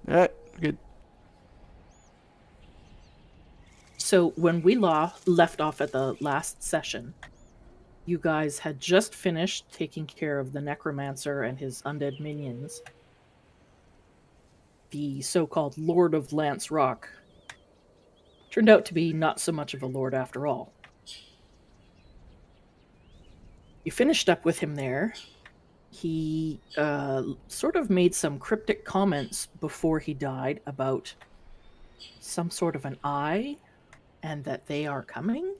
Alright, good. So when we left off at the last session, you guys had just finished taking care of the necromancer and his undead minions. The so-called Lord of Lance Rock turned out to be not so much of a lord after all. You finished up with him there. He sort of made some cryptic comments before he died about some sort of an eye and that they are coming.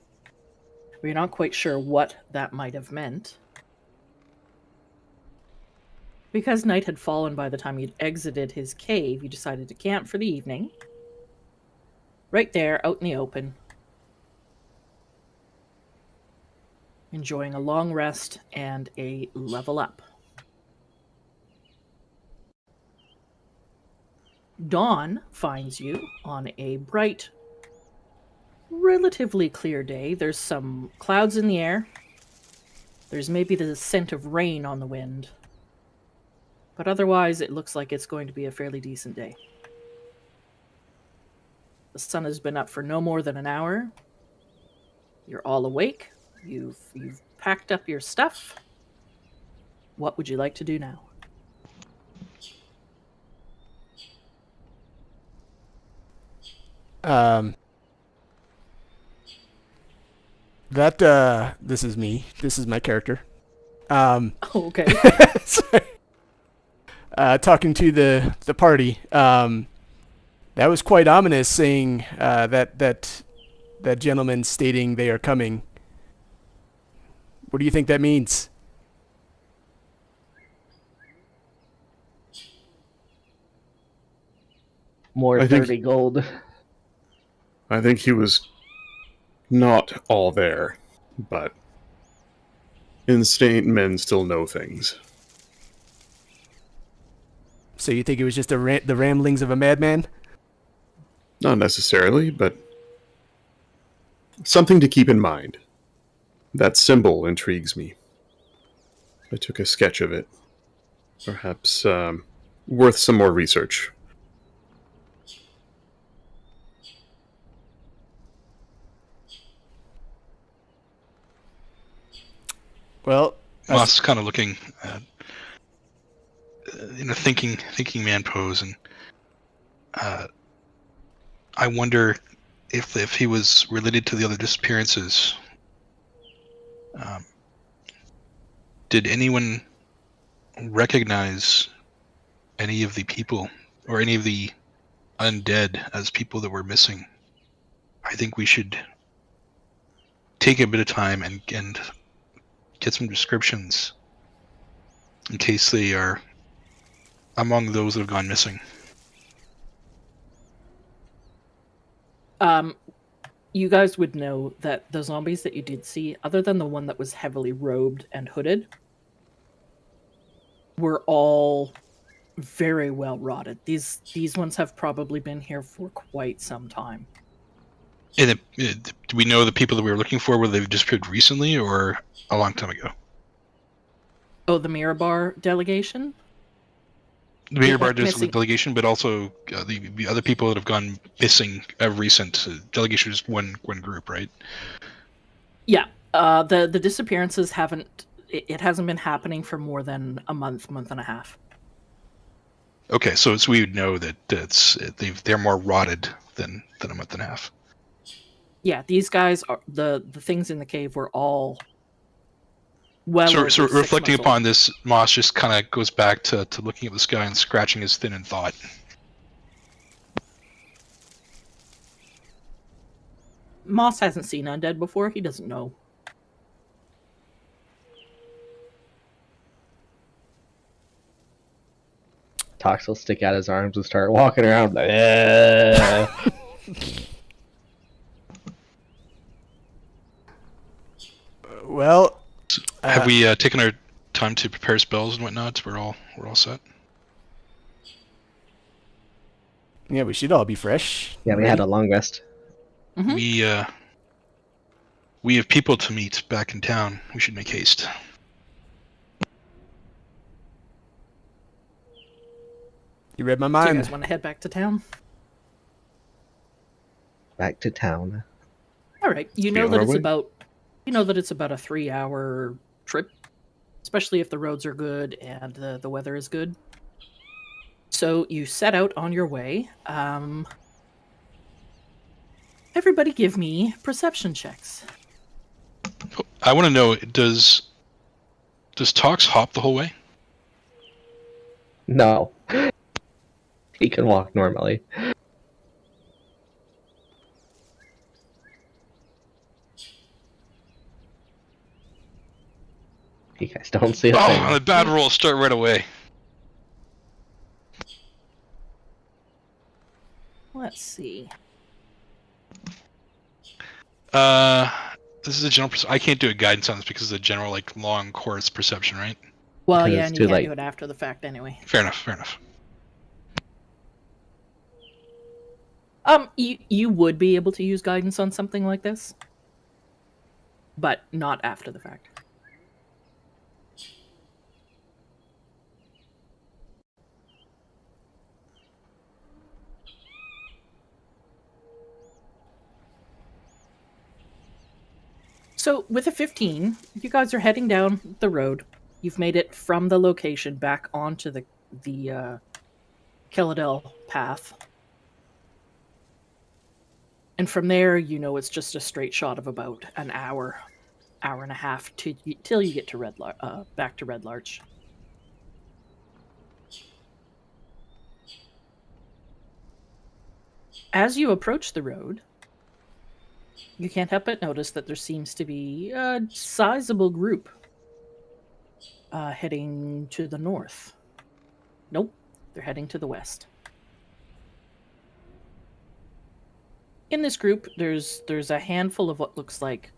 We're not quite sure what that might have meant. Because night had fallen by the time you'd exited his cave, you decided to camp for the evening. Right there, out in the open. Enjoying a long rest and a level up. Dawn finds you on a bright, relatively clear day. There's some clouds in the air. There's maybe the scent of rain on the wind. But otherwise, it looks like it's going to be a fairly decent day. The sun has been up for no more than an hour. You're all awake. You've packed up your stuff. What would you like to do now? This is me. This is my character. Oh, okay. Sorry. Talking to the party. That was quite ominous, saying that gentleman stating they are coming. What do you think that means? More I think- 30 gold. I think he was not all there, but insane men still know things. So you think it was just the ramblings of a madman? Not necessarily, but something to keep in mind. That symbol intrigues me. I took a sketch of it. Perhaps worth some more research. Well, Moss is kind of looking, in a thinking man pose, and I wonder if he was related to the other disappearances. Did anyone recognize any of the people or any of the undead as people that were missing? I think we should take a bit of time and get some descriptions in case they are among those that have gone missing. You guys would know that the zombies that you did see, other than the one that was heavily robed and hooded, were all very well rotted. These ones have probably been here for quite some time. And do we know the people that we were looking for, whether they've disappeared recently or a long time ago? Oh, the Mirabar delegation? The Mayor Bar missing. delegation, but also the other people that have gone missing of recent. Delegation is one group, right? Yeah. The disappearances haven't... It hasn't been happening for more than a month and a half. Okay, so we would know that they're more rotted than a month and a half. Yeah, these guys are... The things in the cave were all... Well, So over 6 reflecting months upon old. this, Moss just kind of goes back to looking at the sky and scratching his thin in thought. Moss hasn't seen undead before. He doesn't know. Tox will stick out his arms and start walking around. Like, "Eh." well, Have we taken our time to prepare spells and whatnot? We're all set. yeah, we should all be fresh. Yeah, we had a long rest. Mhm. We have people to meet back in town. We should make haste. You read my Do you mind. guys want to head back to town? Back to town. All right. You Be know on that our it's way. about a 3-hour trip, especially if the roads are good and the weather is good. So you set out on your way. Everybody give me perception checks. I want to know, does Tox hop the whole way? No. He can walk normally. You guys don't see a Oh, thing. the bad rolls start right away. Let's see. This is a general. I can't do a guidance on this because it's a general, like, long course perception, right? Well, Because yeah, it's and too you can't late. do it after the fact anyway. Fair enough. Fair enough. You would be able to use guidance on something like this, but not after the fact. So with a 15, you guys are heading down the road. You've made it from the location back onto the Keladel path. And from there, you know it's just a straight shot of about an hour and a half till you get to back to Red Larch. As you approach the road, you can't help but notice that there seems to be a sizable group heading to the north. Nope, they're heading to the west. In this group, there's a handful of what looks like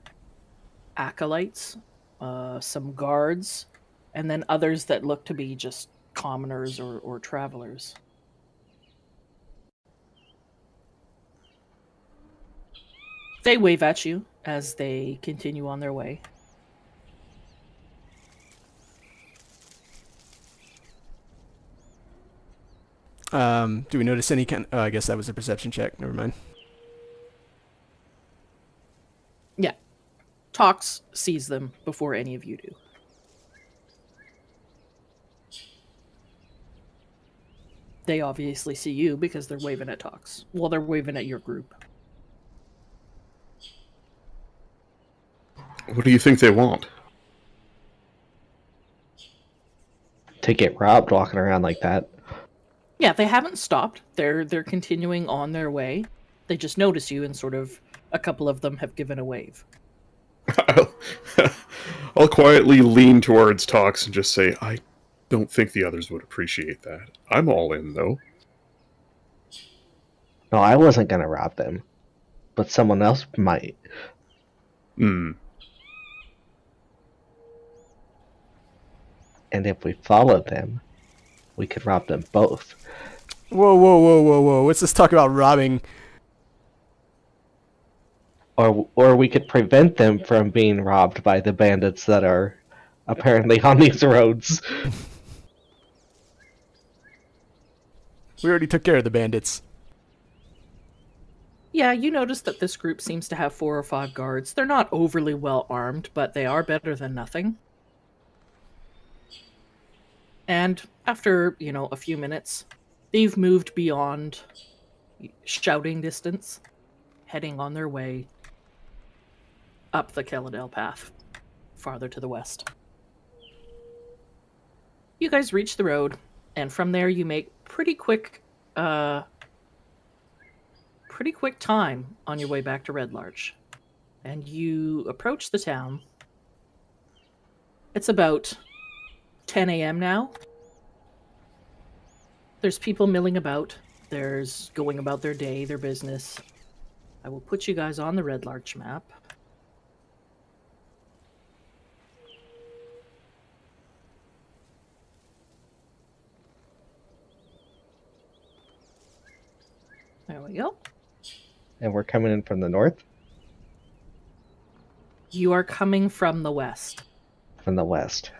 acolytes, some guards, and then others that look to be just commoners or travelers. They wave at you as they continue on their way. Do we notice any kind? Oh, I guess that was a perception check. Never mind. Yeah. Tox sees them before any of you do. They obviously see you because they're waving at Tox. Well, they're waving at your group. What do you think they want? To get robbed walking around like that. Yeah, they haven't stopped. They're continuing on their way. They just notice you and sort of a couple of them have given a wave. I'll quietly lean towards Tox and just say, I don't think the others would appreciate that. I'm all in, though. No, I wasn't gonna rob them. But someone else might. Hmm. And if we followed them, we could rob them both. Whoa, whoa, whoa, whoa, whoa! What's this talk about robbing? Or we could prevent them from being robbed by the bandits that are apparently on these roads. We already took care of the bandits. Yeah, you notice that this group seems to have 4 or 5 guards. They're not overly well armed, but they are better than nothing. And after, a few minutes, they've moved beyond shouting distance, heading on their way up the Keladel path, farther to the west. You guys reach the road, and from there you make pretty quick time on your way back to Red Larch. And you approach the town. It's about 10 a.m. now. There's people milling about. There's going about their day, their business. I will put you guys on the Red Larch map. There we go. And we're coming in from the north? You are coming from the west. From the west.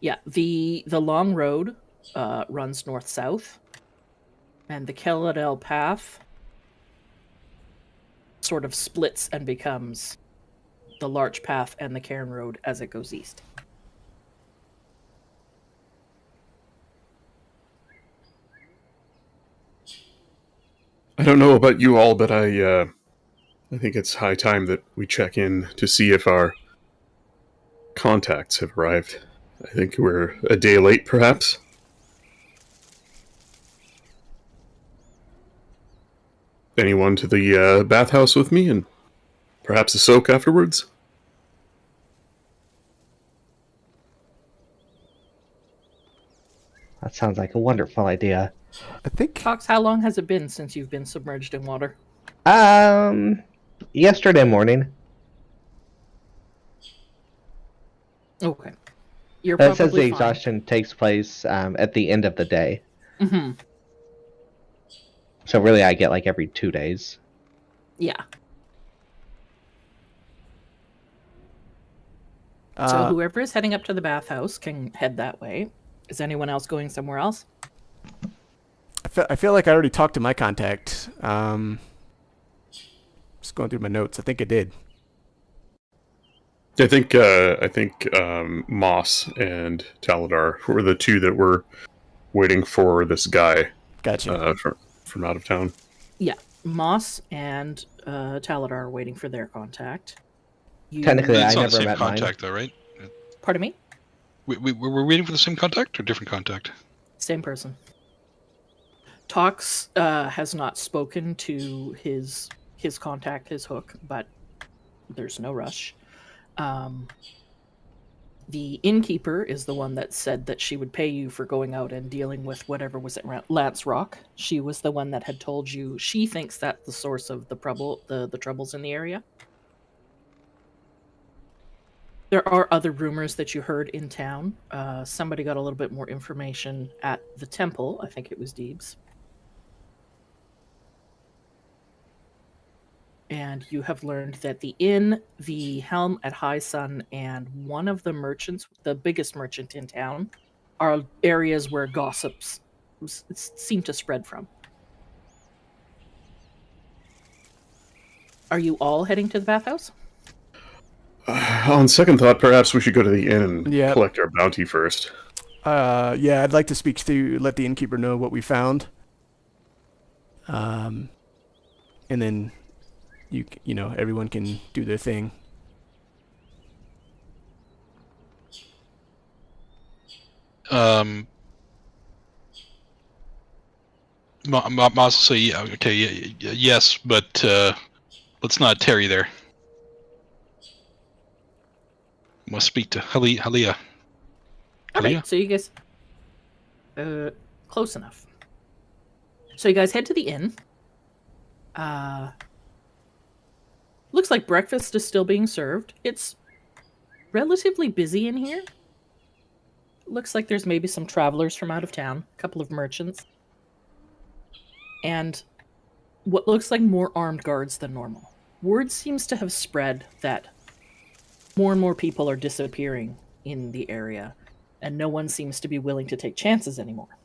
Yeah, the long road runs north-south, and the Keladel path sort of splits and becomes the Larch path and the Cairn road as it goes east. I don't know about you all, but I think it's high time that we check in to see if our contacts have arrived. I think we're a day late, perhaps. Anyone to the bathhouse with me, and perhaps a soak afterwards? That sounds like a wonderful idea. I think Cox, how long has it been since you've been submerged in water? Yesterday morning. Okay. You're It says the probably fine. exhaustion takes place at the end of the day. Mm-hmm. So really, I get like every 2 days. Yeah. So uh, whoever is heading up to the bathhouse can head that way. Is anyone else going somewhere else? I feel like I already talked to my contact. Just going through my notes. I think I did. I think Moss and Taladar were the two that were waiting for this guy Gotcha. from out of town. Yeah. Moss and Taladar are waiting for their contact. You... Technically, It's I not the never same met mine. contact, though, right? Pardon me? We're waiting for the same contact or different contact? Same person. Tox has not spoken to his contact, his hook, but there's no rush. The innkeeper is the one that said that she would pay you for going out and dealing with whatever was at Lance Rock. She was the one that had told you she thinks that's the source of the troubles in the area. There are other rumors that you heard in town. Somebody got a little bit more information at the temple. I think it was Deebs. And you have learned that the inn, the Helm at High Sun, and one of the merchants, the biggest merchant in town, are areas where gossips seem to spread from. Are you all heading to the bathhouse? On second thought, perhaps we should go to the inn and Yeah. collect our bounty first. Yeah, I'd like to let the innkeeper know what we found. And then you know, everyone can do their thing. Moss will say, yeah, okay, yes, but let's not tarry there. Must speak to Halia. Okay, Halia? so you guys... close enough. So you guys head to the inn. Looks like breakfast is still being served. It's relatively busy in here. Looks like there's maybe some travelers from out of town, a couple of merchants, and what looks like more armed guards than normal. Word seems to have spread that more and more people are disappearing in the area, and no one seems to be willing to take chances anymore.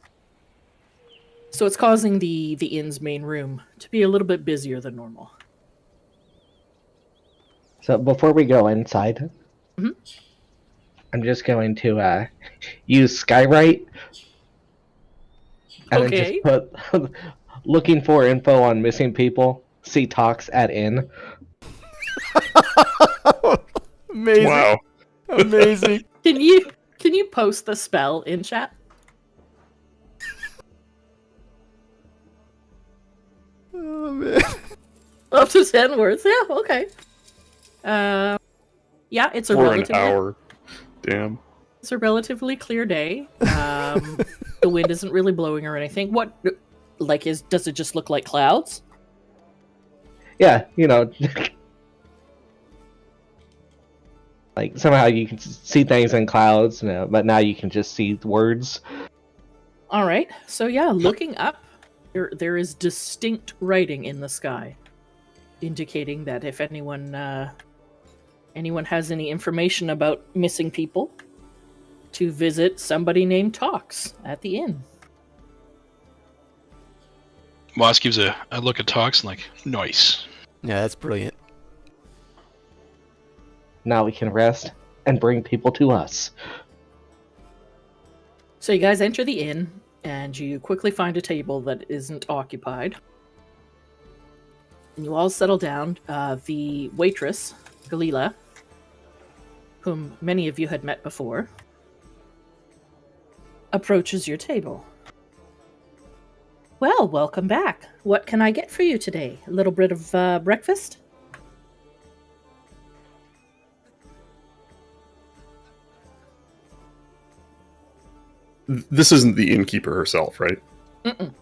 So it's causing the inn's main room to be a little bit busier than normal. So before we go inside, Mhm. I'm just going to use Skywrite and then Okay. just put looking for info on missing people. See talks at inn. Amazing. Wow. Amazing. Can you post the spell in chat? Oh, man. Up to 10 words. Yeah, okay. Yeah, it's a For an relatively hour. Damn. it's a relatively clear day. The wind isn't really blowing or anything. What does it just look like clouds? Yeah, you know, like somehow you can see things in clouds, but now you can just see words. All right. So yeah, looking up, there is distinct writing in the sky, indicating that if anyone has any information about missing people, to visit somebody named Tox at the inn. Moss gives a look at Tox and like, nice. Yeah, that's brilliant. Now we can rest and bring people to us. So you guys enter the inn, and you quickly find a table that isn't occupied. And you all settle down. The waitress, Galila, whom many of you had met before, approaches your table. Well, welcome back. What can I get for you today? A little bit of breakfast? This isn't the innkeeper herself, right? Mm-mm.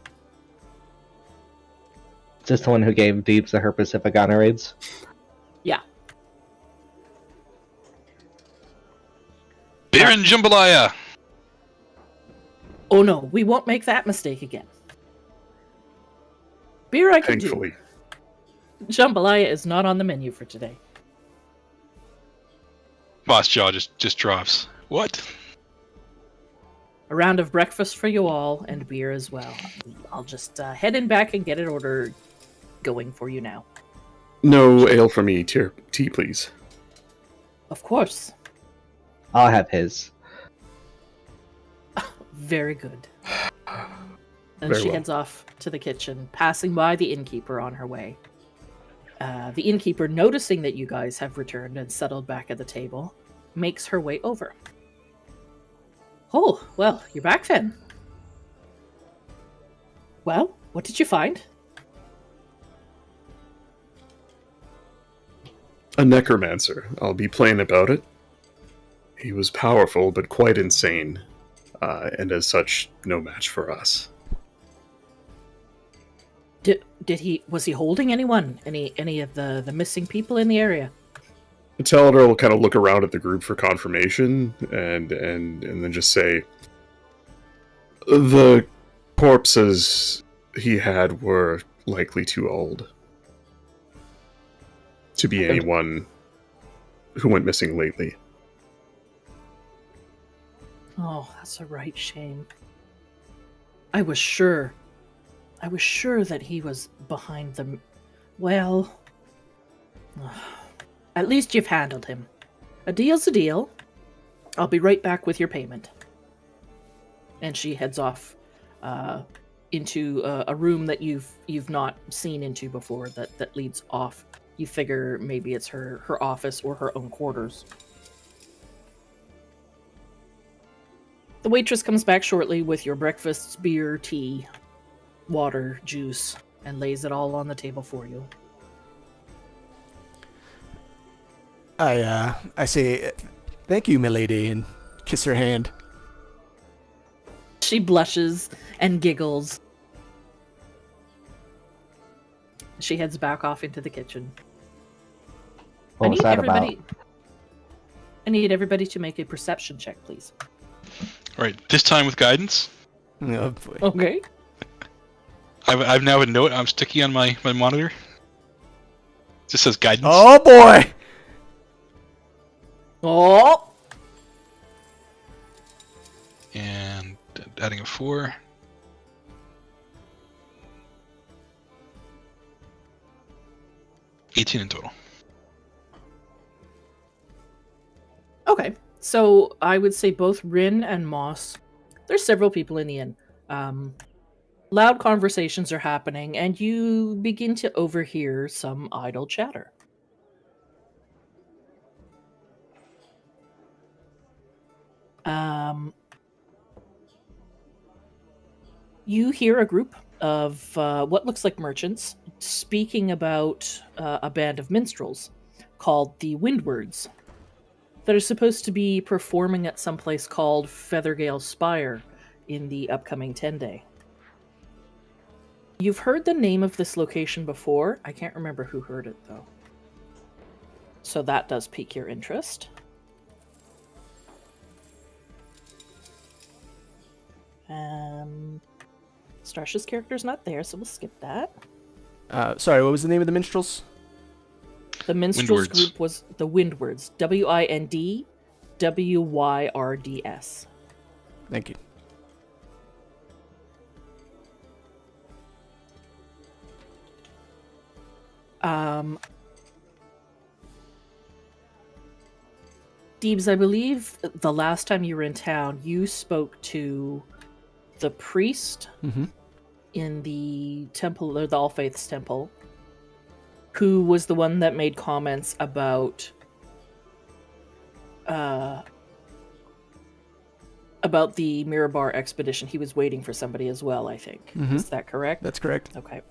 Is this the one who gave Deebs the Her Pacific honorades? Yeah. Beer and jambalaya. Oh no, we won't make that mistake again. Beer I can Thankfully. do. Jambalaya is not on the menu for today. Moss jaw just drops. What? A round of breakfast for you all, and beer as well. I'll just head in back and get an order going for you now. No ale for me. Tea, please. Of course. I'll have his. Very good. And Very she well. heads off to the kitchen, passing by the innkeeper on her way. The innkeeper, noticing that you guys have returned and settled back at the table, makes her way over. Oh, well, you're back then. Well, what did you find? A necromancer. I'll be plain about it. He was powerful, but quite insane. And as such, no match for us. Was he holding anyone? Any of the missing people in the area? Talador will kind of look around at the group for confirmation, and then just say, the corpses he had were likely too old to be anyone who went missing lately. Oh, that's a right shame. I was sure that he was behind them. Well, at least you've handled him. A deal's a deal. I'll be right back with your payment. And she heads off into a room that you've not seen into before that leads off. You figure maybe it's her office or her own quarters. The waitress comes back shortly with your breakfasts, beer, tea, water, juice, and lays it all on the table for you. I say, thank you, milady, and kiss her hand. She blushes and giggles. She heads back off into the kitchen. What was that about? I need everybody to make a perception check, please. All right, this time with guidance. Oh, boy. Okay. I've now a note I'm sticking on my monitor. It just says guidance. Oh, boy! Oh! And adding a 4. $18 in total. Okay. So I would say both Rin and Moss, there's several people in the inn. Loud conversations are happening, and you begin to overhear some idle chatter. You hear a group of what looks like merchants speaking about a band of minstrels called the Windwards that are supposed to be performing at some place called Feathergale Spire in the upcoming 10-day. You've heard the name of this location before. I can't remember who heard it, though. So that does pique your interest. Starsha's character's not there, so we'll skip that. Sorry, what was the name of the minstrels? The minstrels Windwards. group was the Windwards. WINDWARDS. WYRDS. Thank you. Deebs, I believe the last time you were in town, you spoke to the priest Mm-hmm. in the temple, or the All Faiths temple, who was the one that made comments about the Mirabar expedition. He was waiting for somebody as well, I think. Mhm. Is that correct? That's correct. Okay.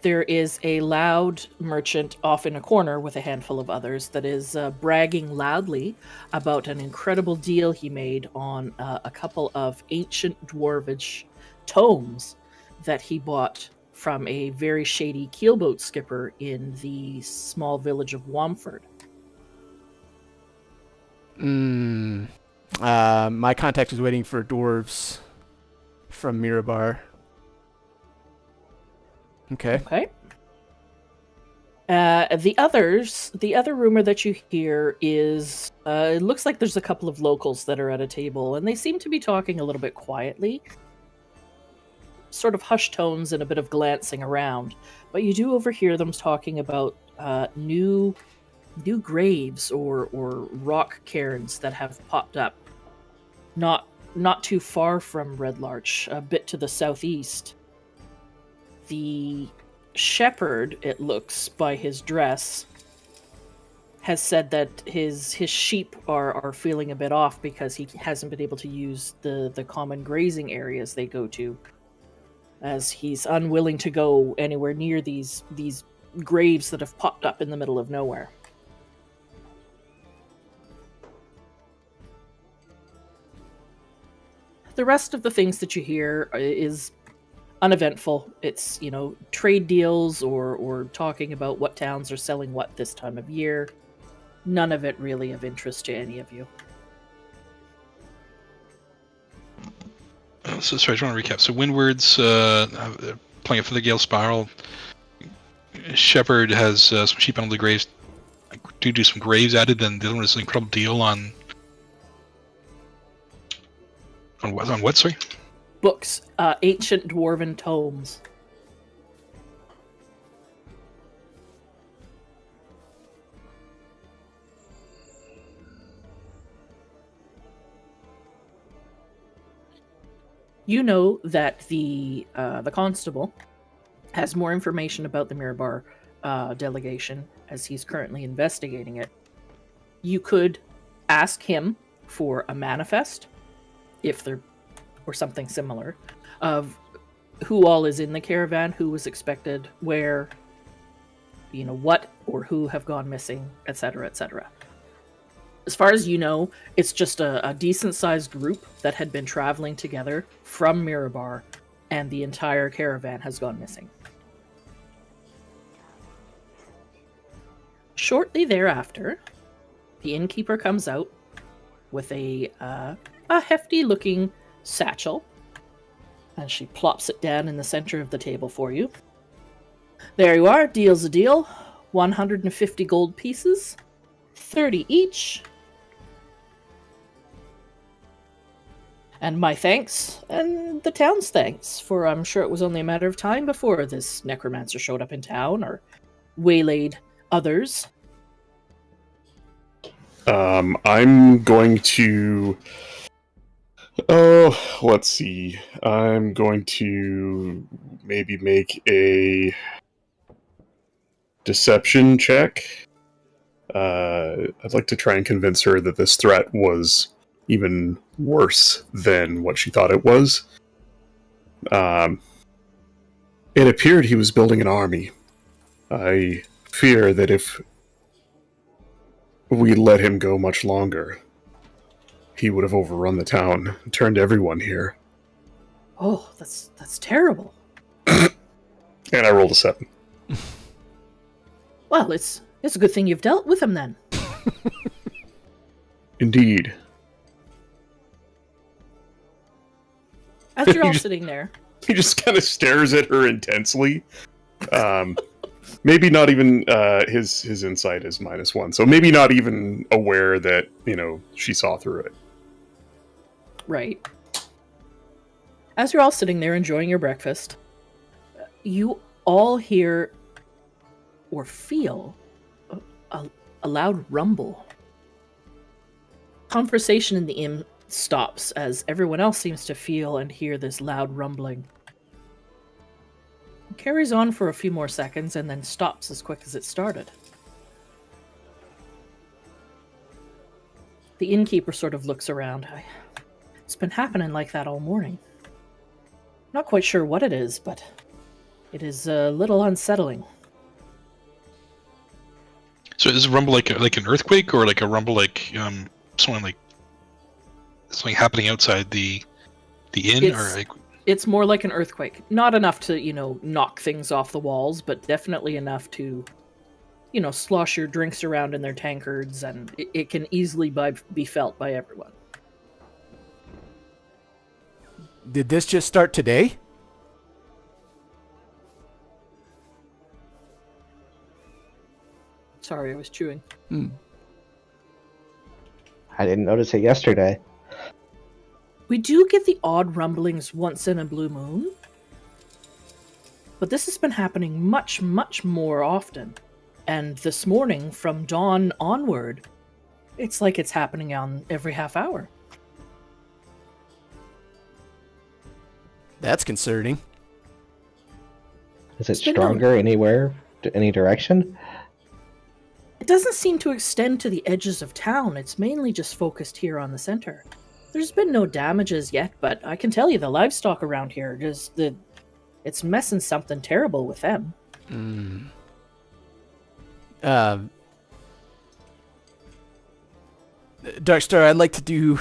There is a loud merchant off in a corner with a handful of others that is bragging loudly about an incredible deal he made on a couple of ancient dwarvish tomes that he bought from a very shady keelboat skipper in the small village of Wamford. My contact is waiting for dwarves from Mirabar. Okay. Okay. The other rumor that you hear is it looks like there's a couple of locals that are at a table, and they seem to be talking a little bit quietly, sort of hushed tones and a bit of glancing around. But you do overhear them talking about new graves or rock cairns that have popped up, not too far from Red Larch, a bit to the southeast. The shepherd, it looks by his dress, has said that his sheep are feeling a bit off because he hasn't been able to use the common grazing areas they go to, as he's unwilling to go anywhere near these graves that have popped up in the middle of nowhere. The rest of the things that you hear is uneventful. It's, trade deals or talking about what towns are selling what this time of year. None of it really of interest to any of you. So sorry, I just want to recap. So Windward's playing it for the Gale Spiral. Shepherd has some sheep on the graves. Do some graves added, and the other one is an incredible deal on what? Sorry. Books, ancient dwarven tomes. You know that the constable has more information about the Mirabar delegation, as he's currently investigating it. You could ask him for a manifest, if there or something similar, of who all is in the caravan, who was expected, where, what or who have gone missing, etc., etc. As far as you know, it's just a decent-sized group that had been traveling together from Mirabar, and the entire caravan has gone missing. Shortly thereafter, the innkeeper comes out with a hefty-looking satchel, and she plops it down in the center of the table for you. There you are, deal's a deal. 150 gold pieces, 30 each. And my thanks, and the town's thanks, for I'm sure it was only a matter of time before this necromancer showed up in town or waylaid others. I'm going to... Oh, let's see. I'm going to maybe make a deception check. I'd like to try and convince her that this threat was even worse than what she thought it was. It appeared he was building an army. I fear that if we let him go much longer, he would have overrun the town and turned everyone here. Oh, that's terrible. And I rolled a 7. Well, it's a good thing you've dealt with him then. Indeed. As you're all sitting there, He just kind of stares at her intensely. maybe not even his insight is -1, so maybe not even aware that she saw through it. Right. As you're all sitting there enjoying your breakfast, you all hear or feel a loud rumble. Conversation in the inn stops as everyone else seems to feel and hear this loud rumbling. It carries on for a few more seconds and then stops as quick as it started. The innkeeper sort of looks around. It's been happening like that all morning. Not quite sure what it is, but it is a little unsettling. So is a rumble like an earthquake, or like a rumble like something happening outside the inn, or like? It's more like an earthquake. Not enough to, knock things off the walls, but definitely enough to, slosh your drinks around in their tankards, and it can easily be felt by everyone. Did this just start today? Sorry, I was chewing. I didn't notice it yesterday. We do get the odd rumblings once in a blue moon, but this has been happening much, much more often. And this morning, from dawn onward, it's like it's happening on every half hour. That's concerning. Is it It's been stronger anywhere, any direction? It doesn't seem to extend to the edges of town. It's mainly just focused here on the center. There's been no damages yet, but I can tell you the livestock around here, it's messing something terrible with them. Darkstar, I'd like to do.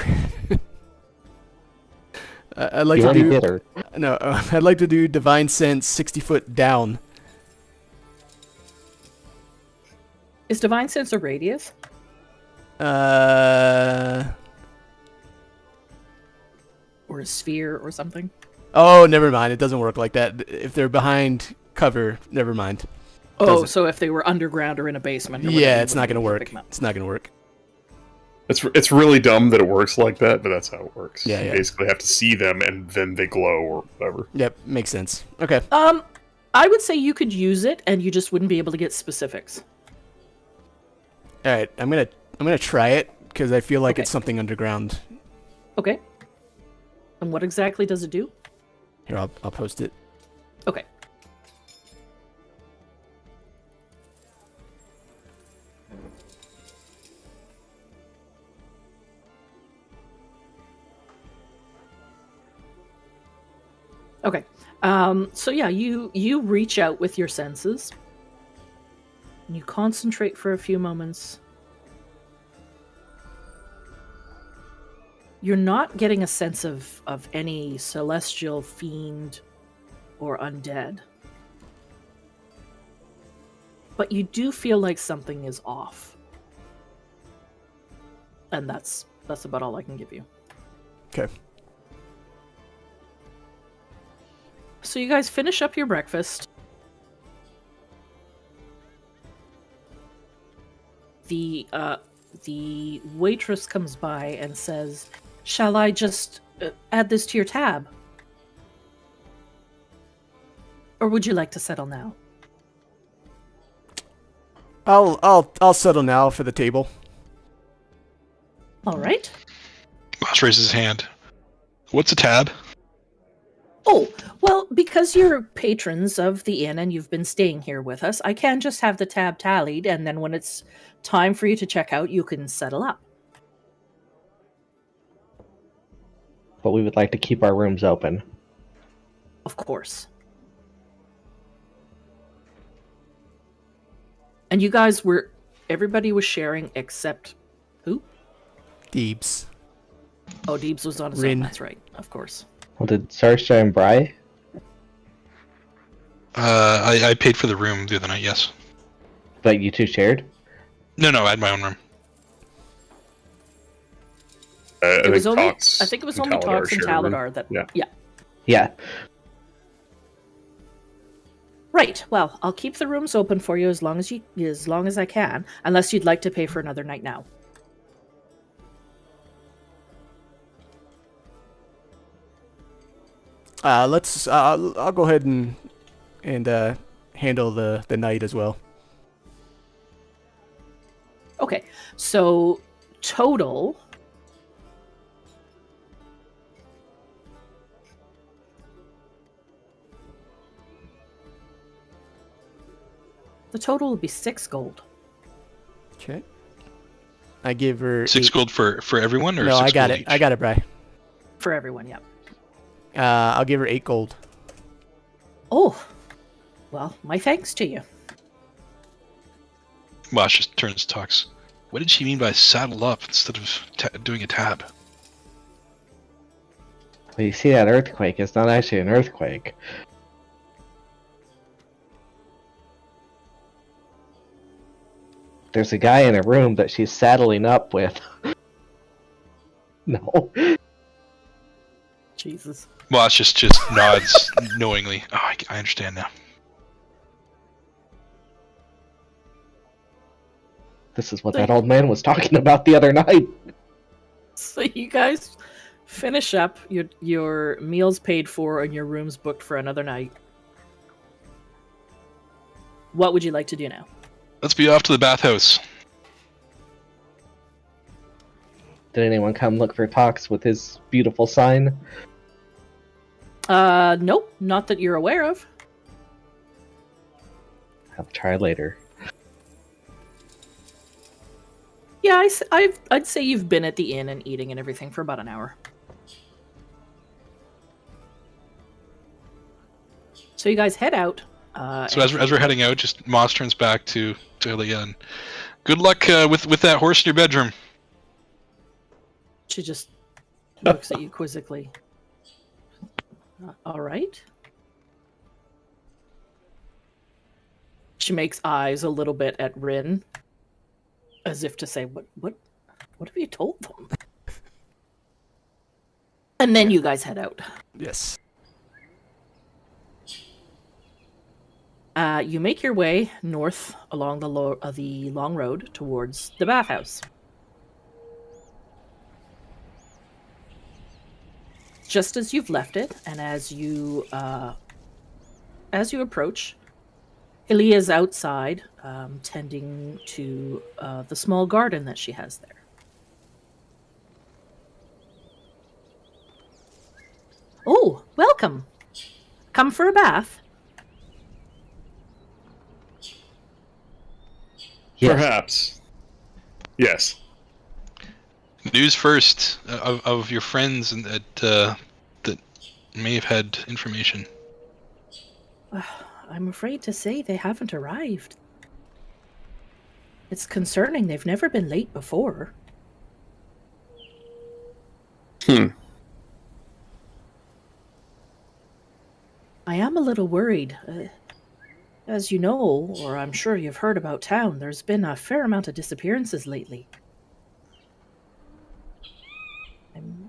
I'd like You to already do. did her. No, I'd like to do Divine Sense 60 foot down. Is Divine Sense a radius? Or a sphere or something? Oh, never mind. It doesn't work like that. If they're behind cover, never mind. Oh, Doesn't. so if they were underground or in a basement? Or Yeah, whatever, it's not going to you wouldn't work. pick 'em up. It's not going to work. It's really dumb that it works like that, but that's how it works. Yeah, You yeah. basically have to see them and then they glow or whatever. Yep, makes sense. Okay. I would say you could use it, and you just wouldn't be able to get specifics. All right, I'm gonna try it because I feel like Okay. it's something underground. Okay. And what exactly does it do? Here, I'll post it. Okay. Okay. So yeah, you reach out with your senses. And you concentrate for a few moments. You're not getting a sense of any celestial fiend or undead. But you do feel like something is off. And that's about all I can give you. Okay. So you guys finish up your breakfast. The waitress comes by and says, "Shall I just add this to your tab? Or would you like to settle now?" I'll settle now for the table. All right. Moss raises his hand. What's a tab? Oh, well, because you're patrons of the inn and you've been staying here with us, I can just have the tab tallied, and then when it's time for you to check out, you can settle up. But we would like to keep our rooms open. Of course. And you guys everybody was sharing except who? Deebs. Oh, Deebs was on his Rin. own, that's right, of course. Well, did Sarsha and Bry? I paid for the room the other night. Yes. But you two shared? No, I had my own room. I I Tox think it was and only Taladar Tox and share a room. Taladar that. Yeah. Yeah. Yeah. Right. Well, I'll keep the rooms open for you as long as I can, unless you'd like to pay for another night now. Let's. I'll go ahead and handle the night as well. Okay. So total. The total will be 6 gold. Okay. I give her 6 eight- gold for everyone, or No, 6 I got gold it. each? I got it, Bri. For everyone, yeah. I'll give her 8 gold. Oh, well, my thanks to you. Mosh just turns to talks. What did she mean by saddle up instead of doing a tab? Well, you see that earthquake? It's not actually an earthquake. There's a guy in a room that she's saddling up with. No. Jesus. Mosh just nods knowingly. Oh, I understand now. This is what that old man was talking about the other night. So you guys finish up, your meals paid for and your rooms booked for another night. What would you like to do now? Let's be off to the bathhouse. Did anyone come look for Tox with his beautiful sign? Nope, not that you're aware of. Have to try later. Yeah, I'd say you've been at the inn and eating and everything for about an hour. So you guys head out. So as we're heading out, just Moss turns back to Leah and good luck with that horse in your bedroom. She just looks at you quizzically. All right. She makes eyes a little bit at Rin, as if to say, "What have you told them?" And then you guys head out. Yes. You make your way north along the long road towards the bathhouse. Just as you've left it, and as you approach, Ilia's outside, tending to the small garden that she has there. Oh, welcome! Come for a bath? Yes. Perhaps. Yes. News first of your friends and that may have had information. I'm afraid to say they haven't arrived. It's concerning. They've never been late before. I am a little worried. As you know, or I'm sure you've heard about town, there's been a fair amount of disappearances lately.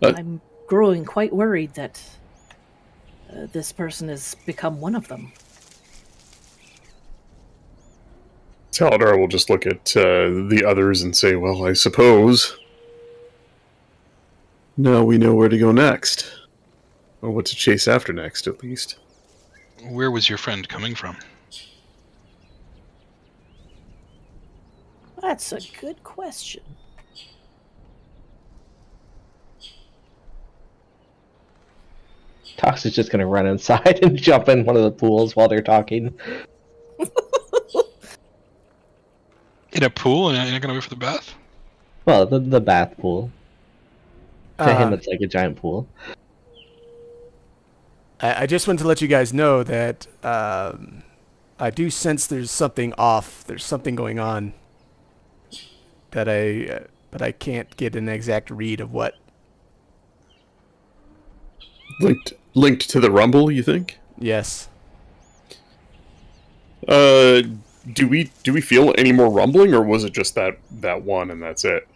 I'm growing quite worried that this person has become one of them. Taladar will just look at the others and say, well, I suppose now we know where to go next. Or what to chase after next, at least. Where was your friend coming from? That's a good question. Tox is just gonna run inside and jump in one of the pools while they're talking. In a pool, and you're not gonna wait for the bath? Well, the bath pool. To him, it's like a giant pool. I just want to let you guys know that I do sense there's something off. There's something going on that but I can't get an exact read of what. Linked to the rumble, you think? Yes. Do we feel any more rumbling, or was it just that one and that's it?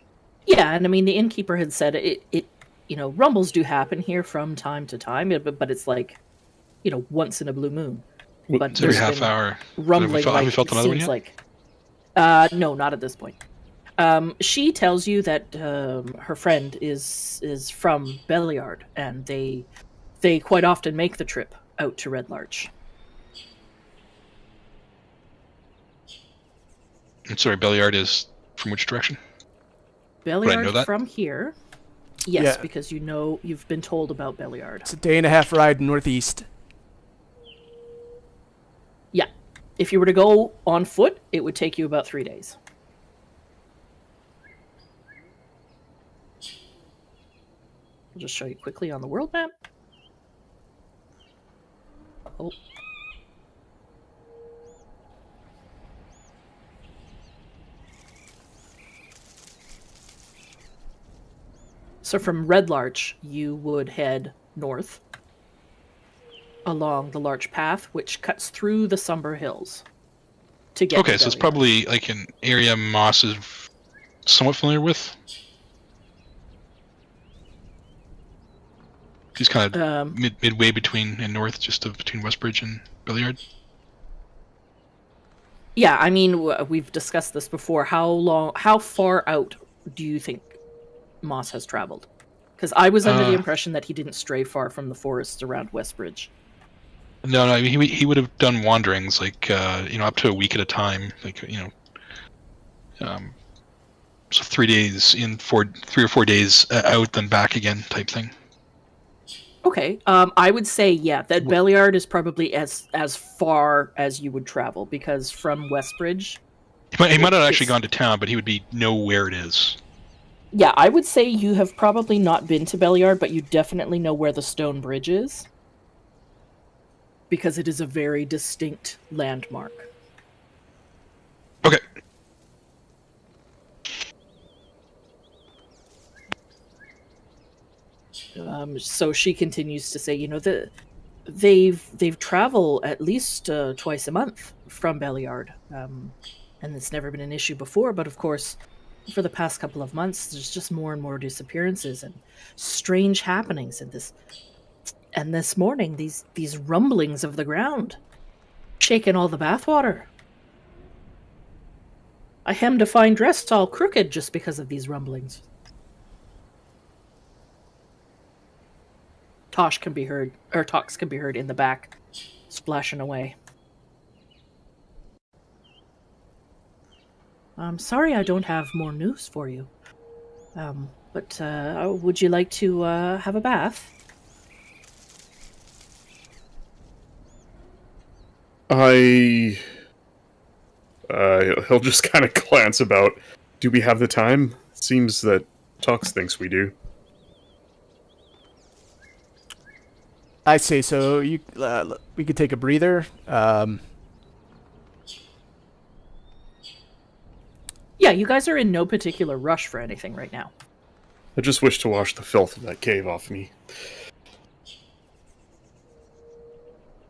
Yeah, and I mean, the innkeeper had said it rumbles do happen here from time to time, but it's like, once in a blue moon. but It's every there's half been hour. rumbling. Have we Like felt it another one seems yet? like. No, not at this point. She tells you that her friend is from Belliard, and they quite often make the trip out to Red Larch. I'm sorry, Belliard is from which direction? I know Belliard that? from here. Yes, Yeah. because you've been told about Belliard. It's a day and a half ride northeast. Yeah. If you were to go on foot, it would take you about 3 days. I'll just show you quickly on the world map. Oh. So from Red Larch, you would head north along the Larch Path, which cuts through the Somber Hills to get Okay, to so it's Belliard. probably like an area Moss is somewhat familiar with. He's kind of midway between and north, between Westbridge and Belliard. Yeah, I mean, we've discussed this before. How far out do you think Moss has traveled? Because I was under the impression that he didn't stray far from the forests around Westbridge. No, I mean, he would have done wanderings like up to a week at a time, like so 3 days in 3 or 4 days out then back again type thing. Okay, I would say that Belliard is probably as far as you would travel, because from Westbridge. He might not have actually gone to town, but he would know where it is. Yeah, I would say you have probably not been to Belliard, but you definitely know where the stone bridge is, because it is a very distinct landmark. Okay. So she continues to say, they've traveled at least twice a month from Belliard, and it's never been an issue before. But of course, for the past couple of months, there's just more and more disappearances and strange happenings. And this morning, these rumblings of the ground, shaking all the bathwater. I hemmed a fine dress all crooked just because of these rumblings. Tox can be heard in the back, splashing away. I'm sorry I don't have more news for you. But would you like to have a bath? He'll just kind of glance about. Do we have the time? Seems that Tox thinks we do. I say so. We could take a breather. Yeah, you guys are in no particular rush for anything right now. I just wish to wash the filth of that cave off me.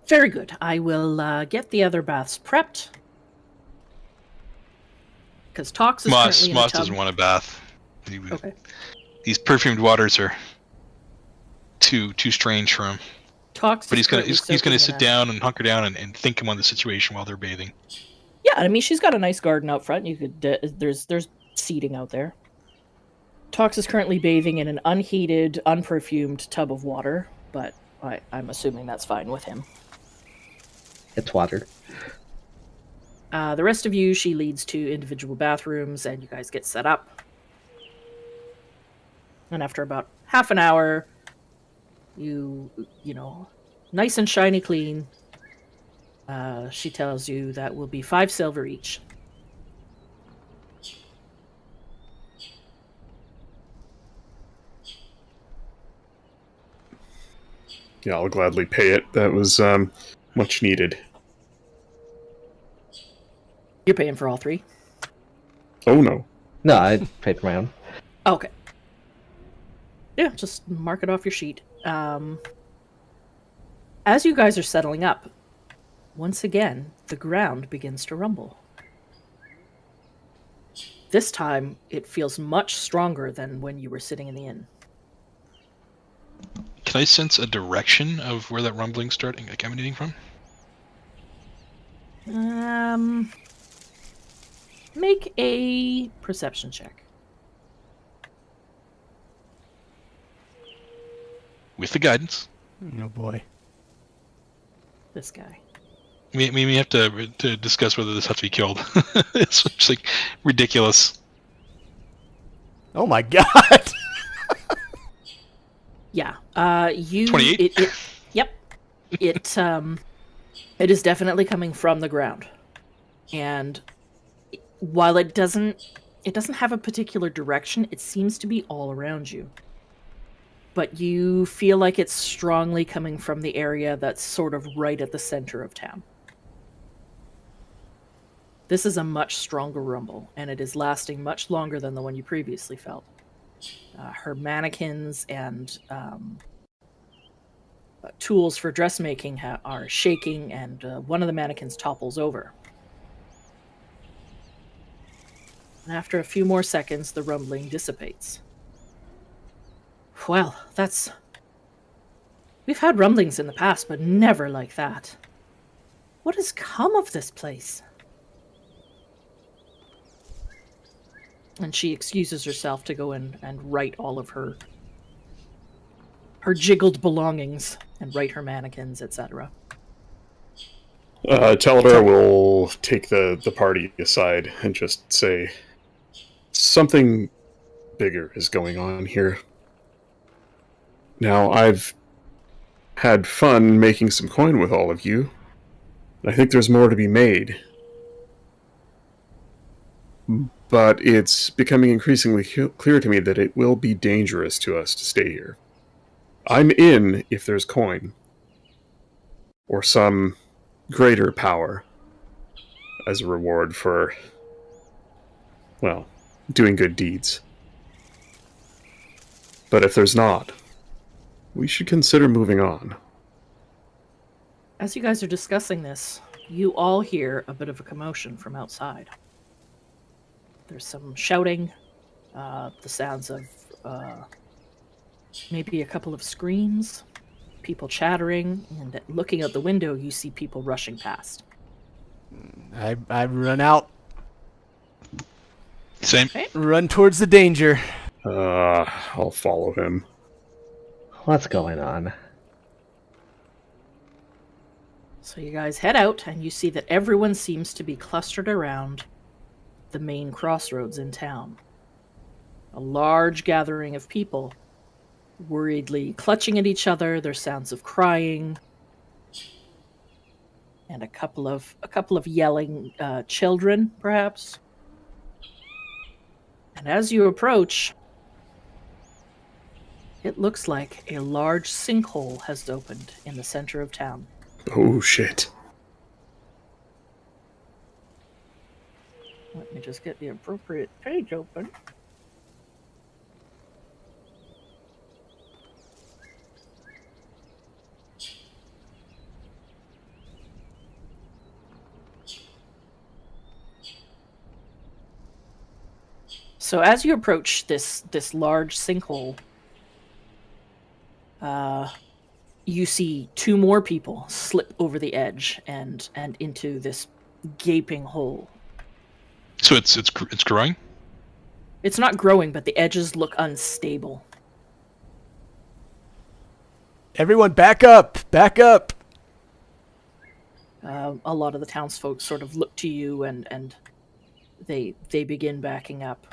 Very good. I will get the other baths prepped. Because Tox is currently in a Moss tub. doesn't want a bath. Okay. These perfumed waters are too strange for him. Tox But is he's gonna sit in a- down and hunker down and think on the situation while they're bathing. Yeah, I mean, she's got a nice garden out front. You could there's seating out there. Tox is currently bathing in an unheated, unperfumed tub of water, but I'm assuming that's fine with him. It's water. The rest of you, she leads to individual bathrooms, and you guys get set up. And after about half an hour, you know, nice and shiny clean. She tells you that will be 5 silver each. Yeah, I'll gladly pay it. That was much needed. You're paying for all 3? Oh no. No, I paid for my own. Okay. Yeah, just mark it off your sheet. As you guys are settling up, once again, the ground begins to rumble. This time, it feels much stronger than when you were sitting in the inn. Can I sense a direction of where that rumbling's starting, like emanating from? Make a perception check. With the guidance. Oh boy. This guy. We have to discuss whether this has to be killed. It's just like ridiculous. Oh my god. Yeah. You. 28? Yep. It is definitely coming from the ground, and while it doesn't have a particular direction, it seems to be all around you. But you feel like it's strongly coming from the area that's sort of right at the center of town. This is a much stronger rumble, and it is lasting much longer than the one you previously felt. Her mannequins and tools for dressmaking are shaking, and one of the mannequins topples over. And after a few more seconds, the rumbling dissipates. Well, we've had rumblings in the past, but never like that. What has come of this place? And she excuses herself to go in and right all of her jiggled belongings and right her mannequins, etc. Talabera will take the party aside and just say, something bigger is going on here. Now, I've had fun making some coin with all of you. I think there's more to be made. But it's becoming increasingly clear to me that it will be dangerous to us to stay here. I'm in if there's coin. Or some greater power as a reward for, well, doing good deeds. But if there's not, we should consider moving on. As you guys are discussing this, you all hear a bit of a commotion from outside. There's some shouting, the sounds of maybe a couple of screams, people chattering, and looking out the window, you see people rushing past. I run out, Same. Okay. run towards the danger. I'll follow him. What's going on? So you guys head out, and you see that everyone seems to be clustered around the main crossroads in town. A large gathering of people, worriedly clutching at each other. There's sounds of crying, and a couple of yelling children, perhaps. And as you approach, it looks like a large sinkhole has opened in the center of town. Oh, shit. Let me just get the appropriate page open. So as you approach this large sinkhole, you see two more people slip over the edge and into this gaping hole. So it's growing. It's not growing, but the edges look unstable. Everyone, back up! Back up! A lot of the townsfolk sort of look to you, and they begin backing up.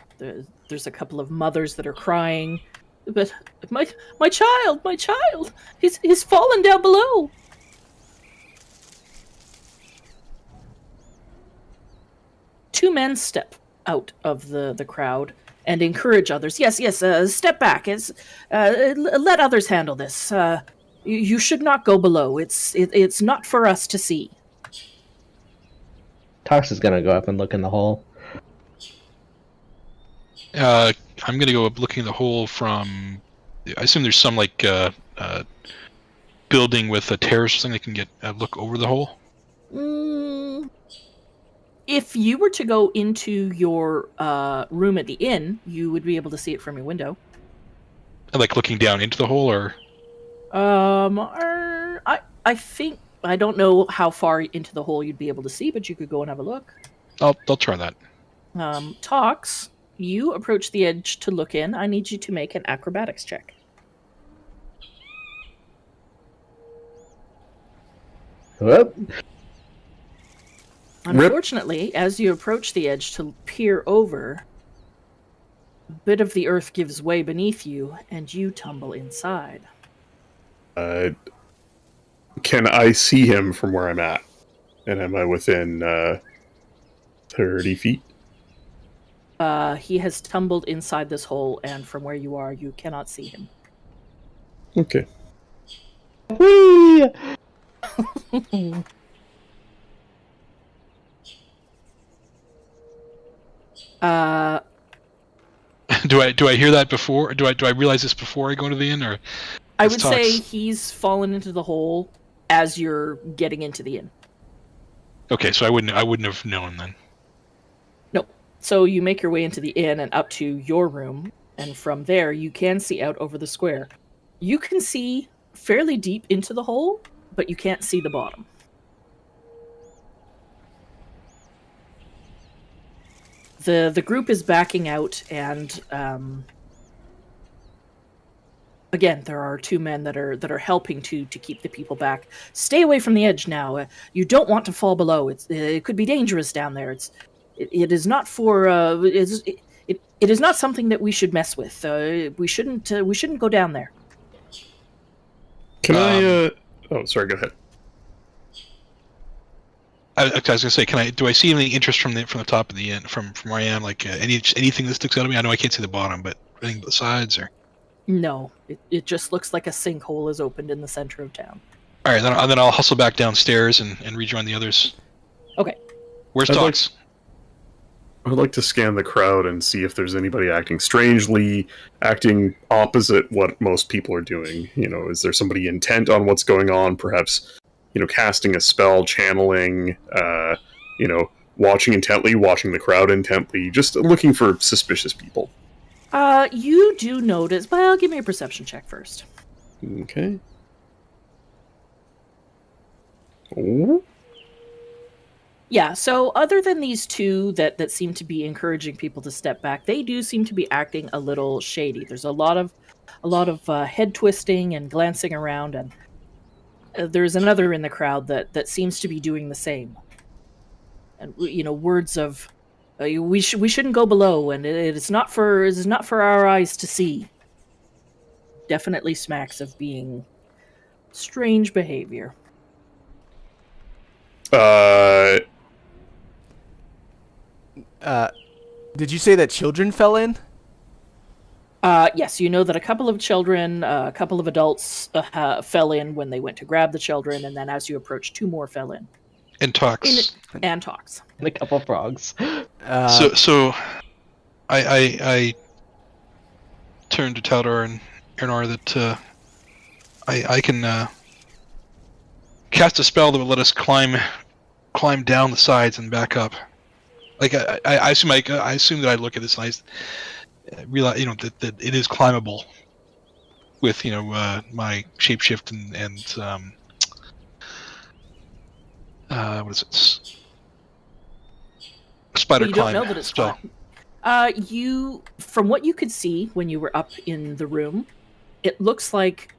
There's a couple of mothers that are crying, but my child, he's fallen down below. Two men step out of the crowd and encourage others. Yes, step back. Let others handle this. You should not go below. It's not for us to see. Tox is gonna go up and look in the hole. I'm gonna go up looking in the hole from. I assume there's some like building with a terrace or something that can get a look over the hole. If you were to go into your room at the inn, you would be able to see it from your window. Like looking down into the hole, or I think I don't know how far into the hole you'd be able to see, but you could go and have a look. I'll try that. Tox, you approach the edge to look in. I need you to make an acrobatics check. Whoop. Unfortunately, as you approach the edge to peer over, a bit of the earth gives way beneath you, and you tumble inside. Can I see him from where I'm at? And am I within 30 feet? He has tumbled inside this hole, and from where you are, you cannot see him. Okay. Whee! Do I hear that before? Do I realize this before I go into the inn, or? I It's would Tox. say he's fallen into the hole as you're getting into the inn. Okay, so I wouldn't have known then. No. So you make your way into the inn and up to your room, and from there you can see out over the square. You can see fairly deep into the hole, but you can't see the bottom. The group is backing out, and again, there are two men that are helping to keep the people back. Stay away from the edge now. You don't want to fall below. It could be dangerous down there. It is not for it is not something that we should mess with. We shouldn't go down there. Can I? Oh, sorry. Go ahead. I was gonna say, do I see any interest from the top of the inn, from where I am? Like anything that sticks out of me? I know I can't see the bottom, but anything but the sides or. No, it just looks like a sinkhole is opened in the center of town. All right, then I'll hustle back downstairs and rejoin the others. Okay. Where's I'd Tox? I'd like to scan the crowd and see if there's anybody acting strangely, acting opposite what most people are doing. You know, is there somebody intent on what's going on? Perhaps, casting a spell, channeling, watching intently, watching the crowd intently, just looking for suspicious people. You do notice. Well, give me a perception check first. Okay. Oh. Yeah, so other than these two that seem to be encouraging people to step back, they do seem to be acting a little shady. There's a lot of head twisting and glancing around, and there's another in the crowd that seems to be doing the same. And words of we shouldn't go below, and it is not for our eyes to see. Definitely smacks of being strange behavior. Did you say that children fell in? Yes, you know that a couple of children, a couple of adults fell in when they went to grab the children, and then as you approach, two more fell in. And Tox. And Tox. And a couple frogs. So I turned to Taldor and Ernar that I can cast a spell that will let us climb down the sides and back up. Like I assume that I look at this and I realize that it is climbable with my shapeshift and what is it? Spider You climb. don't know that it's spell. You, from what you could see when you were up in the room, it looks like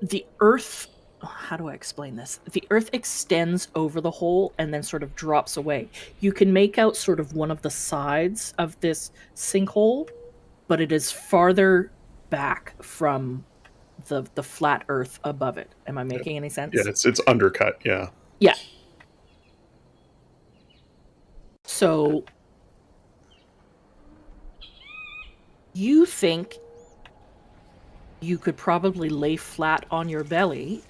the earth. How do I explain this? The earth extends over the hole and then sort of drops away. You can make out sort of one of the sides of this sinkhole, but it is farther back from the flat earth above it. Am I making any sense? Yeah, it's undercut. Yeah. Yeah. So you think you could probably lay flat on your belly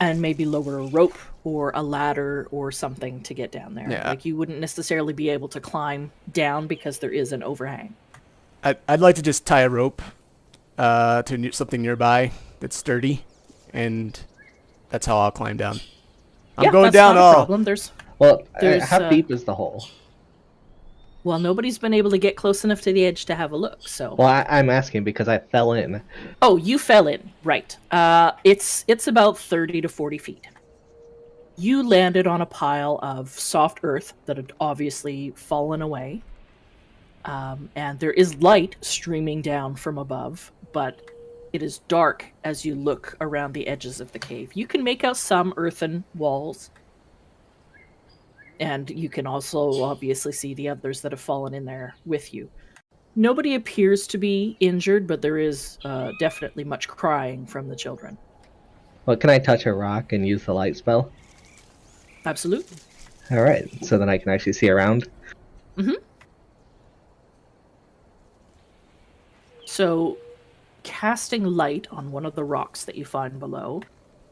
and maybe lower a rope or a ladder or something to get down there. Yeah. Like you wouldn't necessarily be able to climb down because there is an overhang. I'd like to just tie a rope to something nearby that's sturdy, and that's how I'll climb down. I'm going that's down not a all. problem. Well, There's, how deep is the hole? Well, nobody's been able to get close enough to the edge to have a look, so... Well, I'm asking because I fell in. Oh, you fell in. Right. It's about 30 to 40 feet. You landed on a pile of soft earth that had obviously fallen away. And there is light streaming down from above, but it is dark as you look around the edges of the cave. You can make out some earthen walls, and you can also obviously see the others that have fallen in there with you. Nobody appears to be injured, but there is definitely much crying from the children. Well, can I touch a rock and use the light spell? Absolutely. All right, so then I can actually see around. So, casting light on one of the rocks that you find below,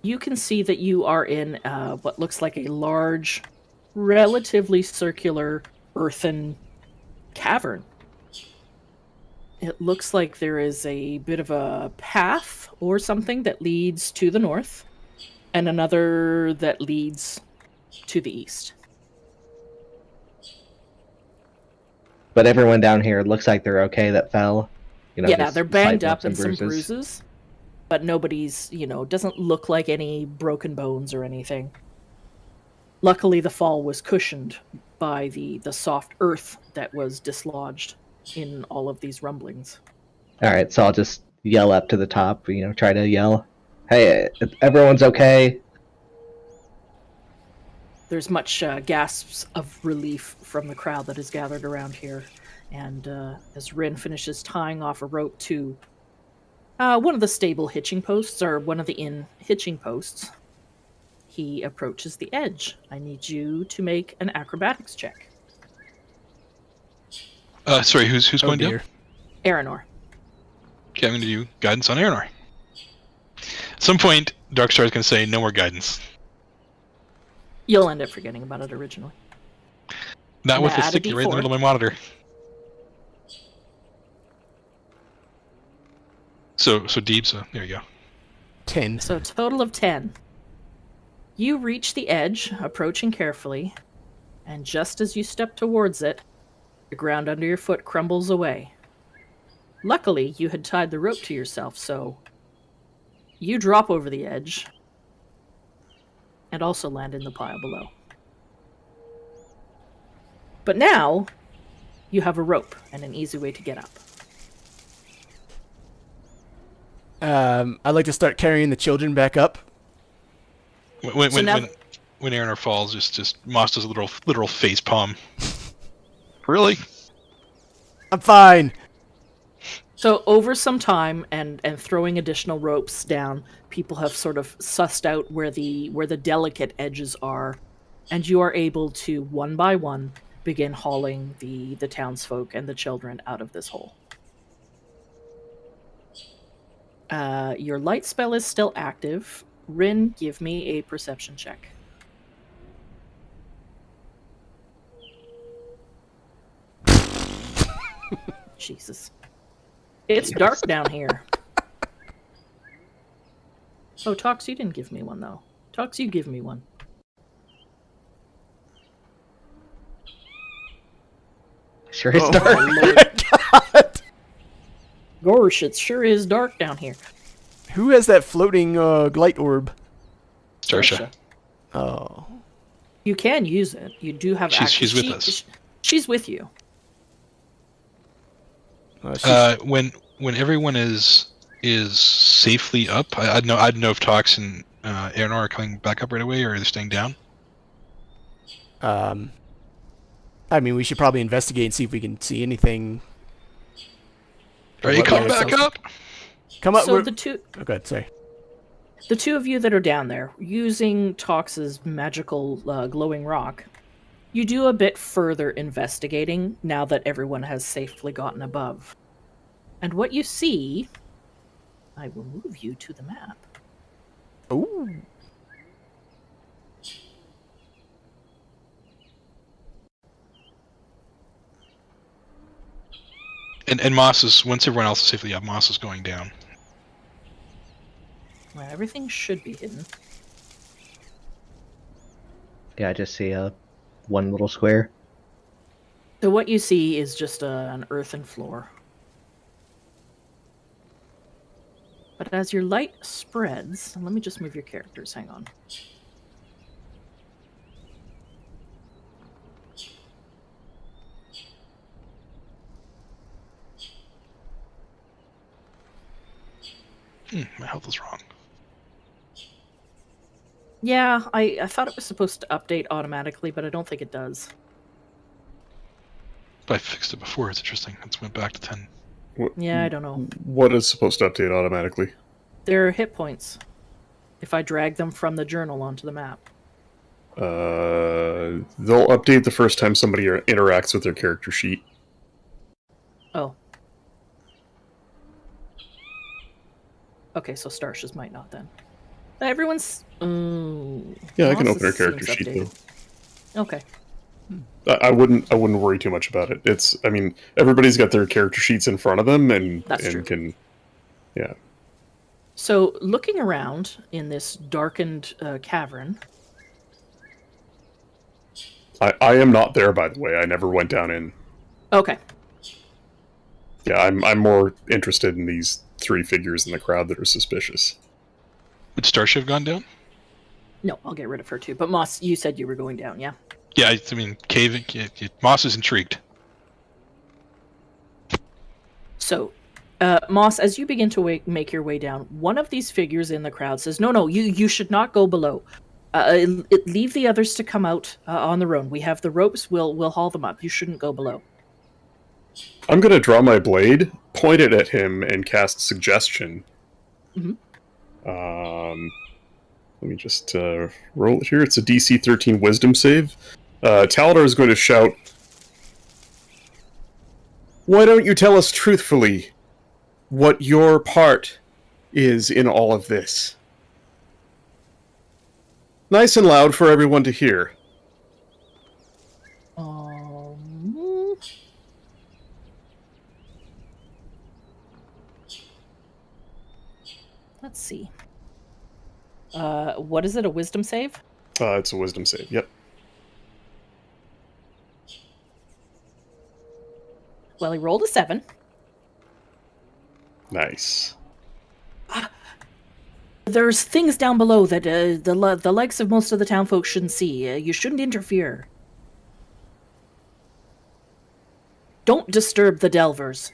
you can see that you are in what looks like a large, relatively circular earthen cavern. It looks like there is a bit of a path or something that leads to the north, and another that leads to the east. But everyone down here looks like they're okay that fell. You know, Yeah, just they're banged slight up and bumps some bruises, but nobody's, doesn't look like any broken bones or anything. Luckily, the fall was cushioned by the soft earth that was dislodged in all of these rumblings. All right, so I'll just yell up to the top. Try to yell, "Hey, everyone's okay." There's much gasps of relief from the crowd that is gathered around here. And as Rin finishes tying off a rope to one of the stable hitching posts, or one of the inn hitching posts, he approaches the edge. I need you to make an acrobatics check. Sorry, who's Oh going down? dear. Aranor. Okay, I'm going to do guidance on Aranor. At some point, Darkstar is going to say, no more guidance. You'll end up forgetting about it originally. Not with Nah, the add a sticky right in the D4. middle of my monitor. So deep, so there you go. 10. So a total of 10. You reach the edge, approaching carefully, and just as you step towards it, the ground under your foot crumbles away. Luckily, you had tied the rope to yourself, so you drop over the edge and also land in the pile below. But now, you have a rope and an easy way to get up. I'd like to start carrying the children back up. When So now- when Aranor falls, just Moss does a literal face palm. Really? I'm fine. So over some time and throwing additional ropes down, people have sort of sussed out where the delicate edges are, and you are able to one by one begin hauling the townsfolk and the children out of this hole. Your light spell is still active. Rin, give me a perception check. Jesus. It's dark down here. Oh, Tox, you didn't give me one, though. Tox, you give me one. Sure is Oh, dark. my Lord. God. Gosh, it sure is dark down here. Who has that floating light orb? Starsha. Oh. You can use it. You do have She's- access. she's with us. She's with you. When everyone is safely up, I'd know if Tox and Aranor are coming back up right away, or are they staying down? I mean, we should probably investigate and see if we can see anything. Are you What coming way back ourselves- up? Come up. So we're- the two Oh, God, sorry. the two of you that are down there, using Tox's magical glowing rock, you do a bit further investigating now that everyone has safely gotten above. And what you see, I will move you to the map. Ooh. And Moss is, once everyone else is safely up, Moss is going down. Well, everything should be hidden. Yeah, I just see one little square. So what you see is just an earthen floor. But as your light spreads, let me just move your characters. Hang on. My health is wrong. Yeah, I thought it was supposed to update automatically, but I don't think it does. But I fixed it before. It's interesting. It's went back to 10. Yeah, I don't know. What is supposed to update automatically? They're hit points. If I drag them from the journal onto the map. They'll update the first time somebody interacts with their character sheet. Oh. Okay, so Starsha's might not then. Everyone's... Yeah, I can open her character sheet though. Okay. I wouldn't worry too much about it. I mean, everybody's got their character sheets in front of them, and That's true. can, yeah. So, looking around in this darkened cavern... I am not there, by the way. I never went down in. Okay. Yeah, I'm more interested in these three figures in the crowd that are suspicious. Would Starsha have gone down? No, I'll get rid of her too. But Moss, you said you were going down, yeah? Yeah, I mean, caving. Moss is intrigued. So, Moss, as you begin to make your way down, one of these figures in the crowd says, No, you should not go below. Leave the others to come out on their own. We have the ropes. We'll haul them up. You shouldn't go below. I'm going to draw my blade, point it at him, and cast Suggestion. Mm-hmm. Let me just roll it here. It's a DC 13 Wisdom save. Taladar is going to shout, "Why don't you tell us truthfully what your part is in all of this? Nice and loud for everyone to hear." Let's see. What is it? A wisdom save? It's a Wisdom save, yep. Well, he rolled a 7. Nice. There's things down below that the likes of most of the town folks shouldn't see. You shouldn't interfere. Don't disturb the Delvers.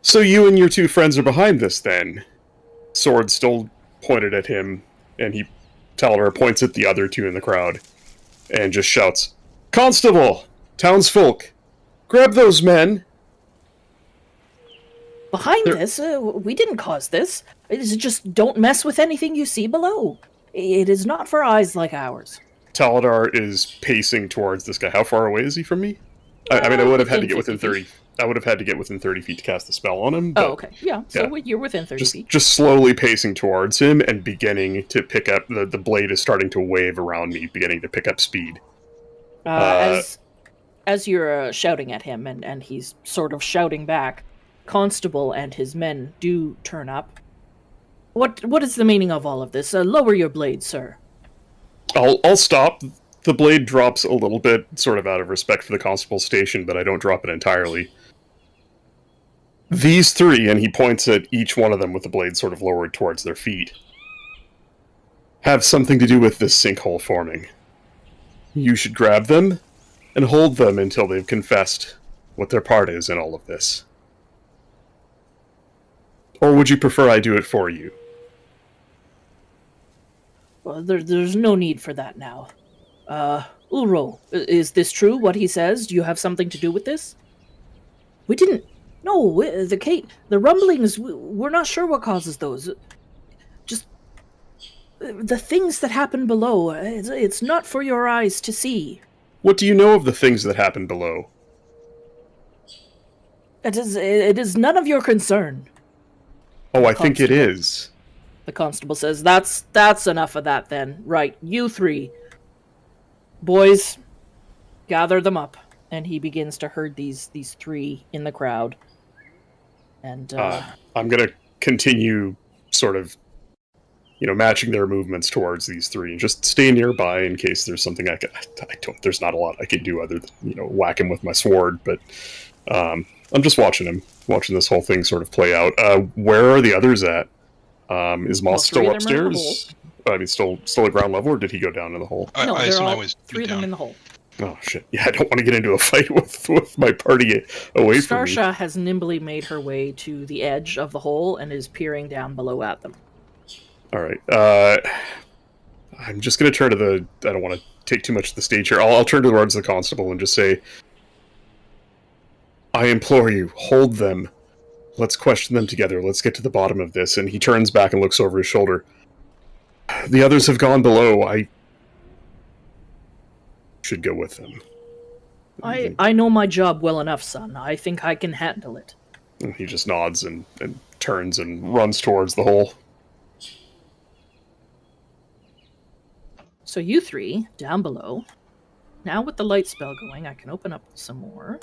So you and your two friends are behind this, then? Sword still pointed at him, and Taladar points at the other two in the crowd, and just shouts, "Constable! Townsfolk! Grab those men!" Behind this? We didn't cause this. It is just don't mess with anything you see below. It is not for eyes like ours. Taladar is pacing towards this guy. How far away is he from me? I mean, I would have had to get within 50 30... I would have had to get within 30 feet to cast the spell on him. But Oh, okay. Yeah, so you're within 30 feet. just slowly pacing towards him and beginning to pick up... The blade is starting to wave around me, beginning to pick up speed. As you're shouting at him, and he's sort of shouting back, Constable and his men do turn up. What is the meaning of all of this? Lower your blade, sir. I'll stop. The blade drops a little bit, sort of out of respect for the constable's station, but I don't drop it entirely. These three, and he points at each one of them with the blade sort of lowered towards their feet, have something to do with this sinkhole forming. You should grab them and hold them until they've confessed what their part is in all of this. Or would you prefer I do it for you? Well, there's no need for that now. Ulro, is this true, what he says? Do you have something to do with this? We didn't... No, the rumblings, we're not sure what causes those. Just... The things that happen below, it's not for your eyes to see. What do you know of the things that happen below? It is none of your concern. Oh, I think it is. The constable says, that's enough of that then. Right, you three. Boys, gather them up. And he begins to herd these three in the crowd. And I'm going to continue sort of matching their movements towards these three, and just stay nearby in case there's something I don't. There's not a lot I can do other than whack him with my sword, but I'm just watching this whole thing sort of play out. Where are the others at? Is Moss three still of them are in the upstairs? I mean, still at ground level, or did he go down in the hole? No, I they're assume all I was three of them down. in the hole. Oh shit! Yeah, I don't want to get into a fight with my party away from me. Starsha has nimbly made her way to the edge of the hole and is peering down below at them. All right. I'm just going to turn to the. I don't want to take too much of the stage here. I'll turn towards the constable and just say, I implore you, hold them. Let's question them together. Let's get to the bottom of this. And he turns back and looks over his shoulder. The others have gone below. I should go with them. I know my job well enough, son. I think I can handle it. And he just nods and turns and runs towards the hole. So you three, down below. Now with the light spell going, I can open up some more.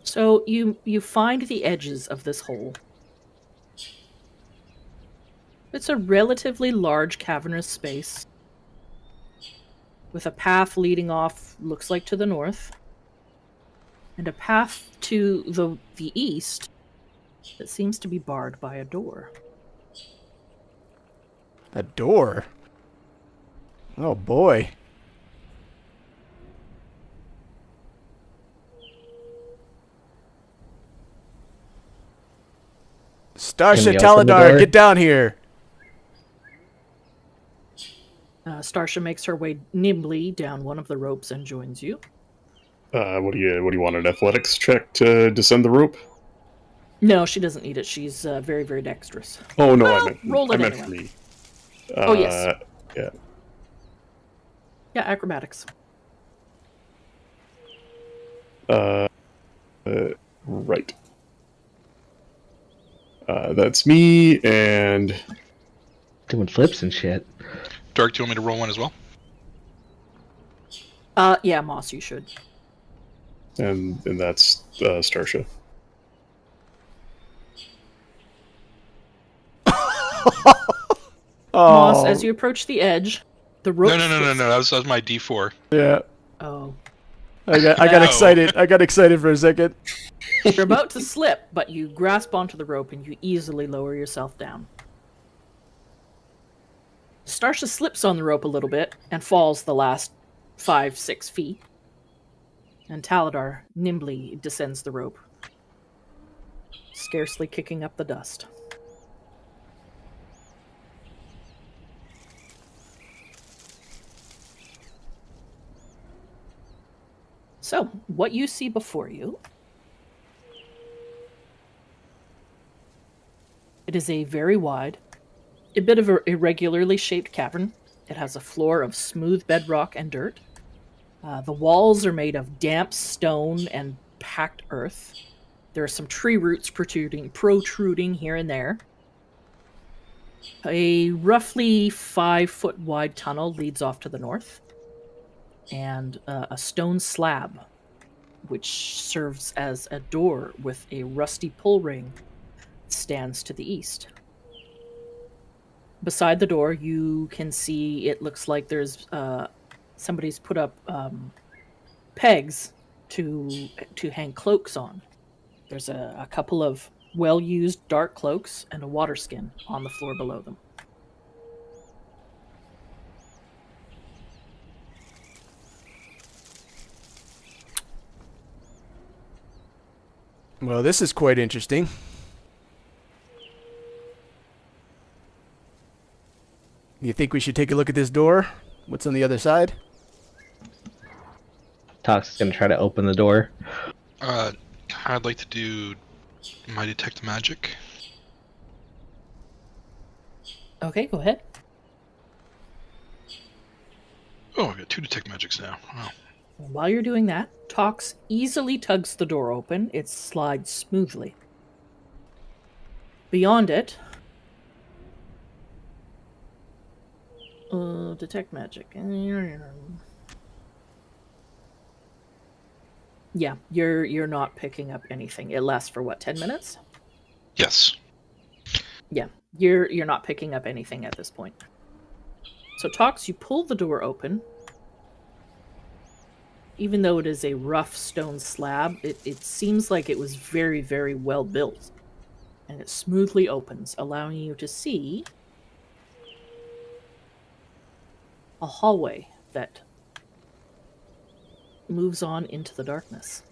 So you find the edges of this hole. It's a relatively large cavernous space with a path leading off, looks like to the north, and a path to the east that seems to be barred by a door. A door? Oh boy. Starsha Can we open the Taladar, door? get down here. Starsha makes her way nimbly down one of the ropes and joins you. What do you want? An athletics check to descend the rope? No, she doesn't need it. She's very, very dexterous. Oh no, Well, I roll it meant anyway. for me. Oh, yes. Yeah. Yeah, acrobatics. Right. That's me, and Doing flips and shit. Dark, do you want me to roll one as well? Yeah, Moss, you should. that's Starsha. Moss, Oh, as you approach the edge, the rope. No. That was my D4. yeah. Oh. I got No. excited. I got excited for a second. You're about to slip, but you grasp onto the rope and you easily lower yourself down. Starsha slips on the rope a little bit and falls the last 5-6 feet. And Taladar nimbly descends the rope, scarcely kicking up the dust. So, what you see before you, it is a very wide, a bit of an irregularly shaped cavern. It has a floor of smooth bedrock and dirt. The walls are made of damp stone and packed earth. There are some tree roots protruding here and there. A roughly 5-foot wide tunnel leads off to the north, and a stone slab, which serves as a door with a rusty pull ring, stands to the east. Beside the door, you can see it looks like there's somebody's put up pegs to hang cloaks on. There's a couple of well-used dark cloaks and a water skin on the floor below them. Well, this is quite interesting. You think we should take a look at this door? What's on the other side? Tox is gonna try to open the door. I'd like to do my detect magic. Okay, go ahead. Oh, I got 2 detect magics now. Wow. While you're doing that, Tox easily tugs the door open. It slides smoothly. Beyond it, Detect magic. Yeah, you're not picking up anything. It lasts for what, 10 minutes? Yes. Yeah, you're not picking up anything at this point. So Tox, you pull the door open. Even though it is a rough stone slab, it seems like it was very, very well built. And it smoothly opens, allowing you to see a hallway that moves on into the darkness.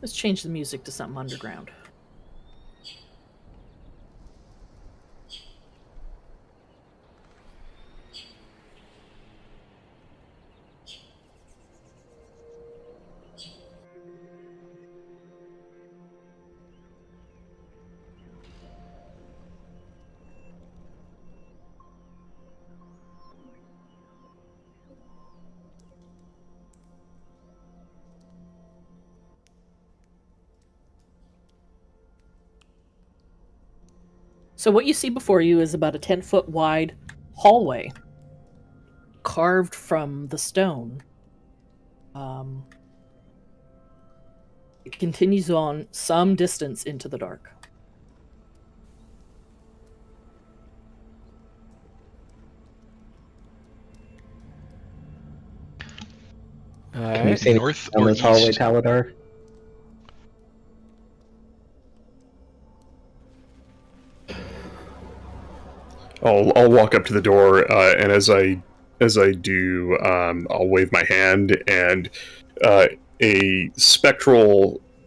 Let's change the music to something underground. So what you see before you is about a 10-foot wide hallway carved from the stone. It continues on some distance into the dark. Can you Alright. see North on or this hallway, east? Taladar? I'll walk up to the door, and as I do, I'll wave my hand, and a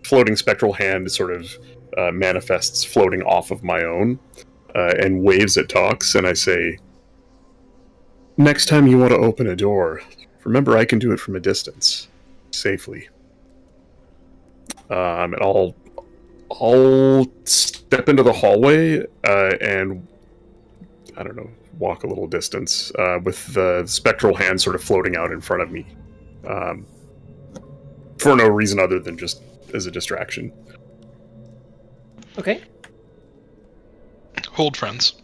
floating spectral hand sort of manifests floating off of my own, and waves at Tox, and I say, "Next time you want to open a door, remember I can do it from a distance, safely." And I'll step into the hallway, and I don't know, walk a little distance with the spectral hand sort of floating out in front of me, for no reason other than just as a distraction. Okay. Hold, friends.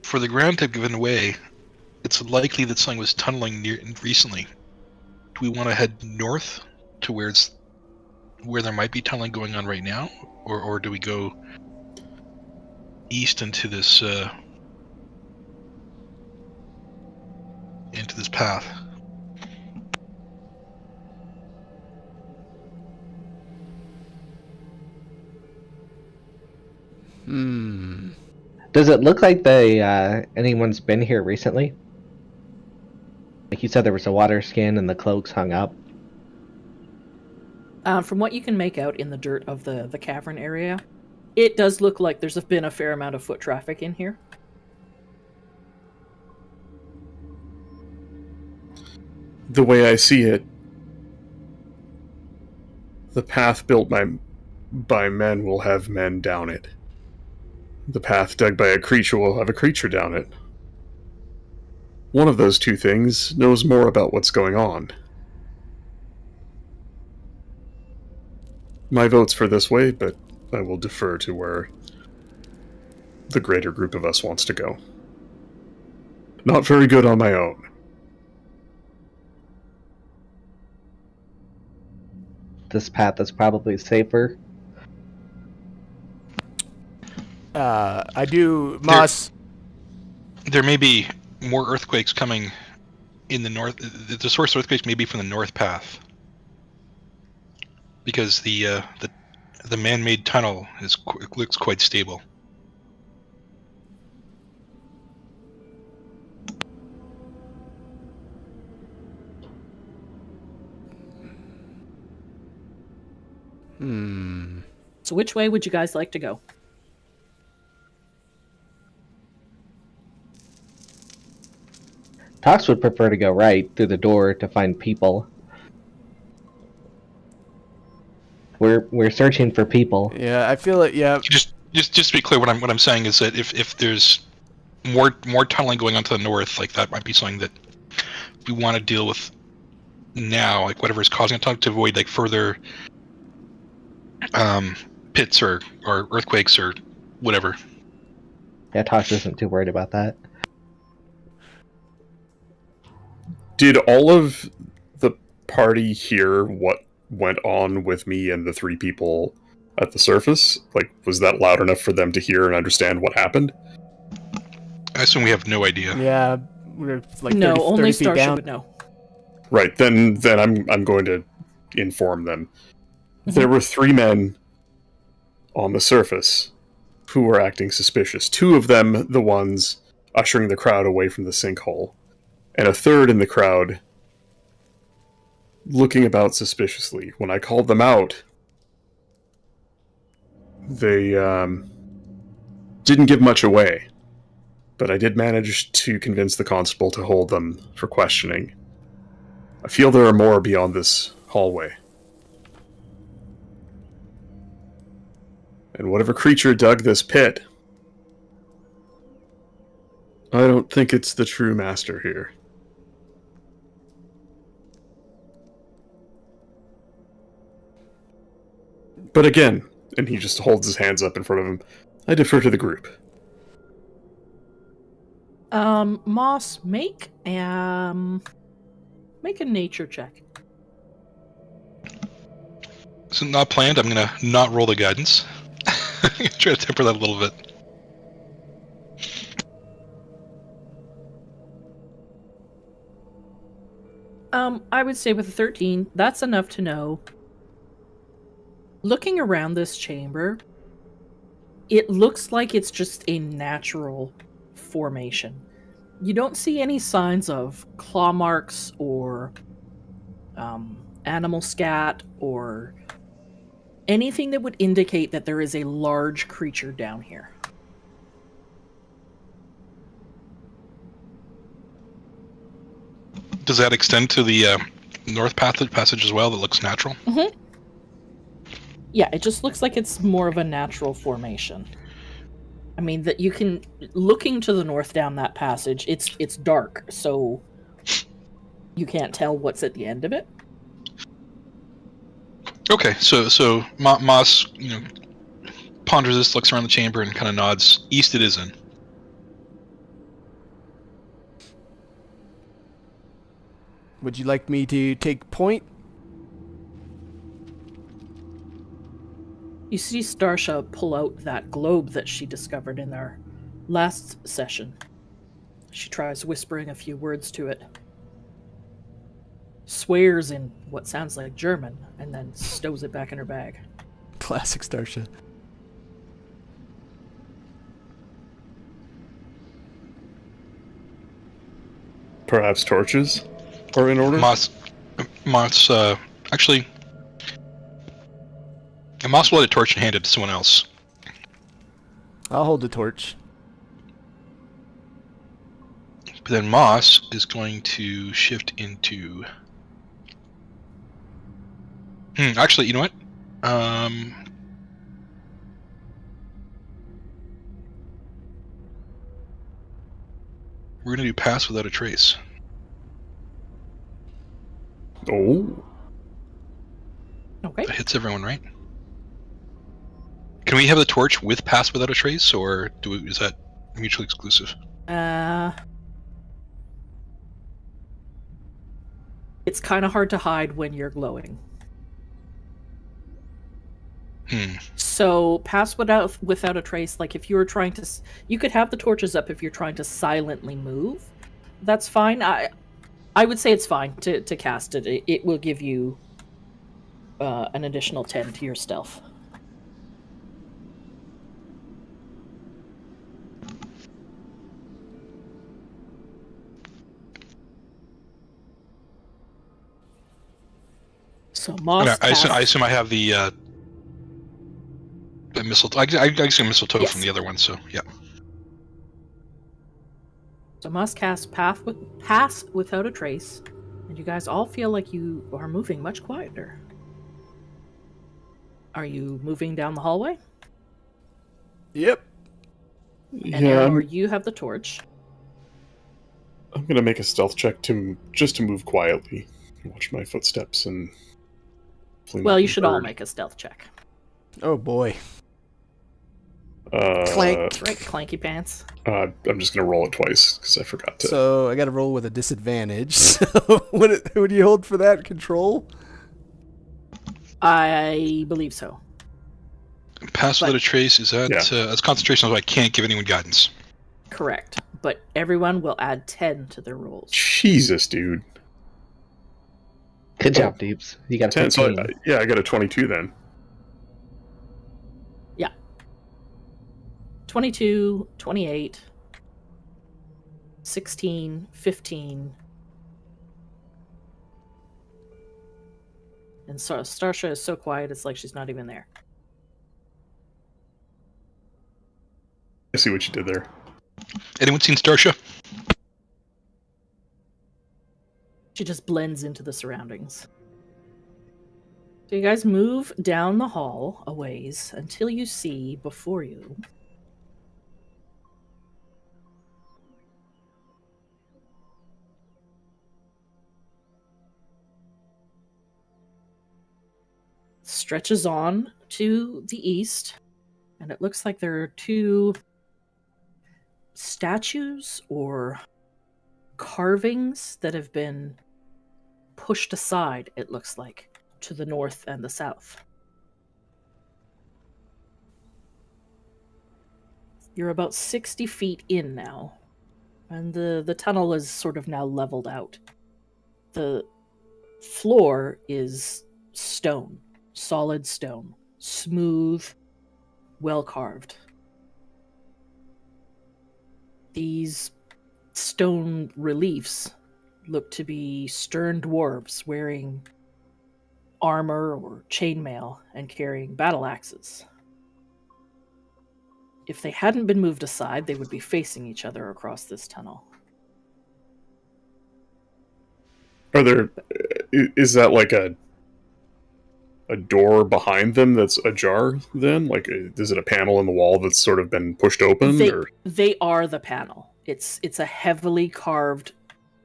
For the ground to have given way, it's likely that something was tunneling near recently. Do we want to head north to where there might be tunneling going on right now, or do we go east into this path? Does it look like anyone's been here recently? Like you said, there was a water skin and the cloaks hung up. From what you can make out in the dirt of the cavern area, it does look like there's been a fair amount of foot traffic in here. The way I see it, the path built by men will have men down it. The path dug by a creature will have a creature down it. One of those two things knows more about what's going on. My vote's for this way, but I will defer to where the greater group of us wants to go. Not very good on my own. This path is probably safer. I do, Moss. There may be more earthquakes coming in the north. The source of earthquakes may be from the north path, because the man-made tunnel looks quite stable. So which way would you guys like to go? Tox would prefer to go right through the door to find people. We're searching for people. Yeah, I feel it. Yeah, Just to be clear, what I'm saying is that if there's more tunneling going on to the north, like that might be something that we want to deal with now, like whatever is causing it to avoid like further pits or earthquakes or whatever. Yeah, Tosh isn't too worried about that. Did all of the party hear what went on with me and the 3 people at the surface? Like, was that loud enough for them to hear and understand what happened? I assume we have no idea. Yeah, we're like 30, no, 30 only feet Starsha down. would know. Right, then I'm going to inform them. There were 3 men on the surface who were acting suspicious. 2 of them, the ones ushering the crowd away from the sinkhole, and a third in the crowd looking about suspiciously. When I called them out, they didn't give much away, but I did manage to convince the constable to hold them for questioning. I feel there are more beyond this hallway. And whatever creature dug this pit, I don't think it's the true master here. But again, and he just holds his hands up in front of him, I defer to the group. Moss, make a nature check. So not planned. I'm gonna not roll the guidance. Try to temper that a little bit. I would say with a 13, that's enough to know. Looking around this chamber, it looks like it's just a natural formation. You don't see any signs of claw marks or animal scat or anything that would indicate that there is a large creature down here. Does that extend to the north passage as well? That looks natural. Mm-hmm. Yeah, it just looks like it's more of a natural formation. I mean, that you can, looking to the north down that passage, it's dark, so you can't tell what's at the end of it. Okay, so Moss, ponders this, looks around the chamber, and kind of nods. East it is in. Would you like me to take point? You see Starsha pull out that globe that she discovered in our last session. She tries whispering a few words to it. Swears in what sounds like German, and then stows it back in her bag. Classic Starsha. Perhaps torches are in order? Moss, actually, Moss will light a torch and hand it to someone else. I'll hold the torch. But then Moss is going to shift into... actually, you know what? We're going to do Pass Without a Trace. Oh. Okay. That hits everyone, right? Can we have the torch with Pass Without a Trace, or is that mutually exclusive? It's kind of hard to hide when you're glowing. So pass without a trace. Like if you were trying to, you could have the torches up if you're trying to silently move. That's fine. I would say it's fine to cast it. It will give you an additional 10 to your stealth. So Moss. I assume I have the mistletoe. I assume mistletoe from the other one. So yeah. So Moss casts Pass Without a Trace, and you guys all feel like you are moving much quieter. Are you moving down the hallway? Yep. And Yeah, Eleanor, you have the torch. I'm gonna make a stealth check to move quietly, watch my footsteps, and. Well, you should all make a stealth check. Oh boy. Clank. That's right, Clanky Pants. I'm just gonna roll it twice because I forgot to. So I got to roll with a disadvantage. So what do you hold for that control? I believe so. Pass But- without a trace, is that Yeah. that's concentration, so I can't give anyone guidance. Correct. But everyone will add 10 to their rolls. Jesus, dude. Good job, Deeps. You got a 10. So 15. I got a 22 then. 22, 28, 16, 15. And so Starsha is so quiet, it's like she's not even there. I see what you did there. Anyone seen Starsha? She just blends into the surroundings. So you guys move down the hall a ways until you see before you stretches on to the east, and it looks like there are two statues or carvings that have been pushed aside, it looks like, to the north and the south. You're about 60 feet in now, and the tunnel is sort of now leveled out. The floor is stone, solid stone, smooth, well carved. These stone reliefs look to be stern dwarves wearing armor or chainmail and carrying battle axes. If they hadn't been moved aside, they would be facing each other across this tunnel. Are there? Is that like a door behind them that's ajar? Then, like, is it a panel in the wall that's sort of been pushed open? They are the panel. It's a heavily carved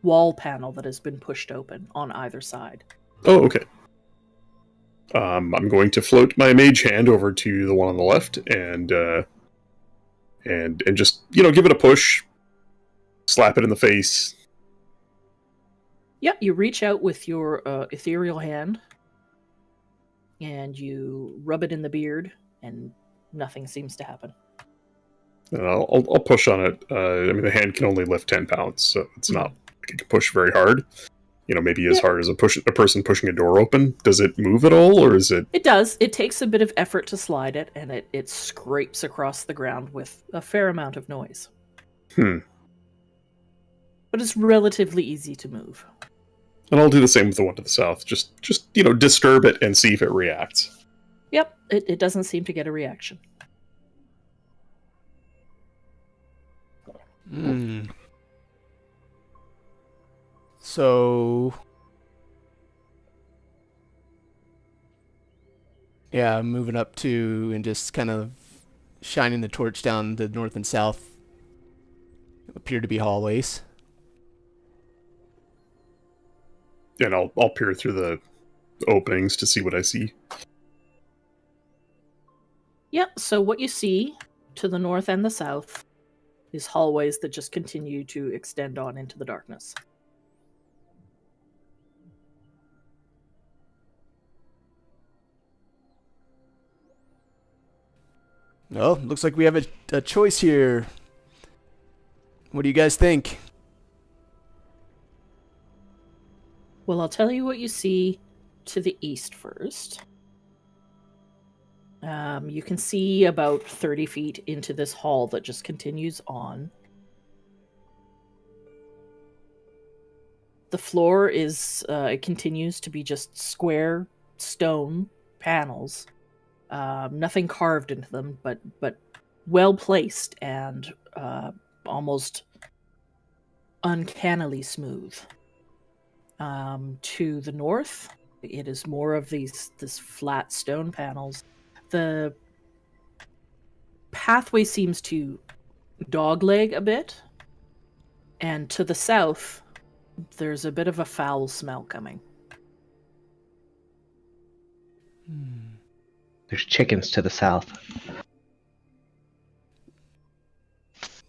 wall panel that has been pushed open on either side. Oh, okay. I'm going to float my mage hand over to the one on the left and just give it a push, slap it in the face. Yeah, you reach out with your ethereal hand, and you rub it in the beard, and nothing seems to happen. And I'll push on it. I mean, the hand can only lift 10 pounds, so it's not like it can push very hard. Maybe as hard as a person pushing a door open. Does it move at all, or is it? It does. It takes a bit of effort to slide it, and it scrapes across the ground with a fair amount of noise. But it's relatively easy to move. And I'll do the same with the one to the south. Just disturb it and see if it reacts. Yep, it doesn't seem to get a reaction. So, yeah, I'm moving up to and just kind of shining the torch down the north and south. Appear to be hallways. And I'll peer through the openings to see what I see. Yep, so what you see to the north and the south is hallways that just continue to extend on into the darkness. Well, looks like we have a choice here. What do you guys think? Well, I'll tell you what you see to the east first. You can see about 30 feet into this hall that just continues on. The floor it continues to be just square stone panels. Nothing carved into them, but well placed and almost uncannily smooth. To the north, it is more of this flat stone panels. The pathway seems to dogleg a bit, and to the south, there's a bit of a foul smell coming. There's chickens to the south.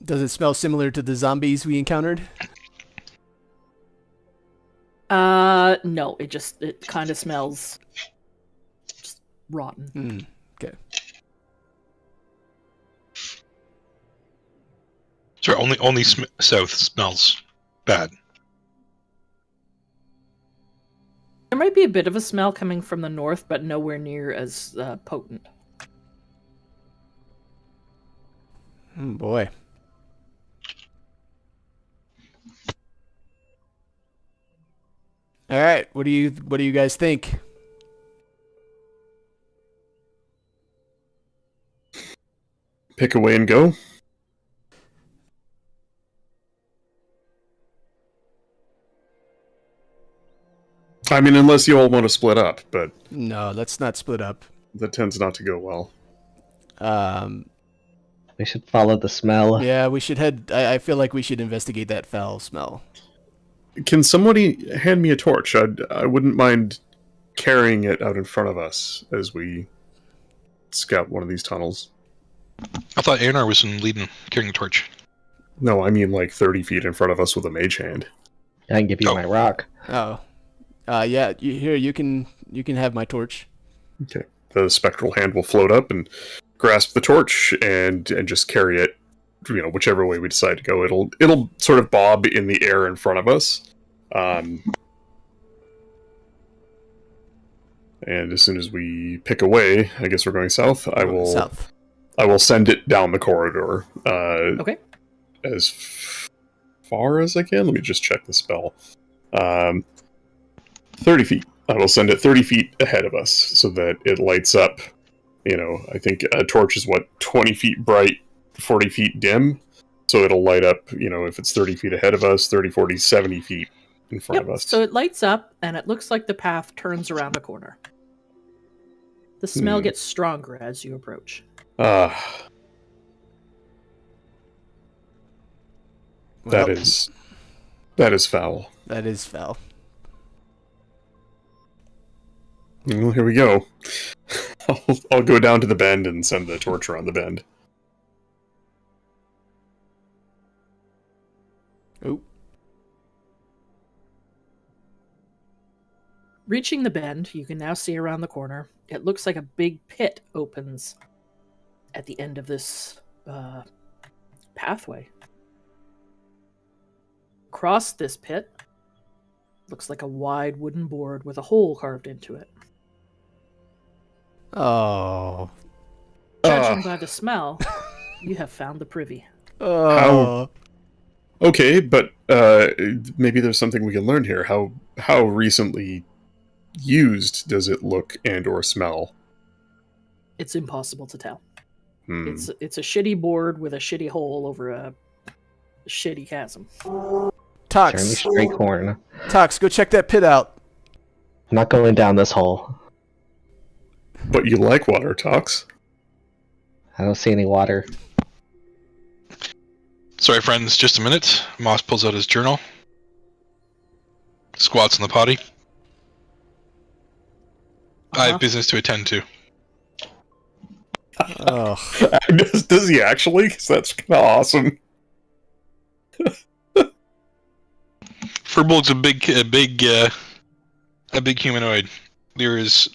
Does it smell similar to the zombies we encountered? No, it kind of smells just rotten. Okay. Sorry, only south smells bad. There might be a bit of a smell coming from the north, but nowhere near as potent. Boy. All right, what do you guys think? Pick away and go. I mean, unless you all want to split up, but No, let's not split up. that tends not to go well. We should follow the smell. Yeah, we should head. I feel like we should investigate that foul smell. Can somebody hand me a torch? I wouldn't mind carrying it out in front of us as we scout one of these tunnels. I thought Einar was in leading, carrying the torch. No, I mean like 30 feet in front of us with a mage hand. I can give you Oh. my rock. Oh, yeah. You can have my torch. Okay. The spectral hand will float up and grasp the torch and just carry it, whichever way we decide to go. It'll sort of bob in the air in front of us. And as soon as we pick away, I guess we're going south. South. I will send it down the corridor. Okay. As far as I can. Let me just check the spell. 30 feet. I will send it 30 feet ahead of us so that it lights up. I think a torch is 20 feet bright, 40 feet dim. So it'll light up, if it's 30 feet ahead of us, 30, 40, 70 feet in front of us. So it lights up, and it looks like the path turns around a corner. The smell gets stronger as you approach. Well, That is foul. That is foul. Well, here we go. I'll go down to the bend and send the torch around the bend. Oh. Reaching the bend, you can now see around the corner. It looks like a big pit opens at the end of this pathway. Across this pit looks like a wide wooden board with a hole carved into it. Oh. Judging by the smell, you have found the privy. Oh. Okay, but maybe there's something we can learn here. How recently used does it look and or smell? It's impossible to tell. Hmm. It's a shitty board with a shitty hole over a shitty chasm. Jeremy Tox. Strayhorn. Tox, go check that pit out. I'm not going down this hole. But you like water, Tox? I don't see any water. Sorry, friends, just a minute. Moss pulls out his journal. Squats in the potty. I have business to attend to. Oh. Does he actually? 'Cause that's kind of awesome. Furbolg's a big humanoid. There is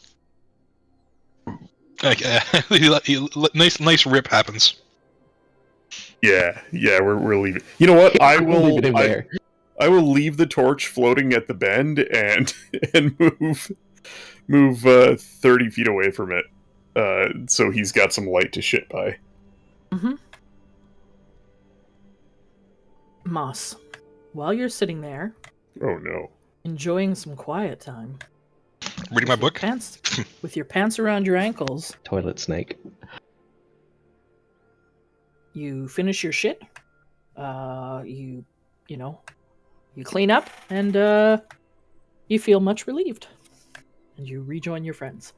nice rip happens. Yeah, we're leaving. You know what? I will. Leave it in there. I will leave the torch floating at the bend and move 30 feet away from it, so he's got some light to shit by. Mm-hmm. Moss, while you're sitting there, Oh no! enjoying some quiet time, Reading my book. with your pants around your ankles, Toilet snake. you finish your shit. You clean up, and you feel much relieved, and you rejoin your friends.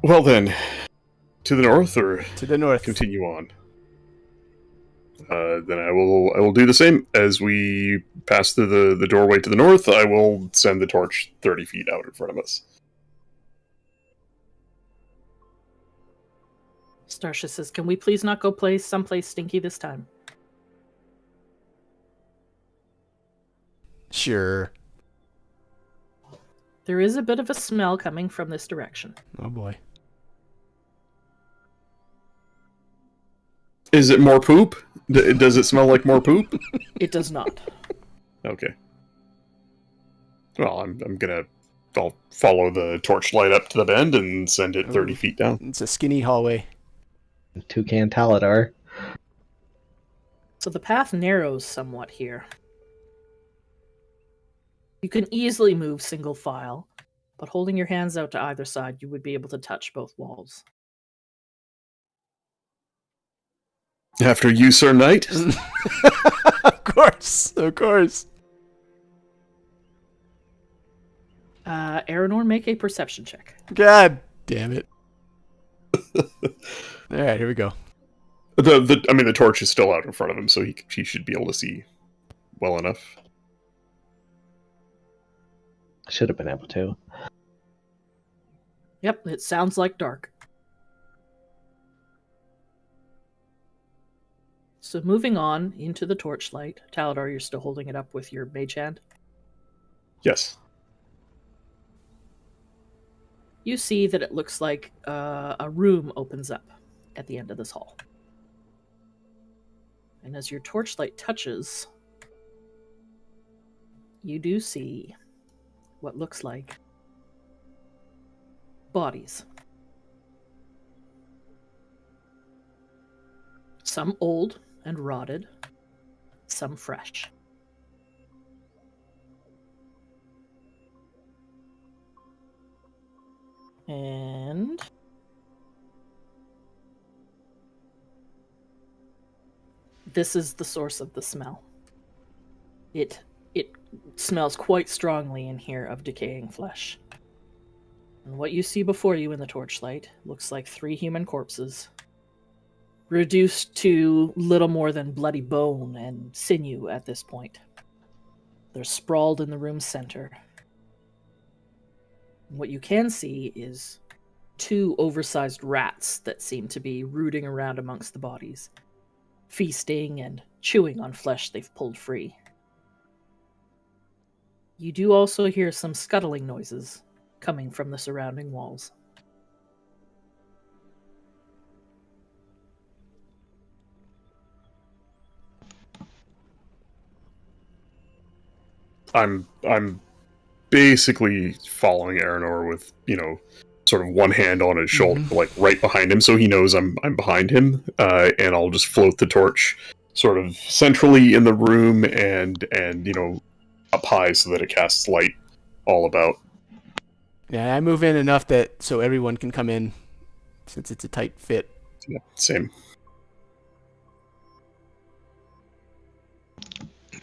Well then, to the north or To the north. continue on? Then I will do the same. As we pass through the doorway to the north, I will send the torch 30 feet out in front of us. Starsha says, "Can we please not go place someplace stinky this time?" Sure. There is a bit of a smell coming from this direction. Oh boy. Is it more poop? Does it smell like more poop? It does not. Okay. Well, I'll follow the torchlight up to the bend and send it 30 Ooh. feet down. It's a skinny hallway. Toucan Taladar. So the path narrows somewhat here. You can easily move single file, but holding your hands out to either side, you would be able to touch both walls. After you, Sir Knight? Of course. Of course. Aranor, make a perception check. God damn it. Alright, here we go. The torch is still out in front of him, so he should be able to see well enough. Should have been able to. Yep, it sounds like dark. So moving on into the torchlight, Taladar, you're still holding it up with your mage hand. Yes. You see that it looks like a room opens up at the end of this hall. And as your torchlight touches, you do see what looks like bodies. Some old and rotted, some fresh. And this is the source of the smell. It smells quite strongly in here of decaying flesh. And what you see before you in the torchlight looks like 3 human corpses, reduced to little more than bloody bone and sinew at this point. They're sprawled in the room's center. What you can see is 2 oversized rats that seem to be rooting around amongst the bodies, feasting and chewing on flesh they've pulled free. You do also hear some scuttling noises coming from the surrounding walls. I'm basically following Aranor with, sort of one hand on his shoulder, like right behind him, so he knows I'm behind him, and I'll just float the torch sort of centrally in the room and up high so that it casts light all about. Yeah, I move in enough so everyone can come in, since it's a tight fit. Yeah, same.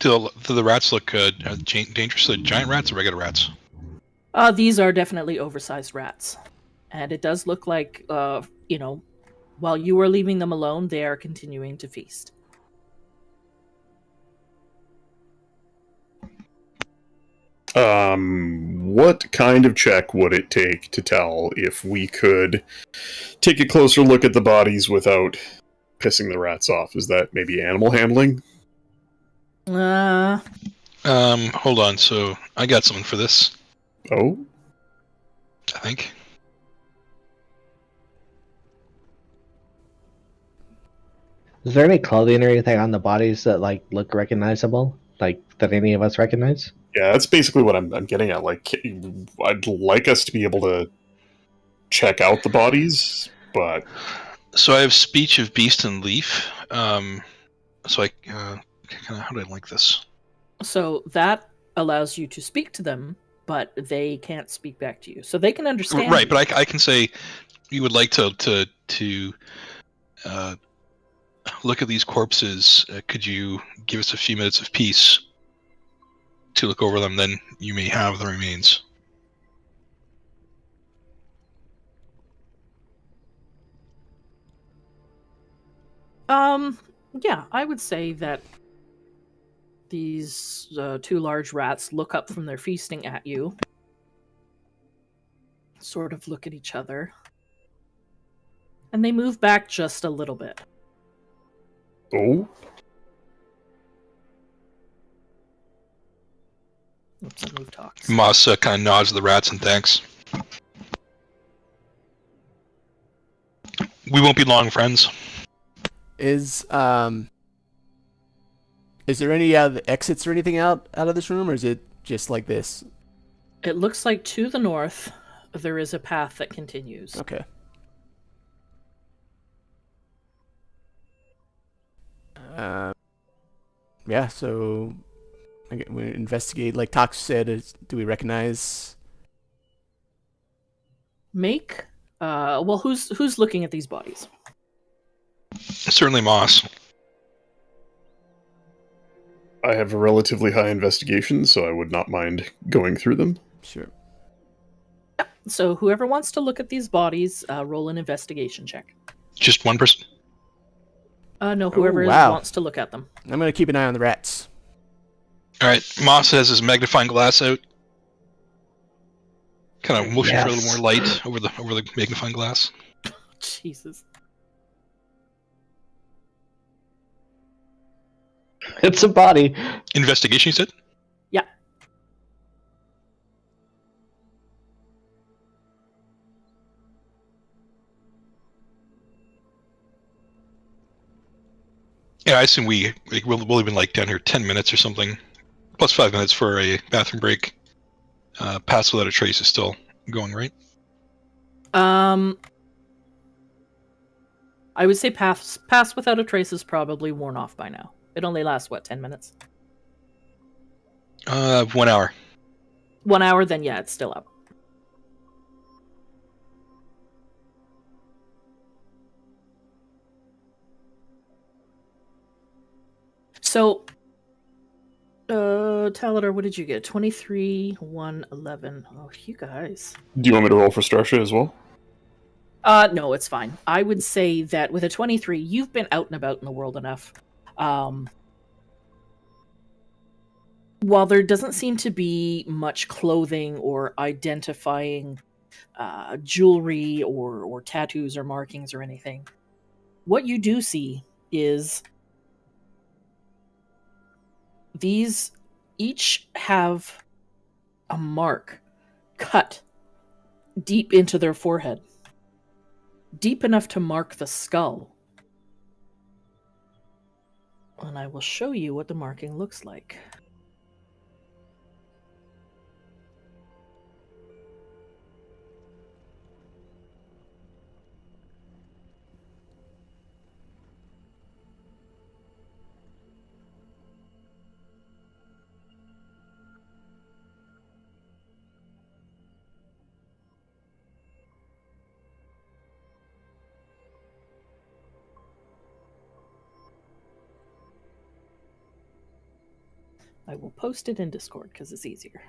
Do the rats look dangerous? The giant rats or regular rats? These are definitely oversized rats. And it does look like, while you are leaving them alone, they are continuing to feast. What kind of check would it take to tell if we could take a closer look at the bodies without pissing the rats off? Is that maybe animal handling? Hold on. So I got something for this. Oh? I think. Is there any clothing or anything on the bodies that look recognizable? Like that any of us recognize? Yeah, that's basically what I'm getting at. Like, I'd like us to be able to check out the bodies, but... So I have speech of beast and leaf. How do I link this? So that allows you to speak to them, but they can't speak back to you. So they can understand. Right, you. but I can say you would like to look at these corpses. Could you give us a few minutes of peace to look over them? Then you may have the remains. Yeah, I would say that these two large rats look up from their feasting at you, sort of look at each other, and they move back just a little bit. Oh, Oops, I moved talks. Moss kind of nods to the rats and thanks. We won't be long, friends. Is there any exits or anything out of this room, or is it just like this? It looks like to the north there is a path that continues. Okay. Yeah. So we investigate. Like Tox said, do we recognize? Make well, who's looking at these bodies? Certainly Moss. I have a relatively high investigation, so I would not mind going through them. Sure. So whoever wants to look at these bodies, roll an investigation check. Just one person? No, whoever wow. wants to look at them. I'm gonna keep an eye on the rats. Alright, Moss has his magnifying glass out. Kind of motions for a little more light over the magnifying glass. Jesus. It's a body. Investigation, you said? Yeah. Yeah, I assume we'll even like down here 10 minutes or something. Plus 5 minutes for a bathroom break. Pass without a trace is still going, right? I would say pass without a trace is probably worn off by now. It only lasts, what, 10 minutes? 1 hour. 1 hour, then yeah, it's still up. So, Taladar, what did you get? 23, 1, 11. Oh, you guys. Do you want me to roll for Strasha as well? No, it's fine. I would say that with a 23, you've been out and about in the world enough. While there doesn't seem to be much clothing or identifying jewelry or tattoos or markings or anything, what you do see is these each have a mark cut deep into their forehead, deep enough to mark the skull. And I will show you what the marking looks like. I will post it in Discord because it's easier.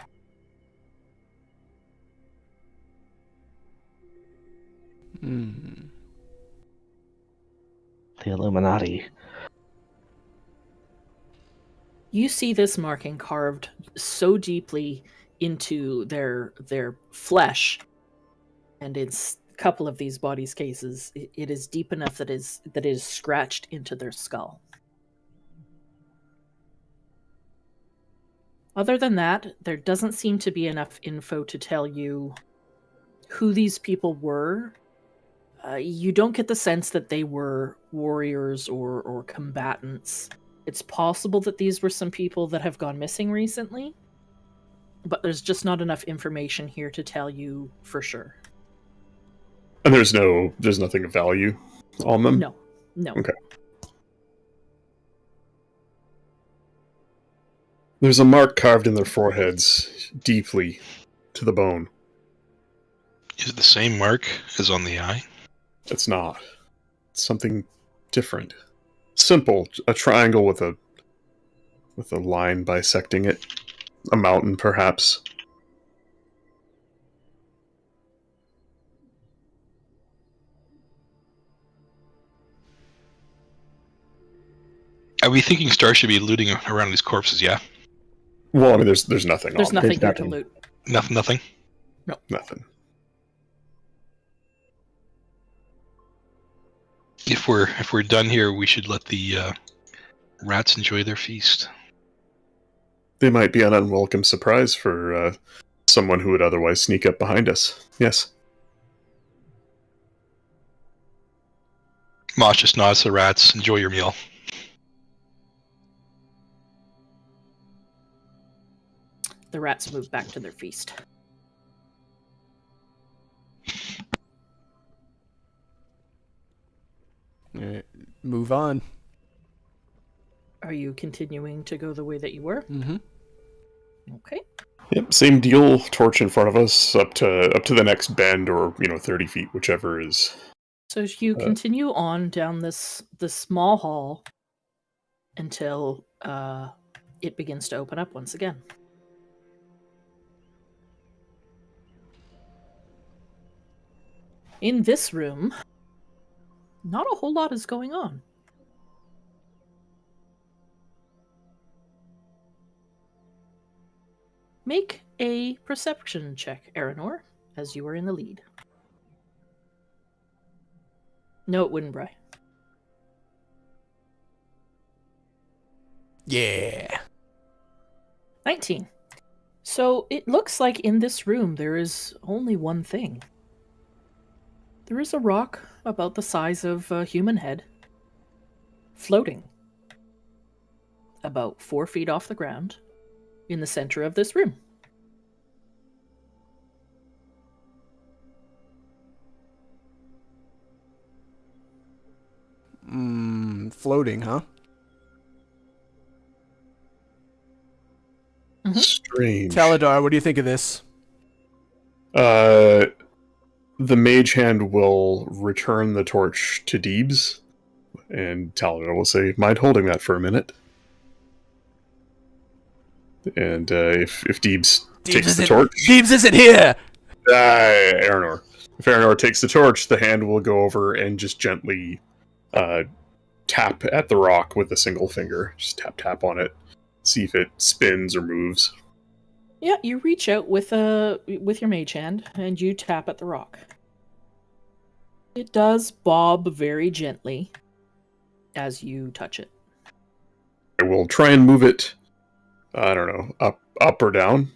Hmm. The Illuminati. You see this marking carved so deeply into their flesh, and in a couple of these bodies' cases, it is deep enough that it is scratched into their skull. Other than that, there doesn't seem to be enough info to tell you who these people were. You don't get the sense that they were warriors or combatants. It's possible that these were some people that have gone missing recently, but there's just not enough information here to tell you for sure. And there's nothing of value on them? No. Okay. There's a mark carved in their foreheads, deeply to the bone. Is it the same mark as on the eye? It's not. It's something different. Simple. A triangle with a line bisecting it. A mountain, perhaps. Are we thinking Star should be looting around these corpses? Yeah. Well, I mean, there's nothing. There's on nothing There's here to nothing. loot. Nothing. Nothing. If we're done here, we should let the rats enjoy their feast. They might be an unwelcome surprise for someone who would otherwise sneak up behind us. Yes. Mosh just nods to the rats. Enjoy your meal. The rats move back to their feast. Move on. Are you continuing to go the way that you were? Mm-hmm. Okay. Yep. Same deal. Torch in front of us, up to the next bend, or 30 feet, whichever is. So as you continue on down this small hall until it begins to open up once again. In this room, not a whole lot is going on. Make a perception check, Aranor, as you are in the lead. No, it wouldn't, Bry. Yeah. 19. So it looks like in this room there is only one thing. There is a rock about the size of a human head, floating about 4 feet off the ground in the center of this room. Floating, huh? Strange. Taladar, what do you think of this? The mage hand will return the torch to Deebs, and Taladar will say, "Mind holding that for a minute?" And if Deebs takes the torch, Deebs isn't here. Aranor. If Aranor takes the torch, the hand will go over and just gently tap at the rock with a single finger. Just tap on it, see if it spins or moves. Yeah, you reach out with your mage hand and you tap at the rock. It does bob very gently as you touch it. I will try and move it. I don't know, up or down.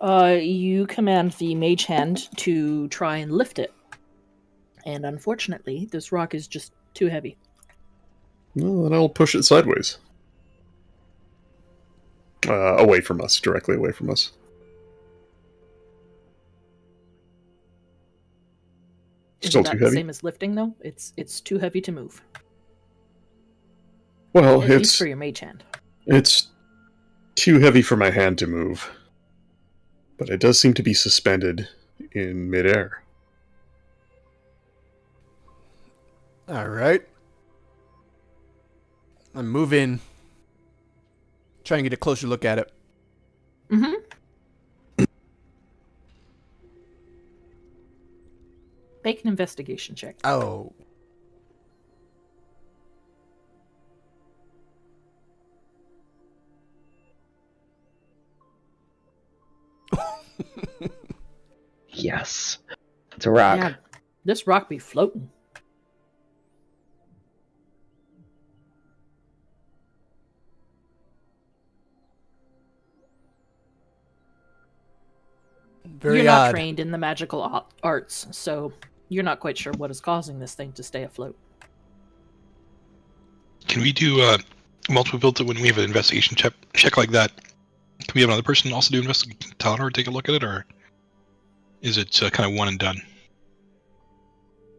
You command the mage hand to try and lift it. And unfortunately, this rock is just too heavy. Well, then I'll push it sideways. Away from us, directly away from us. Still Isn't that too the heavy? same as lifting, though? It's too heavy to move. Well, At least it's for your mage hand. it's too heavy for my hand to move. But it does seem to be suspended in midair. All right. I'm moving. Try and get a closer look at it. Mm-hmm. Make an investigation check. Oh. Yes. It's a rock. Yeah, this rock be floating. Very You're not odd. trained in the magical arts, so you're not quite sure what is causing this thing to stay afloat. Can we do multiple builds when we have an investigation check like that? Can we have another person also do investigation? Taladar take a look at it, or is it kind of one and done?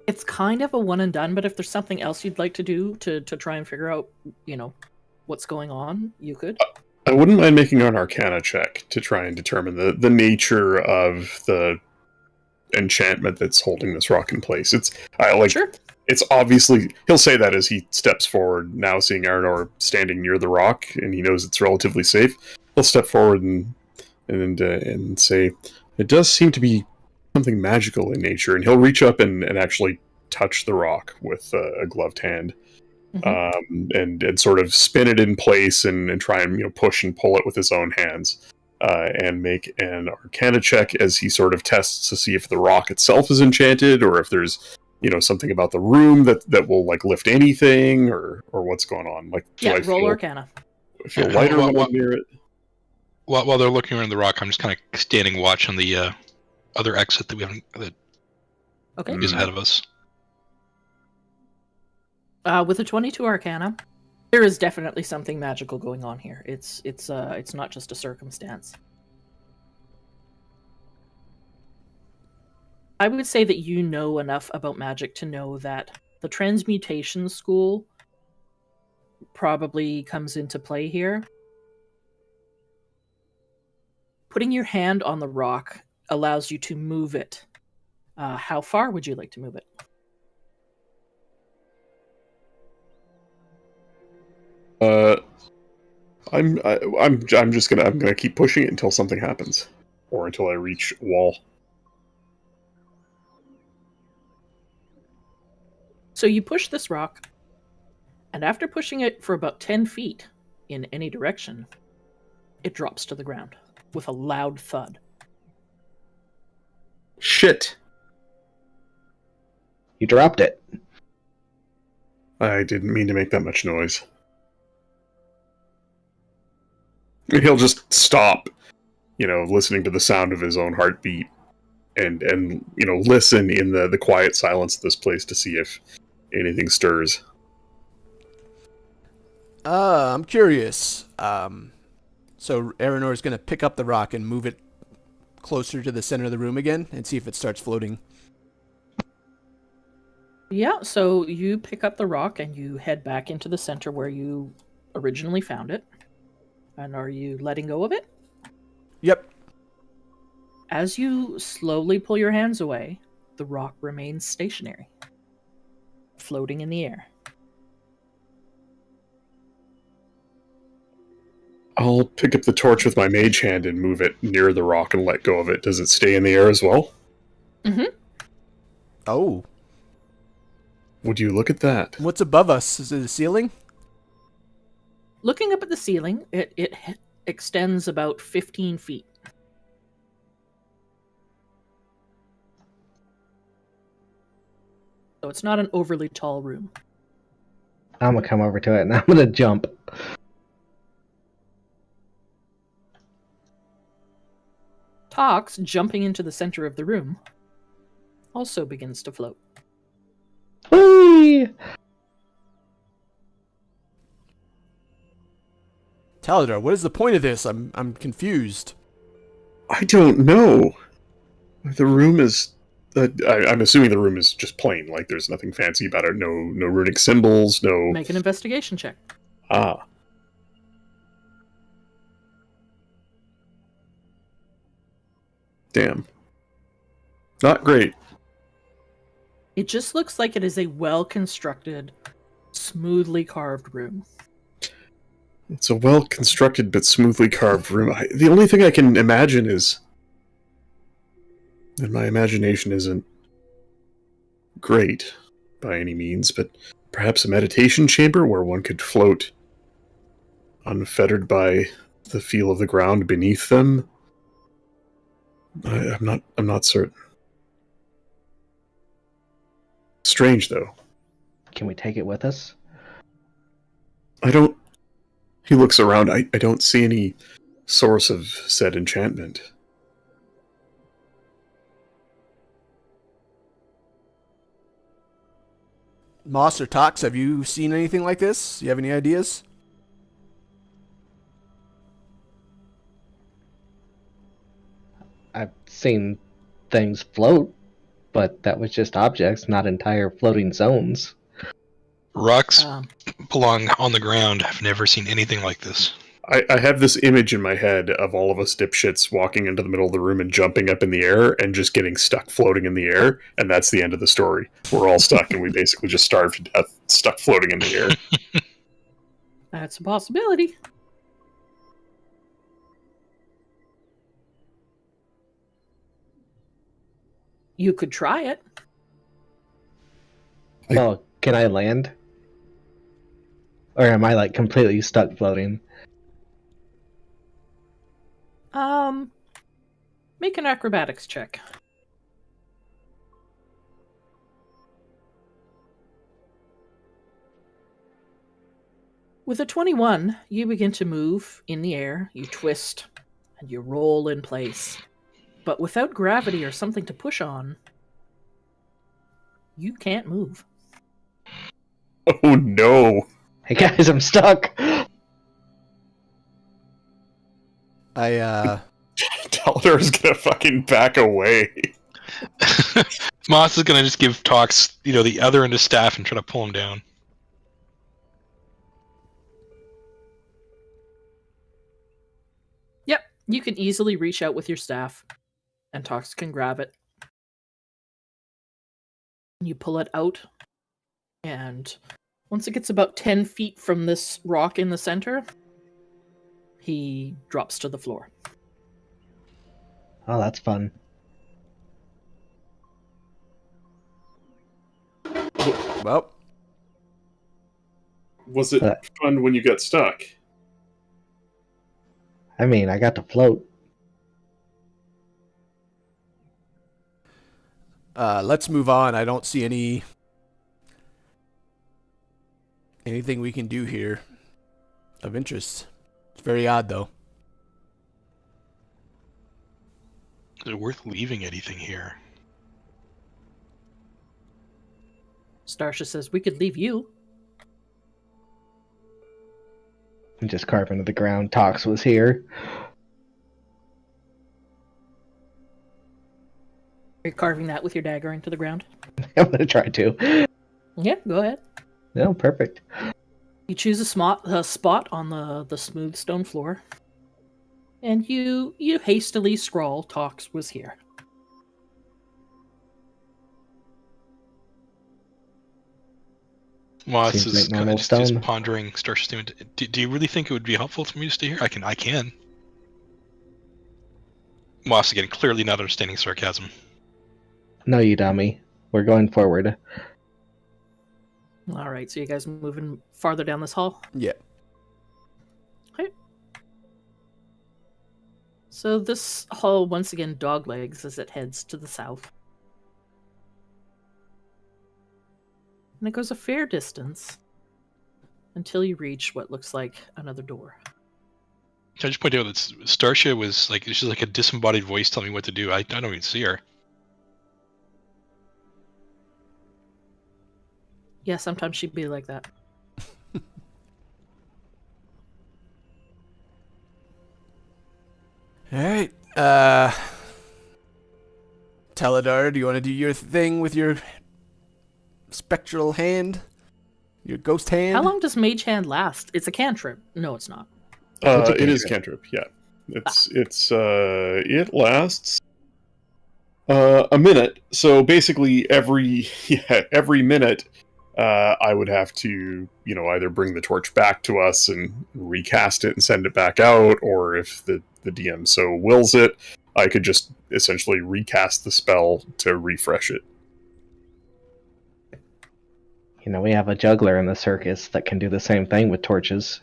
It's kind of a one and done, but if there's something else you'd like to do to try and figure out, what's going on, you could. I wouldn't mind making an Arcana check to try and determine the nature of the enchantment that's holding this rock in place. Sure. It's obviously, he'll say that as he steps forward, now seeing Aranor standing near the rock, and he knows it's relatively safe. He'll step forward and say, "It does seem to be something magical in nature," and he'll reach up and actually touch the rock with a gloved hand, Mhm. and sort of spin it in place and try and push and pull it with his own hands, and make an Arcana check as he sort of tests to see if the rock itself is enchanted or if there's something about the room that will like lift anything or what's going on. Like, do Yeah, I roll feel, Arcana. feel lighter when I'm near it? While they're looking around the rock, I'm just kind of standing watch on the other exit that Okay. is ahead of us. With a 22 Arcana, there is definitely something magical going on here. It's not just a circumstance. I would say that you know enough about magic to know that the transmutation school probably comes into play here. Putting your hand on the rock allows you to move it. How far would you like to move it? I'm gonna keep pushing it until something happens, or until I reach a wall. So you push this rock, and after pushing it for about 10 feet in any direction, it drops to the ground with a loud thud. Shit! You dropped it. I didn't mean to make that much noise. He'll just stop, listening to the sound of his own heartbeat, and listen in the quiet silence of this place to see if anything stirs. I'm curious. So Aranor's going to pick up the rock and move it closer to the center of the room again and see if it starts floating. Yeah, so you pick up the rock and you head back into the center where you originally found it. And are you letting go of it? Yep. As you slowly pull your hands away, the rock remains stationary, floating in the air. I'll pick up the torch with my mage hand and move it near the rock and let go of it. Does it stay in the air as well? Mm-hmm. Oh. Would you look at that? What's above us? Is it the ceiling? Looking up at the ceiling, it extends about 15 feet. So it's not an overly tall room. I'm gonna come over to it and I'm gonna jump. Tox, jumping into the center of the room, also begins to float. Whee! Taladar, what is the point of this? I'm confused. I don't know. The room is. I'm assuming the room is just plain. Like there's nothing fancy about it. No runic symbols. No. Make an investigation check. Ah. Damn. Not great. It just looks like it is a well-constructed, smoothly carved room. It's a well-constructed but smoothly carved room. The only thing I can imagine is... And my imagination isn't great by any means, but perhaps a meditation chamber where one could float unfettered by the feel of the ground beneath them. I'm not certain. Strange, though. Can we take it with us? He looks around. I don't see any source of said enchantment. Moss or Tox, have you seen anything like this? Do you have any ideas? I've seen things float, but that was just objects, not entire floating zones. Rocks Um, belong on the ground. I've never seen anything like this. I have this image in my head of all of us dipshits walking into the middle of the room and jumping up in the air and just getting stuck floating in the air, and that's the end of the story. We're all stuck and we basically just starved to death, stuck floating in the air. that's a possibility. You could try it. Oh, can I land? Or am I like completely stuck floating? Make an acrobatics check. With a 21, you begin to move in the air, you twist, and you roll in place. But without gravity or something to push on, you can't move. Oh no! Hey guys, I'm stuck. Taladar is gonna fucking back away. Moss is gonna just give Tox, the other end of staff and try to pull him down. Yep, you can easily reach out with your staff, and Tox can grab it. You pull it out, and once it gets about 10 feet from this rock in the center, he drops to the floor. Oh, that's fun. Well, Was it fun when you got stuck? I mean, I got to float. let's move on. I don't see anything we can do here of interest. It's very odd, though. Is it worth leaving anything here? Starsha says, we could leave you. And just carve into the ground. Tox was here. Are you carving that with your dagger into the ground? I'm gonna try to. Yeah, go ahead. No, perfect. You choose a spot on the smooth stone floor, and you hastily scrawl, Tox was here. Moss Seems is like normal just stone. pondering Starsha's statement. Do you really think it would be helpful for me to stay here? I can. Moss again, clearly not understanding sarcasm. No, you dummy. We're going forward. All right, so you guys moving farther down this hall? Yeah. Okay. So this hall once again doglegs as it heads to the south. And it goes a fair distance until you reach what looks like another door. Can I just point out that Starsha was like, she's like a disembodied voice telling me what to do. I don't even see her. Yeah, sometimes she'd be like that. Alright. Taladar, do you want to do your thing with your spectral hand? Your ghost hand? How long does Mage Hand last? It's a cantrip. No, it's not. What's a It is cantrip? cantrip. Yeah, it lasts a minute. So basically, every minute, I would have to either bring the torch back to us and recast it and send it back out, or if the DM so wills it, I could just essentially recast the spell to refresh it. We have a juggler in the circus that can do the same thing with torches.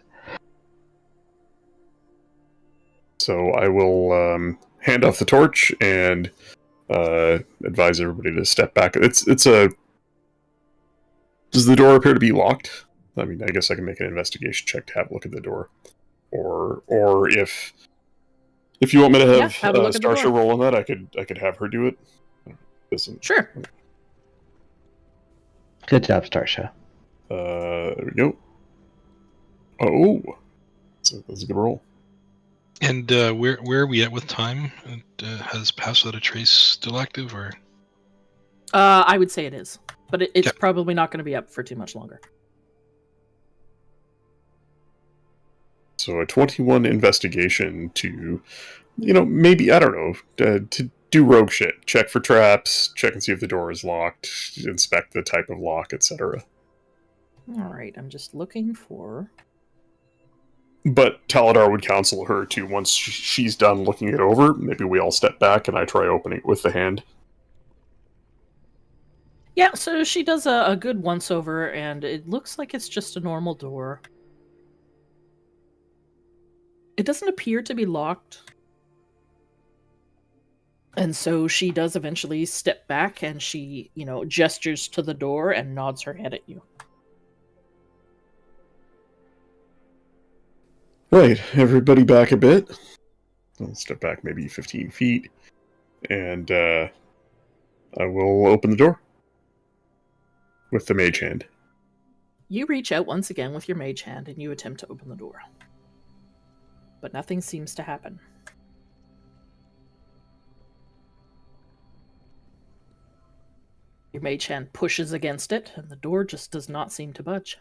So I will hand off the torch and advise everybody to step back. Does the door appear to be locked? I mean, I guess I can make an investigation check to have a look at the door, or if you want me to have a look at the Starsha door. roll on that, I could have her do it. Sure. Good job, Starsha. There we go. Oh, that's a good roll. And where are we at with time? Has Pass Without a Trace still active, or? I would say it is, but it's Okay. probably not going to be up for too much longer. So a 21 investigation to, maybe, I don't know, to do rogue shit. Check for traps, check and see if the door is locked, inspect the type of lock, etc. All right, I'm just looking for... But Taladar would counsel her to, once she's done looking it over, maybe we all step back and I try opening it with the hand. Yeah, so she does a good once over, and it looks like it's just a normal door. It doesn't appear to be locked. And so she does eventually step back, and she, gestures to the door and nods her head at you. Right, everybody back a bit. I'll step back maybe 15 feet, and I will open the door with the mage hand. You reach out once again with your mage hand, and you attempt to open the door. But nothing seems to happen. Your mage hand pushes against it, and the door just does not seem to budge.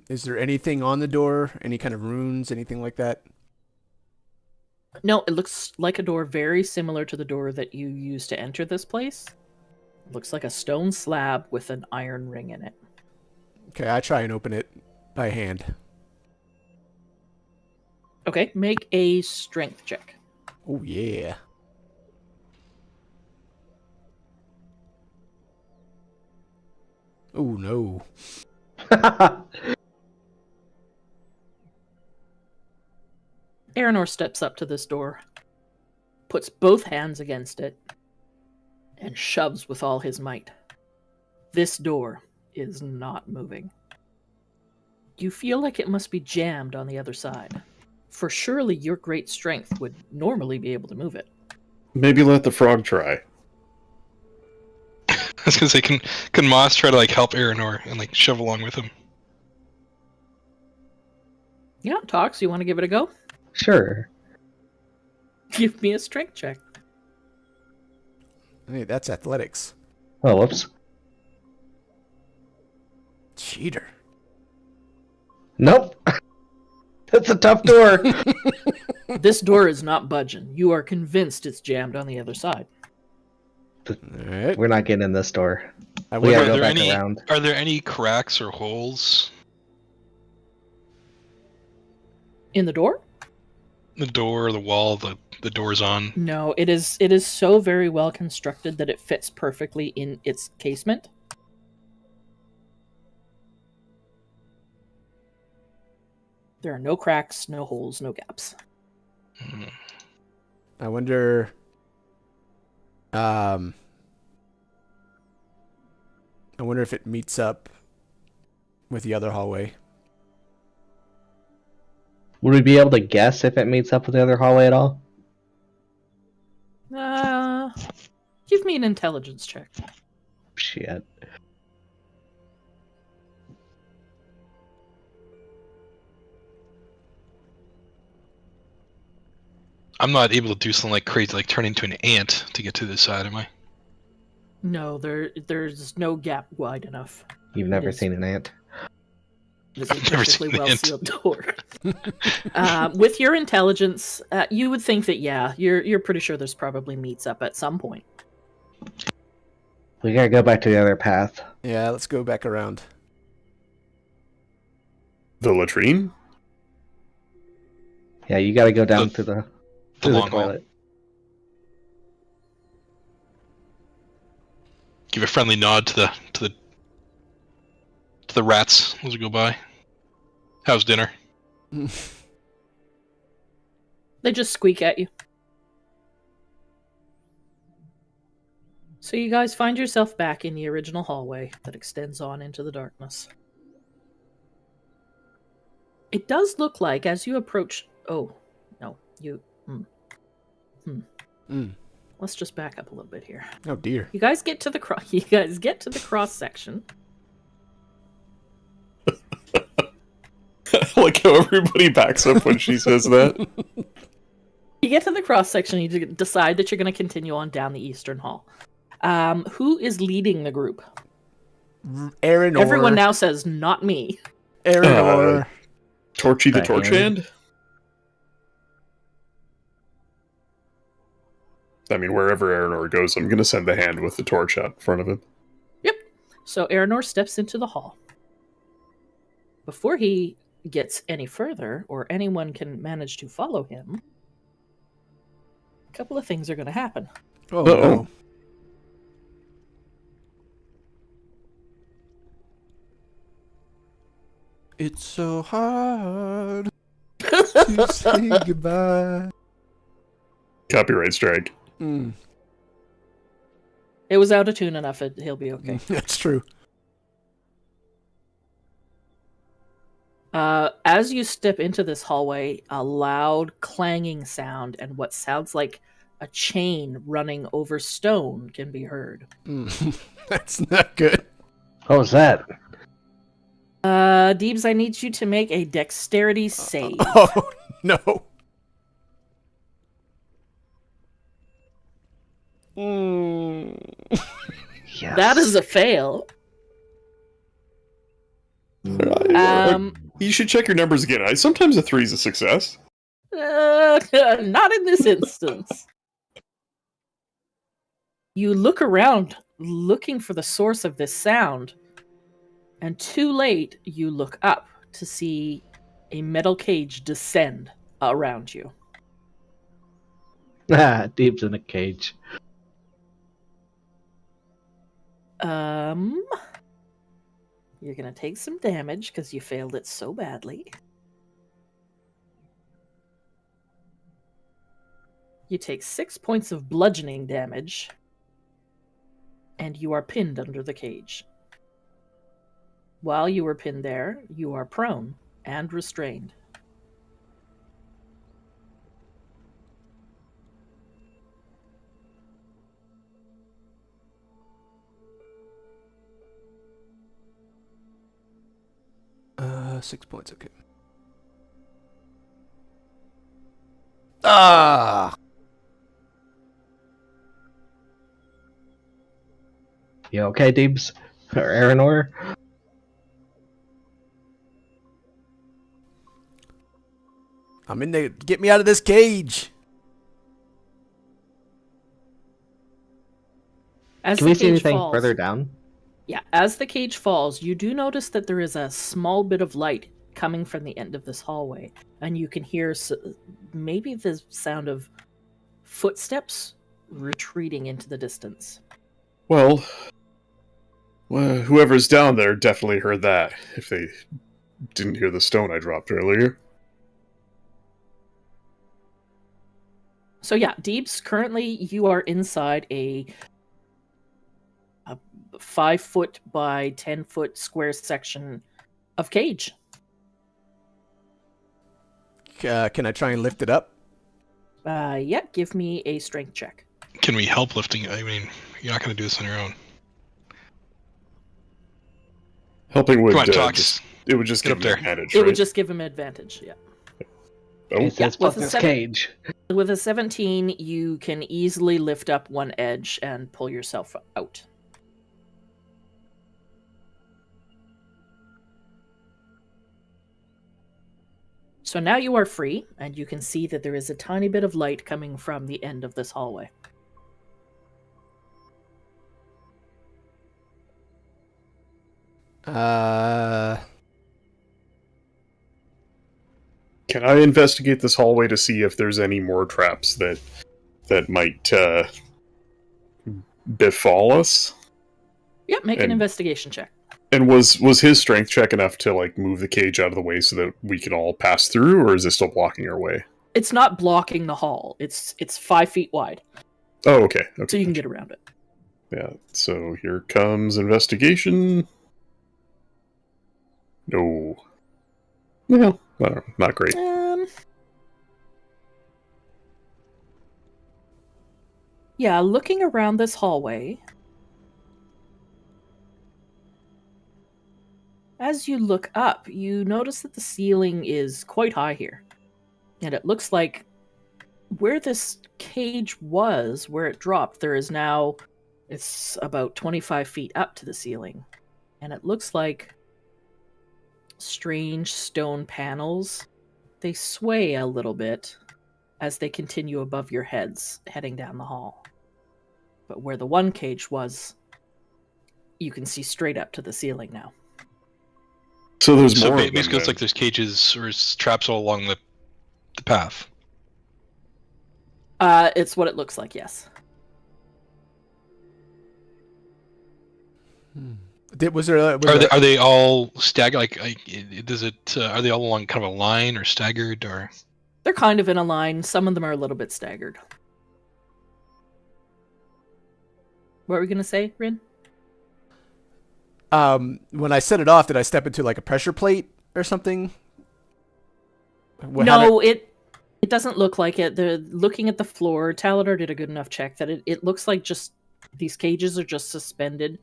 Is there anything on the door? Any kind of runes? Anything like that? No, it looks like a door very similar to the door that you used to enter this place. It looks like a stone slab with an iron ring in it. Okay, I try and open it by hand. Okay, make a strength check. Oh yeah. Oh no. Aranor steps up to this door, puts both hands against it, and shoves with all his might. This door is not moving. You feel like it must be jammed on the other side, for surely your great strength would normally be able to move it. Maybe let the frog try. I was gonna say, can Moss try to help Aranor and shove along with him? Yeah, Tox, you want to give it a go? Sure. Give me a strength check. Hey, that's athletics. Oh, whoops. Cheater. Nope. That's a tough door. This door is not budging. You are convinced it's jammed on the other side. All right. We're not getting in this door. I We wonder, gotta go back around. Are there any cracks or holes? In the door? The door, the wall, the door's on. No, it is so very well constructed that it fits perfectly in its casement. There are no cracks, no holes, no gaps. I wonder. I wonder if it meets up with the other hallway. Would we be able to guess if it meets up with the other hallway at all? Give me an intelligence check. Shit. I'm not able to do something crazy, like turn into an ant to get to this side, am I? No, there's no gap wide enough. You've never is. seen an ant. It's a I've never perfectly seen an well ant. sealed door. With your intelligence, you would think that you're pretty sure there's probably meets up at some point. We gotta go back to the other path. Yeah, let's go back around. The latrine? Yeah, you gotta go down to the long hall. toilet. Give a friendly nod to the rats as we go by. How's dinner? They just squeak at you. So you guys find yourself back in the original hallway that extends on into the darkness. It does look like as you approach... Oh, no. Let's just back up a little bit here. Oh dear. You guys get to the cross section. I like how everybody backs up when she says that. You get to the cross section, you decide that you're going to continue on down the Eastern Hall. Who is leading the group? Aranor. Everyone now says, not me. Aranor. Torchy the Right, torch Aaron. hand? I mean, wherever Aranor goes, I'm going to send the hand with the torch out in front of him. Yep. So Aranor steps into the hall. Before he gets any further, or anyone can manage to follow him, couple of things are going to happen. Oh Uh-oh. no. It's so hard to say goodbye. Copyright strike. Mm, It was out of tune enough. He'll be okay. that's true. As you step into this hallway, a loud clanging sound and what sounds like a chain running over stone can be heard. Mm, that's not good. What was that? Deebs, I need you to make a dexterity save. Oh no. Mm. Yes. That is a fail. You should check your numbers again. Sometimes a 3 is a success. Not in this instance. You look around, looking for the source of this sound, and too late, you look up to see a metal cage descend around you. Deep's in a cage. You're gonna take some damage because you failed it so badly. You take 6 points of bludgeoning damage, and you are pinned under the cage. While you are pinned there, you are prone and restrained. Uh, 6 points, okay. Ah! You okay, Deebs? Or Aranor? I'm in there. Get me out of this cage. As Can the we see cage anything falls, further down? Yeah, as the cage falls, you do notice that there is a small bit of light coming from the end of this hallway, and you can hear maybe the sound of footsteps retreating into the distance. Well, whoever's down there definitely heard that, if they didn't hear the stone I dropped earlier. So yeah, Deebs, currently you are inside a 5-foot by 10-foot square section of cage. Can I try and lift it up? Yeah, give me a strength check. Can we help lifting it? I mean, you're not going to do this on your own. Helping would Come on, Tox. it would just Get give up me there. advantage, It right? would just give him advantage, yeah. Oh, He says, with fuck a this 7 cage. With a 17, you can easily lift up one edge and pull yourself out. So now you are free, and you can see that there is a tiny bit of light coming from the end of this hallway. Can I investigate this hallway to see if there's any more traps that might befall us? Yep, make an And- investigation check. And was his strength check enough to like move the cage out of the way so that we can all pass through, or is it still blocking our way? It's not blocking the hall. It's 5 feet wide, Oh, okay. Okay. so you can get around it. Yeah. So here comes investigation. No. Well, I don't know, not great. Yeah, looking around this hallway, as you look up, you notice that the ceiling is quite high here. And it looks like where this cage was, where it dropped, there is now, it's about 25 feet up to the ceiling. And it looks like strange stone panels. They sway a little bit as they continue above your heads, heading down the hall. But where the one cage was, you can see straight up to the ceiling now. So there's So more. of them, basically, it's then. like there's cages or traps all along the path. It's what it looks like, yes. Was there? Are they all staggered? Does it? Are they all along kind of a line or staggered or? They're kind of in a line. Some of them are a little bit staggered. What were we gonna say, Rin? When I set it off, did I step into like a pressure plate or something? No, it doesn't look like it. They're looking at the floor. Taladar did a good enough check that it looks like just these cages are just suspended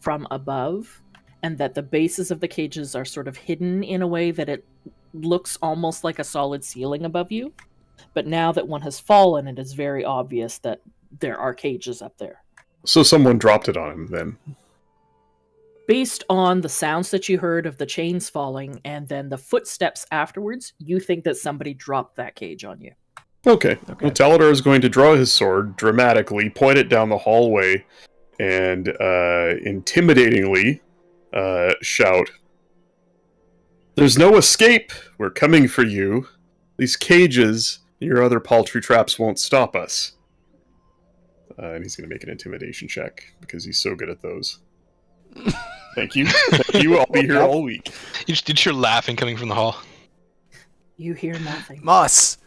from above, and that the bases of the cages are sort of hidden in a way that it looks almost like a solid ceiling above you. But now that one has fallen, it is very obvious that there are cages up there. So someone dropped it on him then. Based on the sounds that you heard of the chains falling and then the footsteps afterwards, you think that somebody dropped that cage on you. Okay. Well, Taladar is going to draw his sword dramatically, point it down the hallway, and intimidatingly shout, "There's no escape! We're coming for you! These cages and your other paltry traps won't stop us." And he's going to make an intimidation check, because he's so good at those. Thank you. Thank you. I'll be here all week. You just did your laughing coming from the hall. You hear nothing. Moss.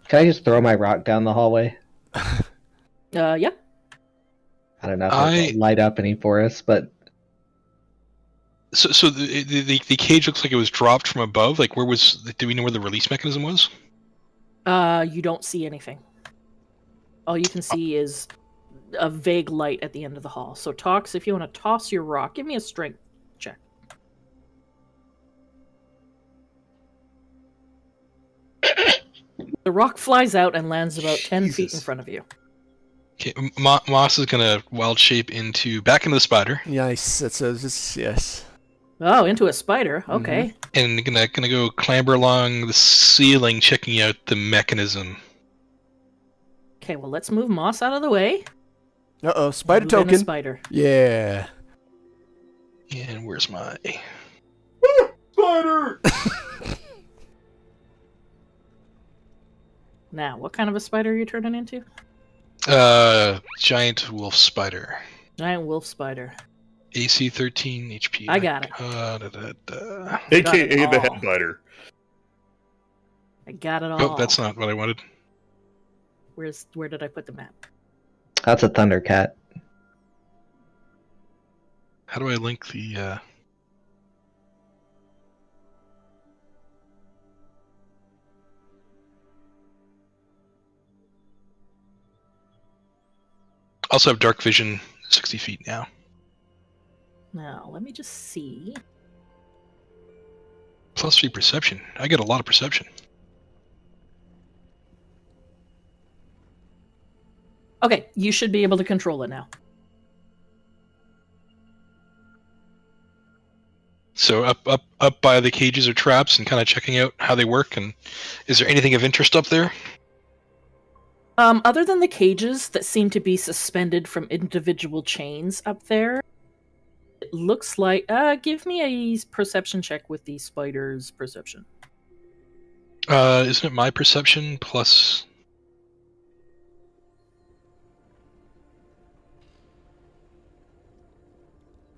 Can I just throw my rock down the hallway? Yeah. I don't know if it'll light up any for us, but So the cage looks like it was dropped from above. Like, where was? Do we know where the release mechanism was? You don't see anything. All you can see is a vague light at the end of the hall. So, Tox, if you want to toss your rock, give me a strength check. The rock flies out and lands about 10 feet in front of you. Okay, Moss is gonna wild shape back into the spider, Nice. That says yes. Oh, into a spider. Okay. and gonna go clamber along the ceiling, checking out the mechanism. Okay, well, let's move Moss out of the way. Uh-oh, spider Move in a token. spider. Yeah. And where's my? Spider! Now, what kind of a spider are you turning into? Giant wolf spider. Giant wolf spider. AC 13 HP. I got it. AKA the all. headbiter. I got it all. Oh, that's not what I wanted. Where did I put the map? that's a Thundercat. How do I link the? Also have dark vision, 60 feet now. Now, let me just see. +3 perception. I get a lot of perception. Okay, you should be able to control it now. So up by the cages or traps and kind of checking out how they work. And is there anything of interest up there? Other than the cages that seem to be suspended from individual chains up there, it looks like... give me a perception check with the spider's perception. Isn't it my perception plus...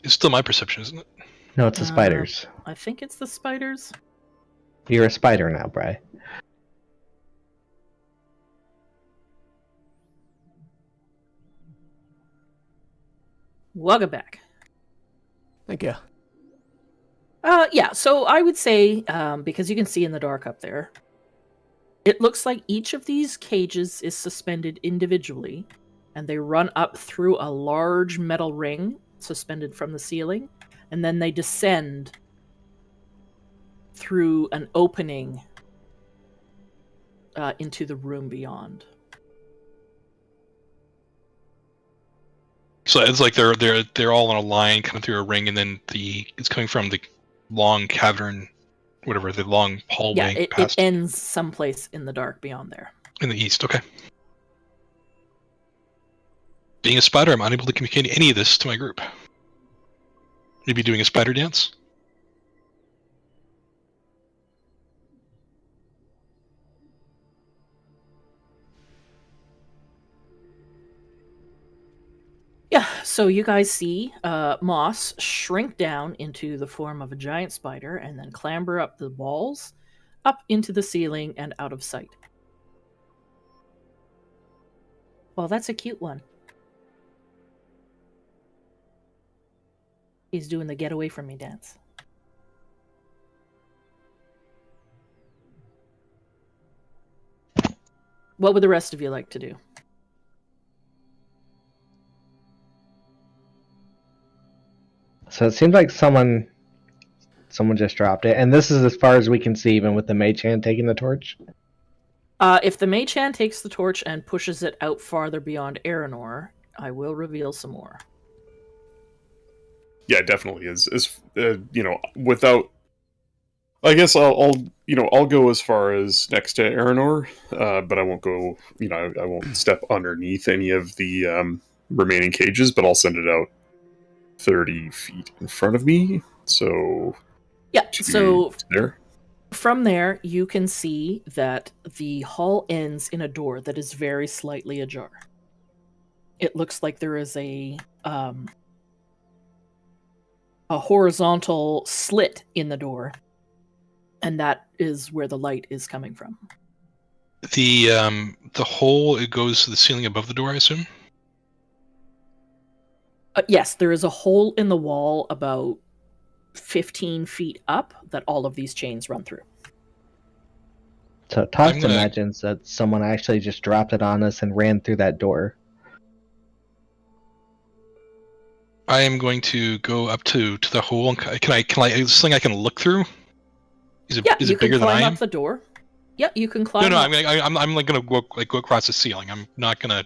It's still my perception, isn't it? No, it's the spiders. I think it's the spiders. You're a spider now, Bri. Welcome back. Thank you. Yeah, so I would say, because you can see in the dark up there, it looks like each of these cages is suspended individually, and they run up through a large metal ring suspended from the ceiling, and then they descend through an opening into the room beyond. So it's like they're all in a line, kind of through a ring, and then it's coming from the long cavern, whatever, the long hallway. Yeah, it past ends someplace in the dark beyond there. in the east. Okay. Being a spider, I'm unable to communicate any of this to my group. Maybe doing a spider dance. So you guys see Moss shrink down into the form of a giant spider and then clamber up the walls, up into the ceiling, and out of sight. Well, that's a cute one. He's doing the get away from me dance. What would the rest of you like to do? So it seems like someone just dropped it, and this is as far as we can see, even with the mage hand taking the torch. If the mage hand takes the torch and pushes it out farther beyond Aranor, I will reveal some more. Yeah, definitely is without. I guess I'll go as far as next to Aranor, but I won't go. I won't step underneath any of the remaining cages, but I'll send it out 30 feet in front of me. So yeah. So there. From there, you can see that the hall ends in a door that is very slightly ajar. It looks like there is a horizontal slit in the door, and that is where the light is coming from. The hole, it goes to the ceiling above the door, I assume? Yes, there is a hole in the wall about 15 feet up that all of these chains run through. So Tox imagines that someone actually just dropped it on us and ran through that door. I am going to go up to the hole. Can I? Is this thing I can look through? Is it bigger than I am? You can climb up the door. Yeah, you can climb. No, up. I'm like gonna go across the ceiling. I'm not gonna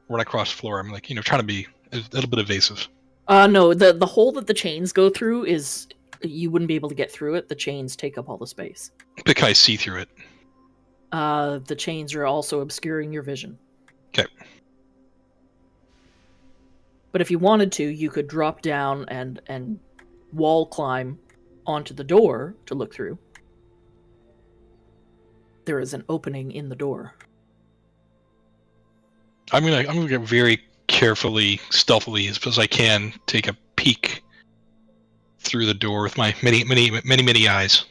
run across the floor. I'm like trying to be a little bit evasive. No, the hole that the chains go through is you wouldn't be able to get through it. The chains take up all the space. But can I see through it? The chains are also obscuring your vision. Okay. But if you wanted to, you could drop down and wall climb onto the door to look through. There is an opening in the door. I'm gonna get very carefully, stealthily, as best as I can, take a peek through the door with my many eyes.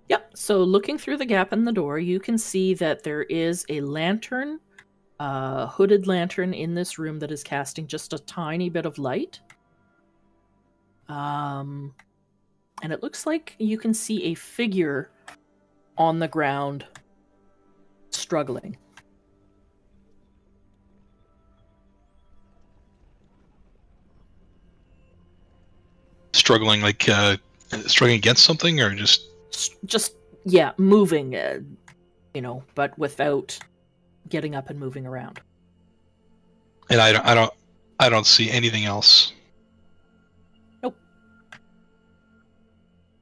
Yep. So looking through the gap in the door, you can see that there is a lantern, hooded lantern in this room that is casting just a tiny bit of light. And it looks like you can see a figure on the ground struggling. Struggling, like struggling against something, or just moving, but without getting up and moving around. And I don't see anything else. Nope.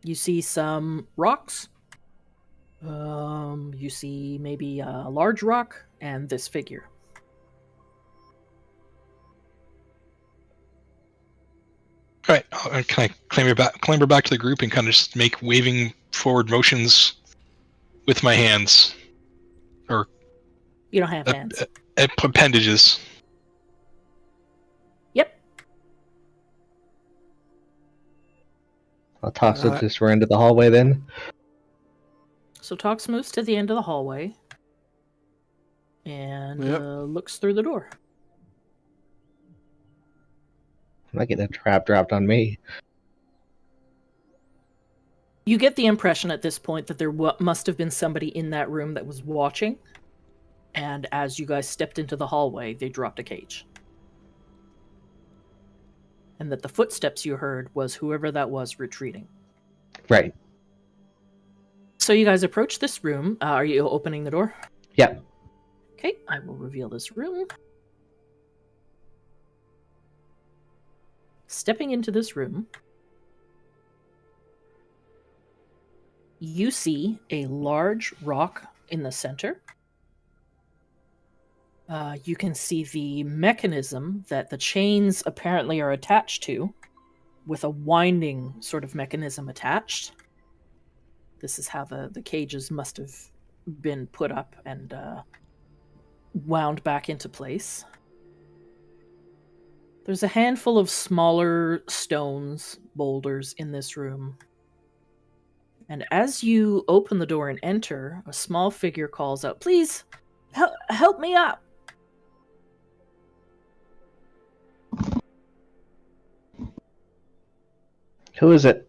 You see some rocks. You see maybe a large rock and this figure. All right, can I clamber back to the group and kind of just make waving forward motions with my hands, or you don't have hands? Appendages. Yep. I'll Tox will just run into the hallway then. So Tox moves to the end of the hallway and looks through the door. I might get a trap dropped on me. You get the impression at this point that there must have been somebody in that room that was watching, and as you guys stepped into the hallway, they dropped a cage. And that the footsteps you heard was whoever that was retreating. Right. So you guys approach this room. Are you opening the door? Yeah. Okay, I will reveal this room. Stepping into this room, you see a large rock in the center. You can see the mechanism that the chains apparently are attached to, with a winding sort of mechanism attached. This is how the cages must have been put up and wound back into place. There's a handful of smaller stones, boulders in this room. And as you open the door and enter, a small figure calls out, "Please, help me up." Who is it?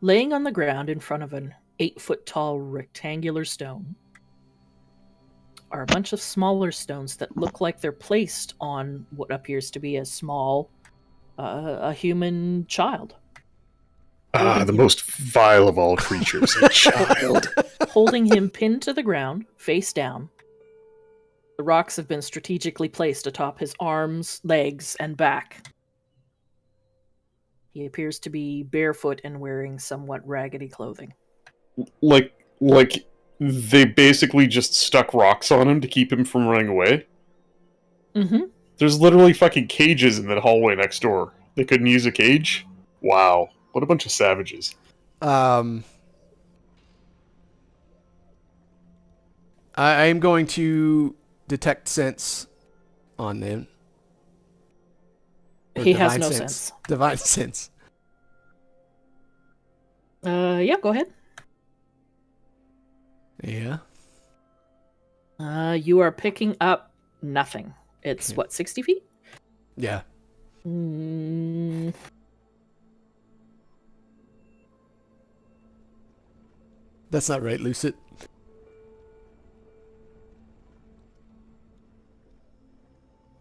Laying on the ground in front of an 8-foot-tall rectangular stone are a bunch of smaller stones that look like they're placed on what appears to be a small, a human child. The most vile of all creatures, a child. Holding him pinned to the ground, face down. The rocks have been strategically placed atop his arms, legs, and back. He appears to be barefoot and wearing somewhat raggedy clothing. Like they basically just stuck rocks on him to keep him from running away. Mm-hmm. There's literally fucking cages in that hallway next door. They couldn't use a cage? Wow. What a bunch of savages. I am going to detect sense on them. Or He has divine no sense. Divine sense. Yeah, go ahead. Yeah. You are picking up nothing. It's, Okay. what, 60 feet? Yeah. That's not right, Lucid.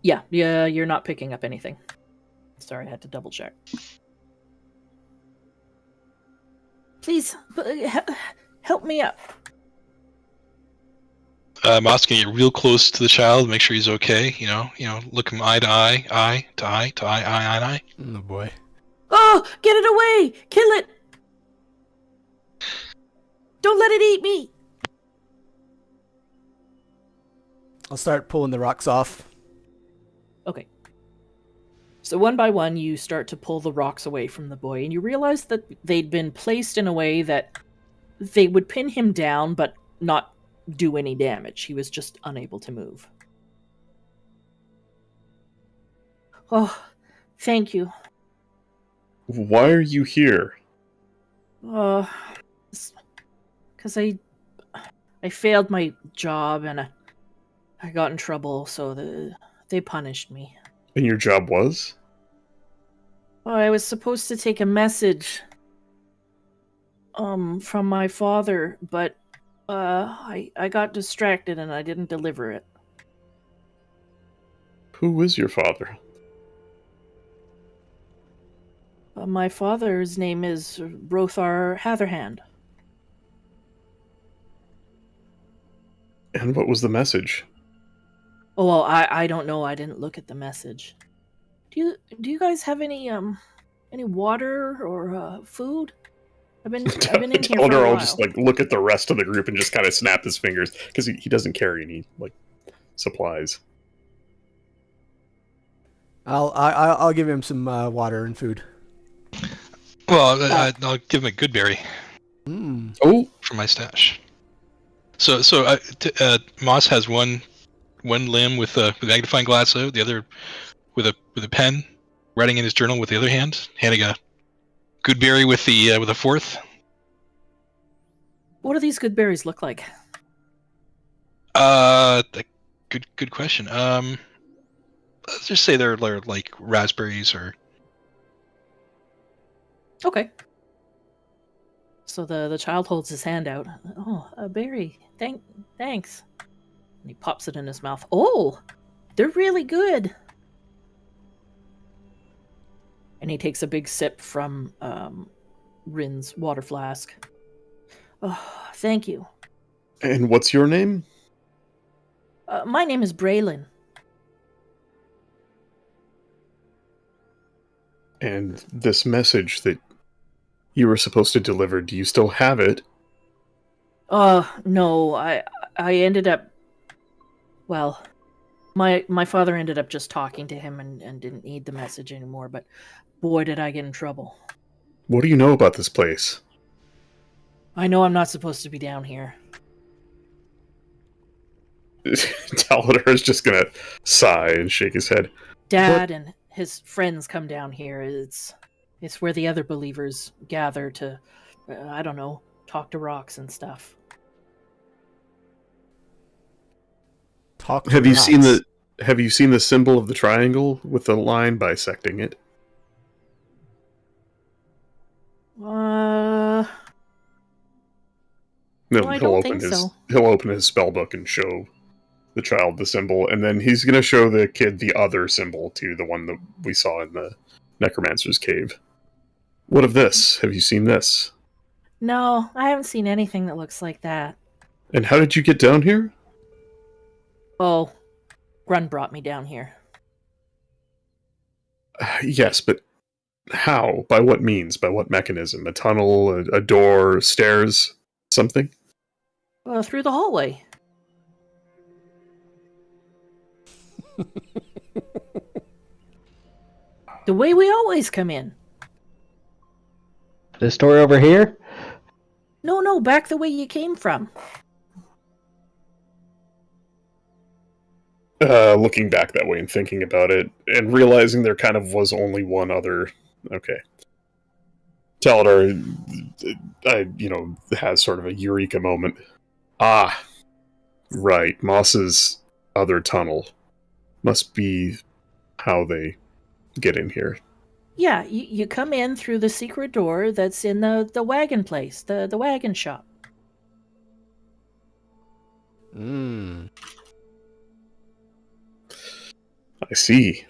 Yeah, you're not picking up anything. Sorry, I had to double check. Please, help me up. Moss can get real close to the child, make sure he's okay. You know, look him eye to eye, eye to eye to eye, eye to eye. Oh boy. Oh, get it away! Kill it! Don't let it eat me! I'll start pulling the rocks off. Okay. So one by one, you start to pull the rocks away from the boy, and you realize that they'd been placed in a way that they would pin him down, but not do any damage. He was just unable to move. Oh, thank you. Why are you here? Because I failed my job and I got in trouble, so they punished me. And your job was? Oh, I was supposed to take a message from my father, but I got distracted and I didn't deliver it. Who is your father? My father's name is Rothar Hatherhand. And what was the message? Oh, well, I don't know. I didn't look at the message. Do you guys have any water or food? I've been in here for a Elder will while. just like look at the rest of the group and just kind of snap his fingers because he doesn't carry any like supplies. I'll give him some water and food. Well, I'll give him a good berry Mm. Oh, from my stash. So Moss has one limb with a magnifying glass out, the other with a pen, writing in his journal with the other hand, handing a good berry with a fourth. What do these good berries look like? Good question. Let's just say they're like raspberries or. Okay. So the child holds his hand out. Oh, a berry. Thanks. And he pops it in his mouth. Oh, they're really good. And he takes a big sip from Rin's water flask. Oh, thank you. and what's your name? My name is Braylon. And this message that you were supposed to deliver, do you still have it? No, I ended up. Well, my father ended up just talking to him and didn't need the message anymore. But boy, did I get in trouble. What do you know about this place? I know I'm not supposed to be down here. Taladar is just gonna sigh and shake his head. Dad and his friends come down here. It's where the other believers gather to, I don't know, talk to rocks and stuff. Talk to Have you seen rocks. the symbol of the triangle with the line bisecting it? Uh, No, I he'll don't open think his so. he'll open his spell book and show the child the symbol, and then he's gonna show the kid the other symbol too, the one that we saw in the necromancer's cave. What of this? Have you seen this? no, I haven't seen anything that looks like that. And how did you get down here? Oh, Grun brought me down here. Yes, but how? By what means? By what mechanism? A tunnel, a door, stairs, something? Through the hallway. The way we always come in. This door over here? No, back the way you came from. Looking back that way and thinking about it, and realizing there kind of was only one other. Okay. Taladar, has sort of a eureka moment. Ah, right. Moss's other tunnel must be how they get in here. Yeah, you come in through the secret door that's in the wagon place, the wagon shop. Mm. I see.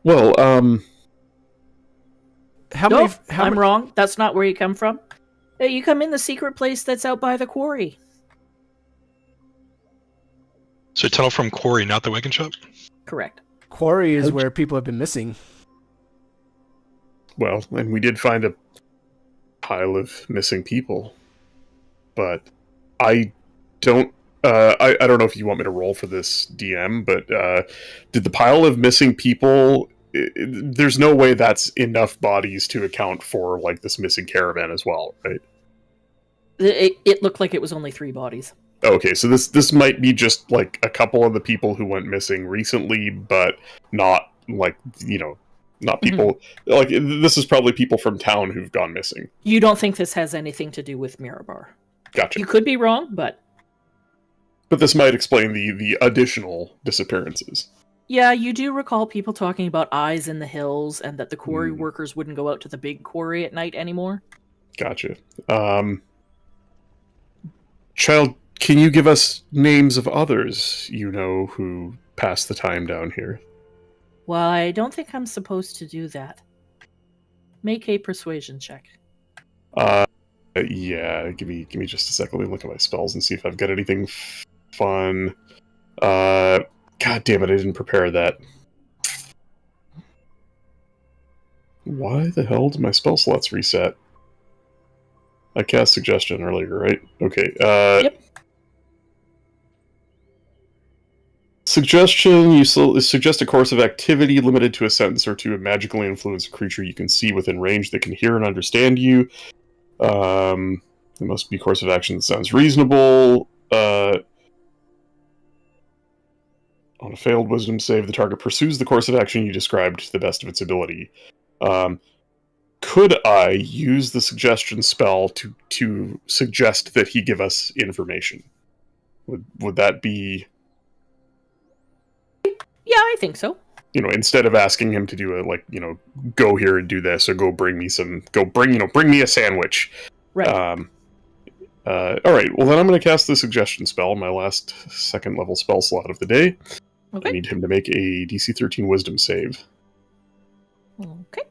Well, How Nope, many? How I'm many? wrong. That's not where you come from. You come in the secret place that's out by the quarry. So tunnel from quarry, not the wagon shop. Correct. Quarry is Ouch. where people have been missing. well, and we did find a pile of missing people, but I don't. I don't know if you want me to roll for this DM, but did the pile of missing people? There's no way that's enough bodies to account for like this missing caravan as well, right? It looked like it was only 3 bodies. Okay, so this might be just like a couple of the people who went missing recently, but not like not people like this is probably people from town who've gone missing. You don't think this has anything to do with Mirabar? Gotcha. You could be wrong, but But this might explain the additional disappearances. yeah, you do recall people talking about eyes in the hills and that the quarry Hmm. workers wouldn't go out to the big quarry at night anymore. Gotcha. Child, can you give us names of others you know who pass the time down here? Well, I don't think I'm supposed to do that. Make a persuasion check. Yeah, give me just a second. Let me look at my spells and see if I've got anything fun. God damn it, I didn't prepare that. Why the hell did my spell slots reset? I cast suggestion earlier, right? Okay. Yep. Suggestion, you suggest a course of activity limited to a sentence or two, a magically influenced creature you can see within range that can hear and understand you. It must be a course of action that sounds reasonable. On a failed wisdom save, the target pursues the course of action you described to the best of its ability. Could I use the suggestion spell to suggest that he give us information? Would that be... Yeah, I think so. instead of asking him to do go here and do this, or bring me a sandwich. Right. All right. Well, then I'm going to cast the suggestion spell, my last second level spell slot of the day. Okay. I need him to make a DC 13 Wisdom save. Okay.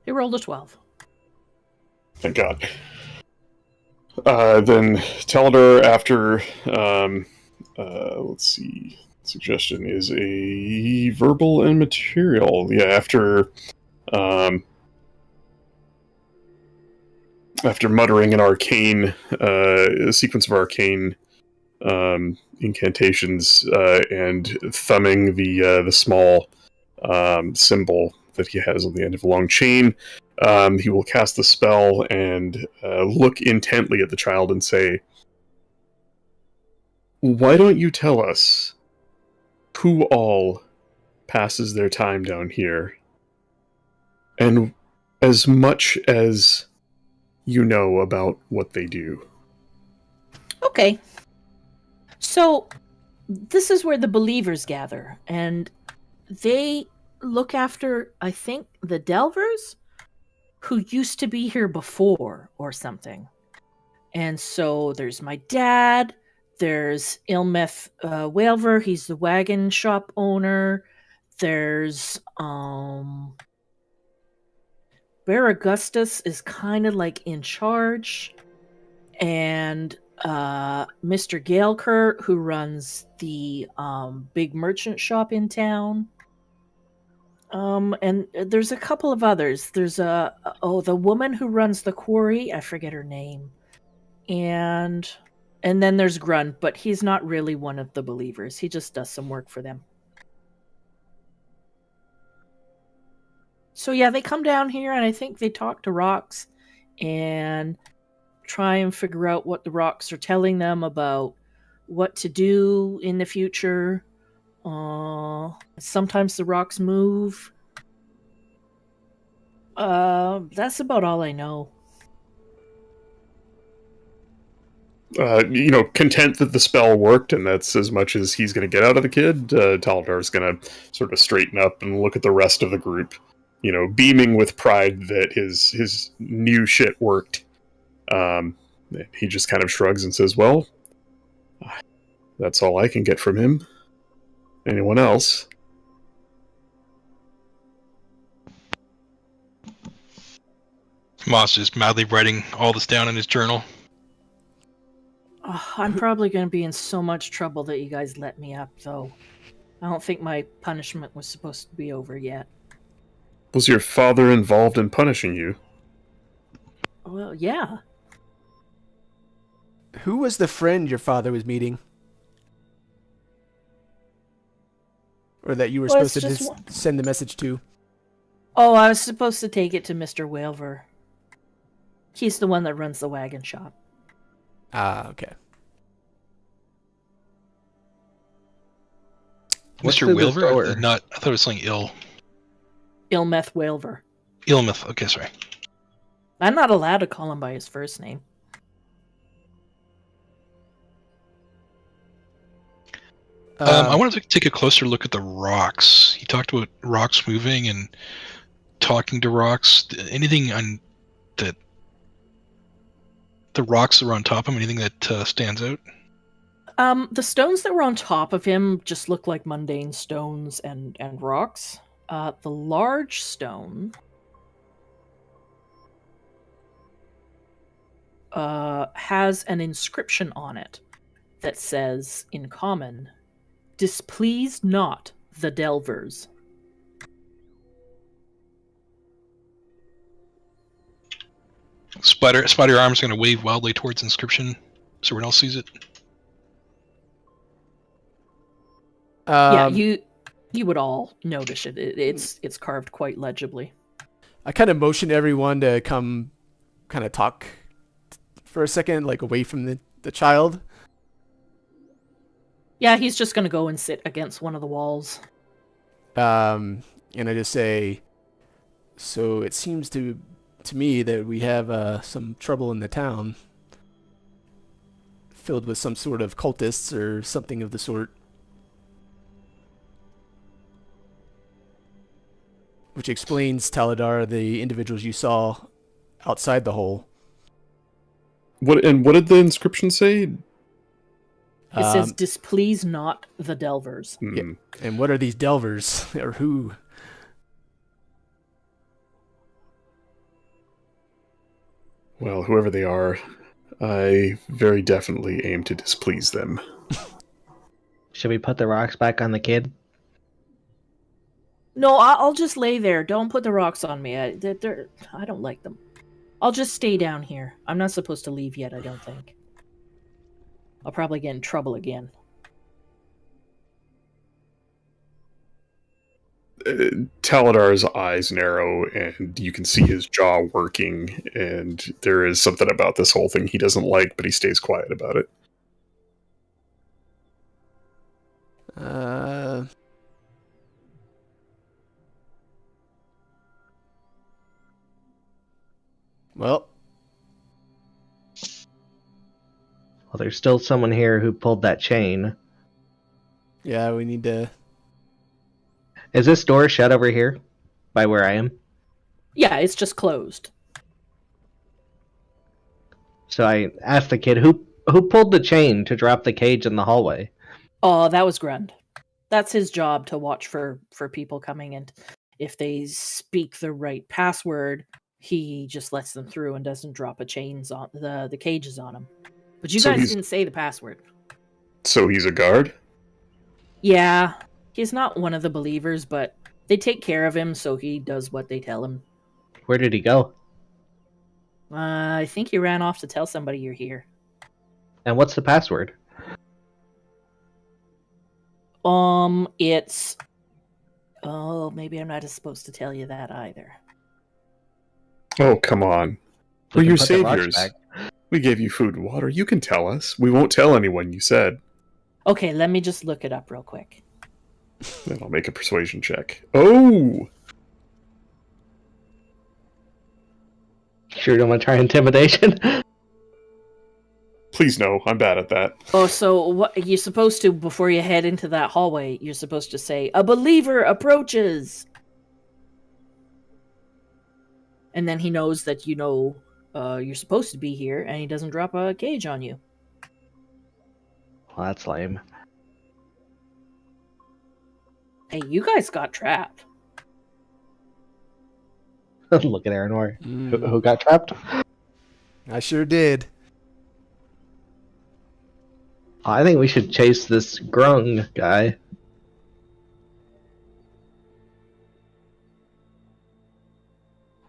He rolled a 12. Thank God. Then Teledor, after let's see, suggestion is a verbal and material. Yeah, after after muttering an arcane, a sequence of arcane incantations and thumbing the small symbol that he has on the end of a long chain, he will cast the spell and look intently at the child and say, "Why don't you tell us who all passes their time down here? And as much as you know about what they do." Okay. So, this is where the believers gather, and they look after, I think, the Delvers, who used to be here before, or something. And so there's my dad, there's Ilmeth Whalver, he's the wagon shop owner, there's Bear Augustus is kind of like in charge, and Mr. Galeker, who runs the big merchant shop in town. And there's a couple of others. There's the woman who runs the quarry, I forget her name. And then there's Grunt, but he's not really one of the believers. He just does some work for them. So yeah, they come down here and I think they talk to rocks and try and figure out what the rocks are telling them about what to do in the future. Sometimes the rocks move. That's about all I know. Content that the spell worked, and that's as much as he's going to get out of the kid, Taladar's going to sort of straighten up and look at the rest of the group, beaming with pride that his new shit worked. He just kind of shrugs and says, "Well, that's all I can get from him. Anyone else?" Moss is madly writing all this down in his journal. I'm probably going to be in so much trouble that you guys let me up, though. I don't think my punishment was supposed to be over yet. Was your father involved in punishing you? Well, yeah. Who was the friend your father was meeting? Or that you were Well, supposed to it's just just send the message to? Oh, I was supposed to take it to Mr. Whalver. He's the one that runs the wagon shop. Ah, okay. What's Mr. through the Wilver? door? I thought it was something ill. Ilmeth Whalver. Ilmeth. Okay, sorry. I'm not allowed to call him by his first name. I wanted to take a closer look at the rocks. He talked about rocks moving and talking to rocks. Anything on that? The rocks that were on top of him. Anything that stands out? The stones that were on top of him just look like mundane stones and rocks. The large stone has an inscription on it that says, in common, "Displease not the Delvers." Spider Arm's going to wave wildly towards inscription so everyone else sees it. Yeah, you would all notice it. It's carved quite legibly. I kind of motion everyone to come kind of talk for a second, like away from the child. Yeah, he's just gonna go and sit against one of the walls. And I just say, so it seems to me that we have some trouble in the town, filled with some sort of cultists or something of the sort. Which explains, Taladar, the individuals you saw outside the hole. What did the inscription say? It says, "Displease not the Delvers." Yeah. And what are these Delvers? Or who? Well, whoever they are, I very definitely aim to displease them. Should we put the rocks back on the kid? No, I'll just lay there. Don't put the rocks on me. I don't like them. I'll just stay down here. I'm not supposed to leave yet, I don't think. I'll probably get in trouble again. Taladar's eyes narrow, and you can see his jaw working, and there is something about this whole thing he doesn't like, but he stays quiet about it. Well, Well, there's still someone here who pulled that chain. yeah, we need to. Is this door shut over here? By where I am? Yeah, it's just closed. So I asked the kid, who pulled the chain to drop the cage in the hallway? Oh, that was Grund. That's his job, to watch for people coming, and if they speak the right password, he just lets them through and doesn't drop the cages on them. But you So guys he's- didn't say the password. So he's a guard? Yeah, he's not one of the believers, but they take care of him, so he does what they tell him. Where did he go? I think he ran off to tell somebody you're here. And what's the password? It's... Oh, maybe I'm not supposed to tell you that either. Oh, come on. We We're can your put the rocks saviors. back. We gave you food and water. You can tell us. We won't tell anyone, you said. Okay, let me just look it up real quick. Then I'll make a persuasion check. Oh! Sure don't want to try intimidation? Please no, I'm bad at that. Oh, so what you're supposed to, before you head into that hallway, you're supposed to say, "A believer approaches!" And then he knows that you know you're supposed to be here, and he doesn't drop a cage on you. Well, that's lame. Hey, you guys got trapped. Look at Aranor. Mm, Who got trapped? I sure did. I think we should chase this Grung guy.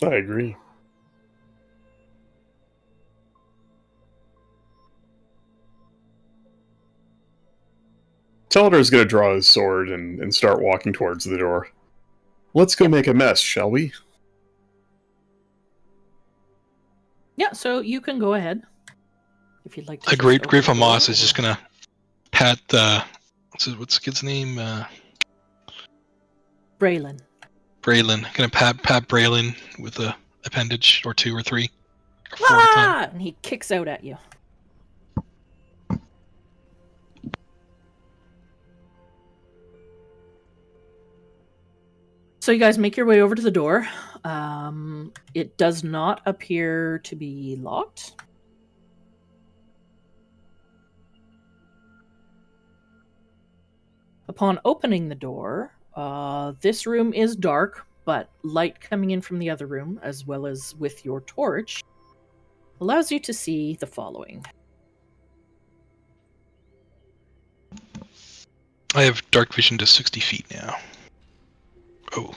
I agree. Teldar's gonna draw his sword and start walking towards the door. Let's go make a mess, shall we? Yeah, so you can go ahead if you'd like to. A just great open Grateful the door, Moss is or- just gonna pat what's the kid's name? Braylon. Braylon. Gonna pat Braylon with a appendage or 2 or 3 or 4 at a time. Ah! And he kicks out at you. So you guys make your way over to the door. It does not appear to be locked. Upon opening the door, this room is dark, but light coming in from the other room, as well as with your torch, allows you to see the following. I have dark vision to 60 feet now. Oh,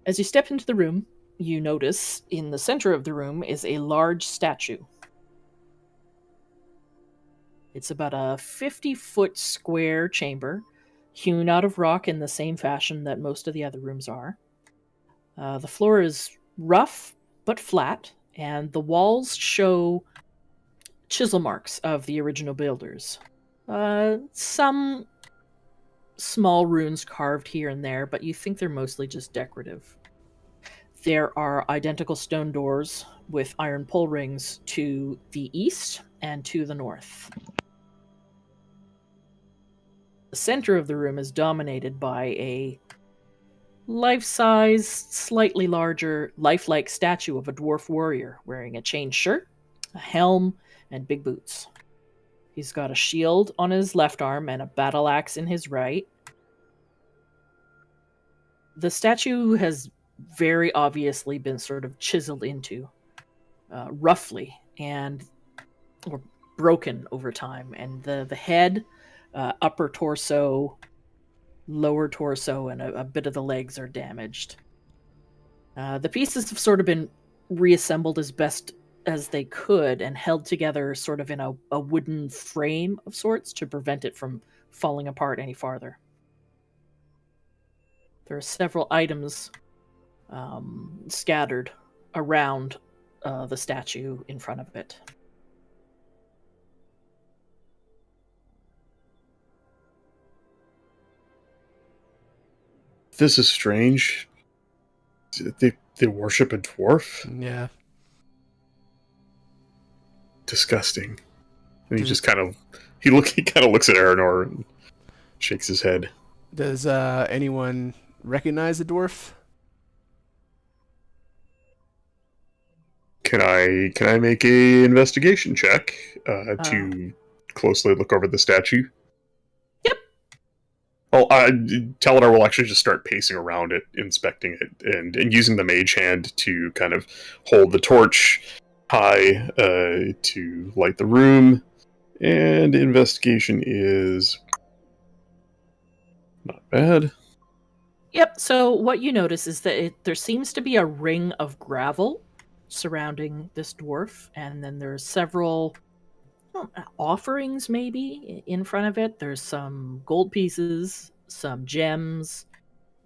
As you step into the room, you notice in the center of the room is a large statue. It's about a 50-foot square chamber, hewn out of rock in the same fashion that most of the other rooms are. The floor is rough but flat, and the walls show chisel marks of the original builders. Some small runes carved here and there, but you think they're mostly just decorative. There are identical stone doors with iron pull rings to the east and to the north. The center of the room is dominated by a life-size, slightly larger, lifelike statue of a dwarf warrior wearing a chain shirt, a helm, and big boots. He's got a shield on his left arm and a battle axe in his right. The statue has very obviously been sort of chiseled into, roughly, or broken over time. And the head, upper torso, lower torso, and a bit of the legs are damaged. The pieces have sort of been reassembled as best as they could and held together sort of in a wooden frame of sorts to prevent it from falling apart any farther. There are several items scattered around the statue in front of it. This is strange. They worship a dwarf? Yeah. Disgusting. And he Does- just kind of looks at Aranor and shakes his head. Does anyone recognize the dwarf? Can I make a investigation check to closely look over the statue? Yep. Well, Teledar will actually just start pacing around it, inspecting it, and using the mage hand to kind of hold the torch high to light the room. And investigation is not bad. Yep. So what you notice is that there seems to be a ring of gravel surrounding this dwarf, and then there's several offerings maybe in front of it. There's some gold pieces, some gems,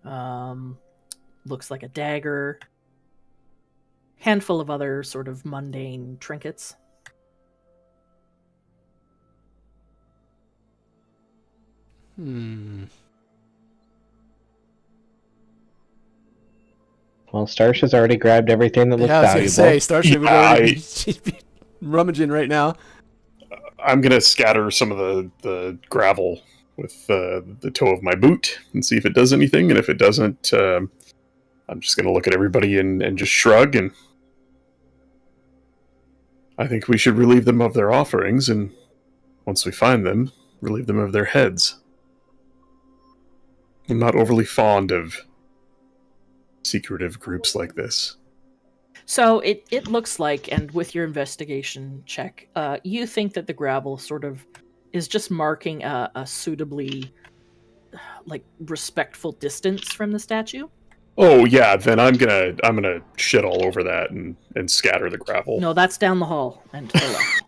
looks like a dagger, handful of other sort of mundane trinkets. Well, Starsha's already grabbed everything that looks Yeah, I was valuable. gonna say, Starship would Yeah, already she'd be rummaging right now. I'm gonna scatter some of the gravel with the toe of my boot and see if it does anything. And if it doesn't, I'm just gonna look at everybody and just shrug. And I think we should relieve them of their offerings, and once we find them, relieve them of their heads. I'm not overly fond of secretive groups like this. So it looks like, and with your investigation check, you think that the gravel sort of is just marking a suitably respectful distance from the statue. Oh yeah, then I'm gonna shit all over that and scatter the gravel. No, that's down the hall and to the left.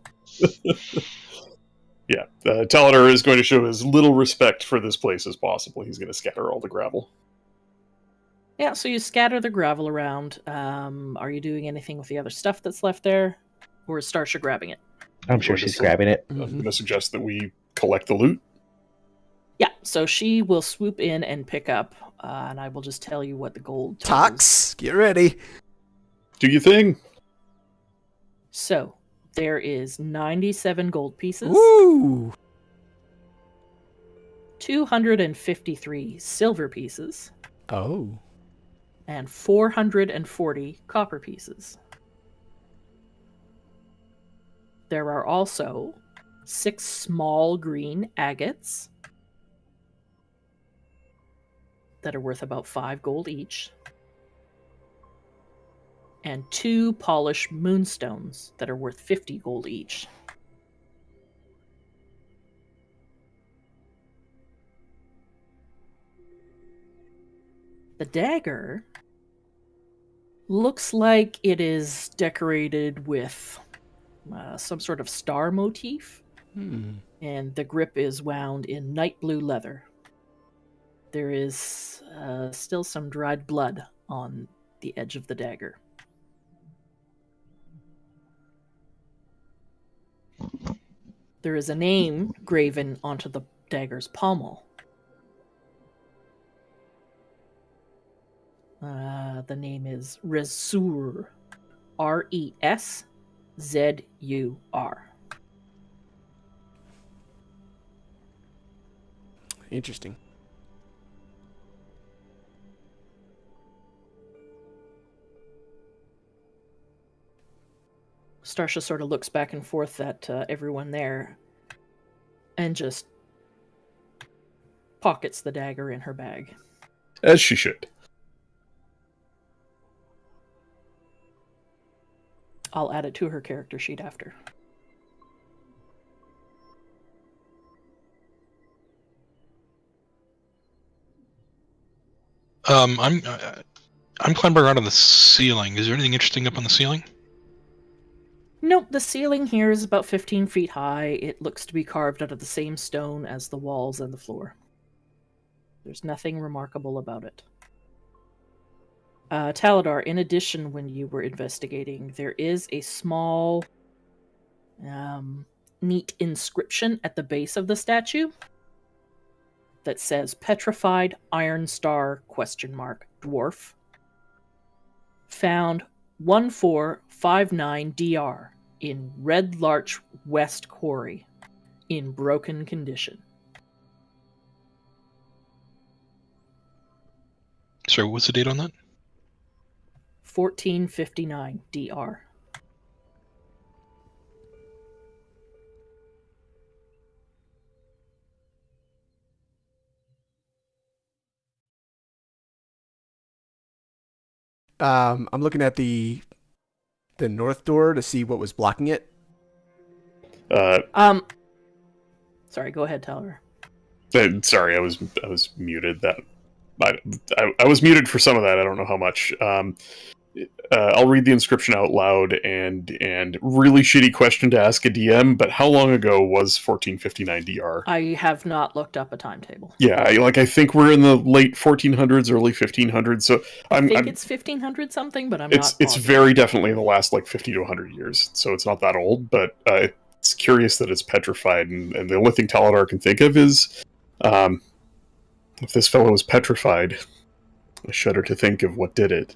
Yeah, Teledar is going to show as little respect for this place as possible. He's going to scatter all the gravel. Yeah, so you scatter the gravel around. Are you doing anything with the other stuff that's left there? Or is Starsha grabbing it? I'm sure she's grabbing it. I'm going to suggest that we collect the loot. Yeah, so she will swoop in and pick up, and I will just tell you what the gold totals. Tox, get ready. Do your thing. So, there is 97 gold pieces, Ooh. 253 silver pieces, Oh. and 440 copper pieces. There are also 6 small green agates that are worth about 5 gold each, and 2 polished moonstones that are worth 50 gold each. The dagger looks like it is decorated with some sort of star motif, and the grip is wound in night blue leather. There is still some dried blood on the edge of the dagger. There is a name graven onto the dagger's pommel. The name is Resur. R-E-S-Z-U-R. Interesting. Starsha sort of looks back and forth at everyone there and just pockets the dagger in her bag. As she should. I'll add it to her character sheet after. I'm climbing around on the ceiling. Is there anything interesting up on the ceiling? Nope, the ceiling here is about 15 feet high. It looks to be carved out of the same stone as the walls and the floor. There's nothing remarkable about it. Taladar, in addition, when you were investigating, there is a small, neat inscription at the base of the statue that says "Petrified Iron Star?" dwarf. Found 1459 DR in Red Larch West Quarry in broken condition. Sorry, what's the date on that? 1459 DR. I'm looking at the north door to see what was blocking it. Sorry, go ahead, Tyler. Sorry, I was muted. That I was muted for some of that. I don't know how much. I'll read the inscription out loud and really shitty question to ask a DM. But how long ago was 1459 DR? I have not looked up a timetable. Yeah, I think we're in the late 1400s, early 1500s. So I think it's 1500 something, but it's very definitely in the last 50 to 100 years. So it's not that old, but it's curious that it's petrified. And the only thing Taladar can think of is, if this fellow is petrified, I shudder to think of what did it.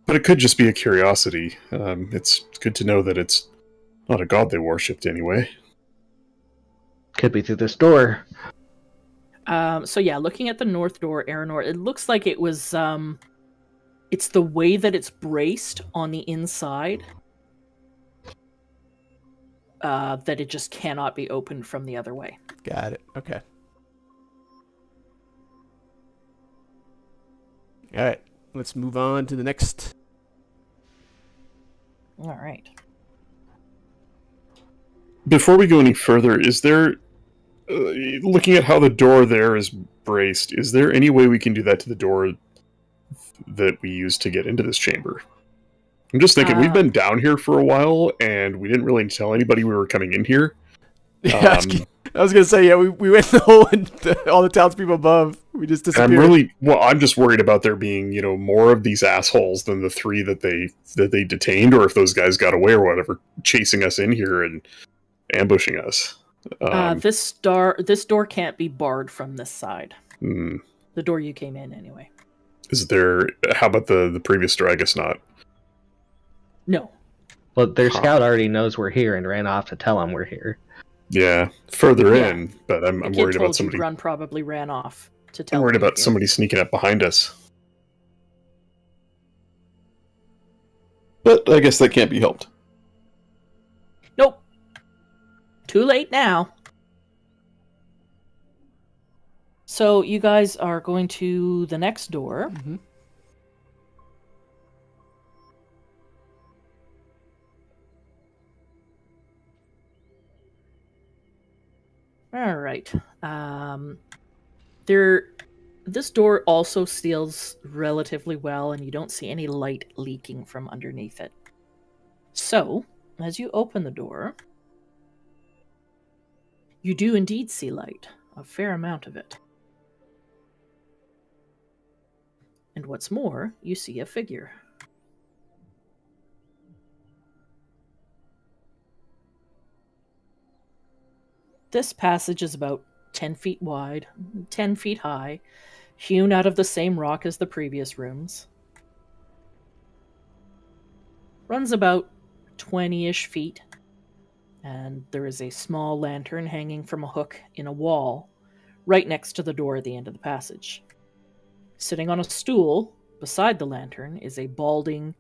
But it could just be a curiosity. It's good to know that it's not a god they worshipped anyway. Could be through this door. So yeah, looking at the north door, Aranor, it looks like it was, it's the way that it's braced on the inside, that it just cannot be opened from the other way. Got it. Okay. All right. Let's move on to the next. All right. Before we go any further, is there, looking at how the door there is braced, is there any way we can do that to the door that we used to get into this chamber? I'm just thinking, we've been down here for a while, and we didn't really tell anybody we were coming in here. Yeah, I was gonna say, yeah, we went the whole all the townspeople above. We just disappeared. I'm just worried about there being, more of these assholes than the three that they detained, or if those guys got away or whatever, chasing us in here and ambushing us. This door can't be barred from this side. The door you came in anyway. How about the previous door? I guess not. No. Well, their scout already knows we're here and ran off to tell them we're here. Yeah, further in, but I'm worried about somebody. Grun probably ran off to tell. I'm worried about somebody sneaking up behind us. But I guess that can't be helped. Nope. Too late now. So you guys are going to the next door. Mm-hmm. All right. This door also seals relatively well, and you don't see any light leaking from underneath it. So, as you open the door, you do indeed see light, a fair amount of it. And what's more, you see a figure. This passage is about 10 feet wide, 10 feet high, hewn out of the same rock as the previous rooms. Runs about 20-ish feet, and there is a small lantern hanging from a hook in a wall right next to the door at the end of the passage. Sitting on a stool beside the lantern is a balding,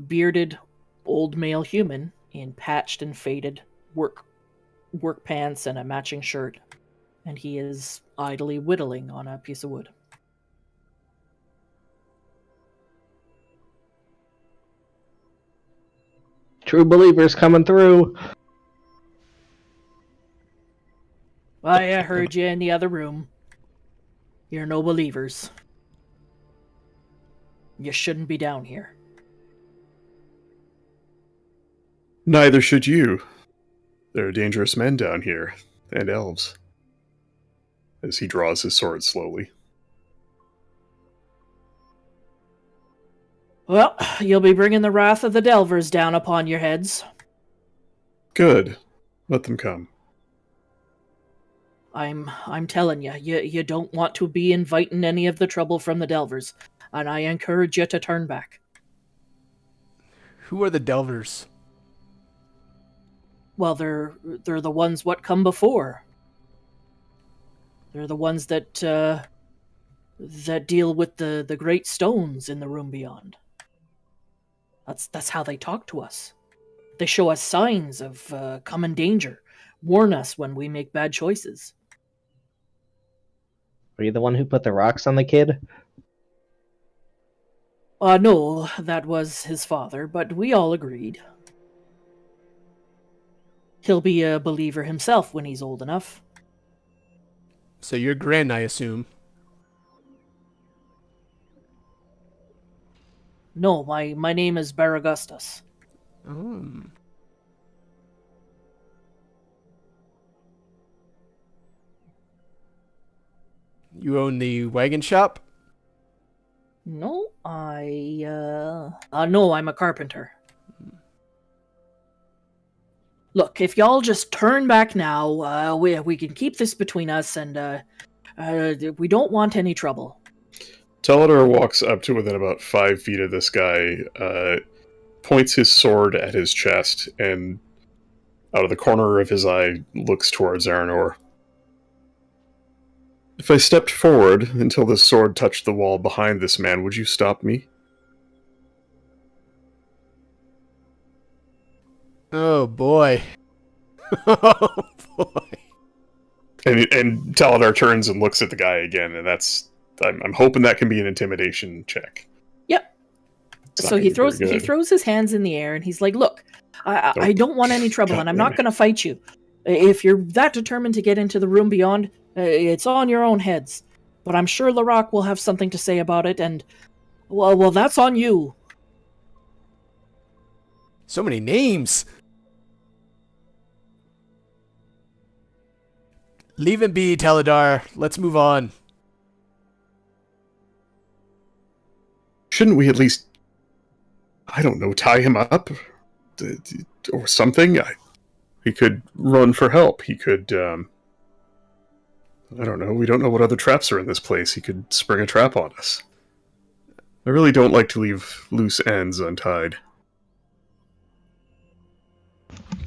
bearded old male human in patched and faded work pants and a matching shirt, and he is idly whittling on a piece of wood. True believers coming through. I heard you in the other room. You're no believers. You shouldn't be down here. Neither should you. There are dangerous men down here, and elves. As he draws his sword slowly. Well, you'll be bringing the wrath of the Delvers down upon your heads. Good. Let them come. I'm telling you, you don't want to be inviting any of the trouble from the Delvers, and I encourage you to turn back. Who are the Delvers? Well, they're the ones what come before. They're the ones that deal with the great stones in the room beyond. That's how they talk to us. They show us signs of coming danger, warn us when we make bad choices. Were you the one who put the rocks on the kid? No, that was his father, but we all agreed. He'll be a believer himself when he's old enough. So you're Gren, I assume. No, my name is Baragustus. Oh. You own the wagon shop? No, no, I'm a carpenter. Look, if y'all just turn back now, we can keep this between us, and we don't want any trouble. Teledor walks up to within about 5 feet of this guy, points his sword at his chest, and out of the corner of his eye looks towards Aranor. If I stepped forward until this sword touched the wall behind this man, would you stop me? Oh boy. Oh boy. And Teledor turns and looks at the guy again, and that's... I'm hoping that can be an intimidation check. Yep. It's not So he gonna be very good. throws his hands in the air, and he's like, "Look, I don't want any trouble, God and I'm damn not it. going to fight you. If you're that determined to get into the room beyond, it's on your own heads. But I'm sure Larock will have something to say about it, and well, that's on you." So many names. Leave him be, Teledar. Let's move on. Shouldn't we at least, I don't know, tie him up? Or something? He could run for help. He could, I don't know. We don't know what other traps are in this place. He could spring a trap on us. I really don't like to leave loose ends untied.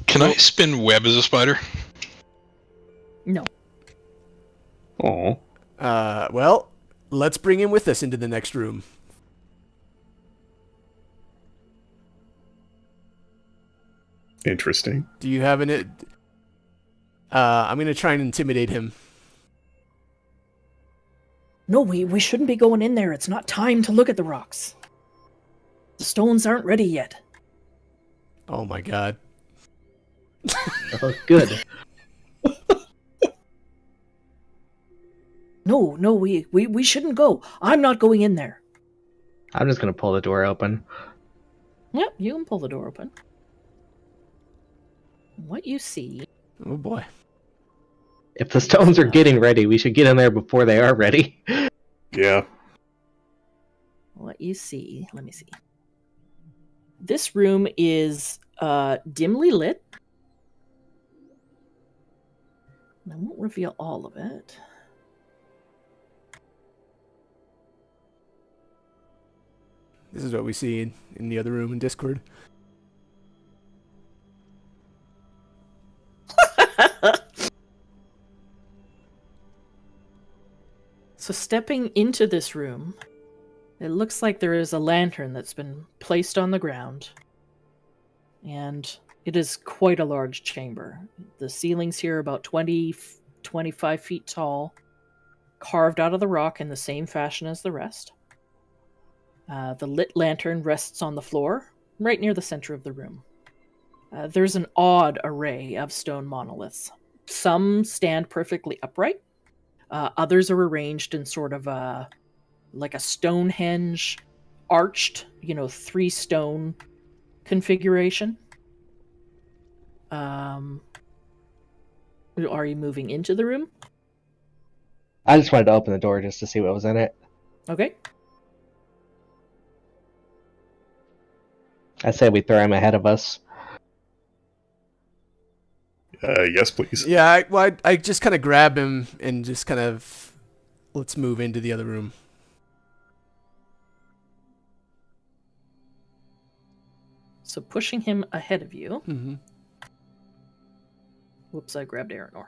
Can I spin web as a spider? No. Oh, Well, let's bring him with us into the next room. interesting. Do you have an... I'm going to try and intimidate him. No, we shouldn't be going in there. It's not time to look at the rocks. The stones aren't ready yet. Oh my god. Oh, good. No, we shouldn't go. I'm not going in there. I'm just gonna pull the door open. Yep, you can pull the door open. What you see... Oh boy. If the stones are getting ready, we should get in there before they are ready. Yeah. What you see... Let me see. This room is dimly lit. I won't reveal all of it. This is what we see in the other room in Discord. So stepping into this room, it looks like there is a lantern that's been placed on the ground. And it is quite a large chamber. The ceilings here are about 25 feet tall, carved out of the rock in the same fashion as the rest. The lit lantern rests on the floor, right near the center of the room. There's an odd array of stone monoliths. Some stand perfectly upright. Others are arranged in sort of like a Stonehenge arched, 3-stone configuration. Are you moving into the room? I just wanted to open the door just to see what was in it. Okay. I say we throw him ahead of us. Yes, please. Yeah, I just kind of grab him and just kind of let's move into the other room. So pushing him ahead of you. Mm-hmm. Whoops, I grabbed Aranor.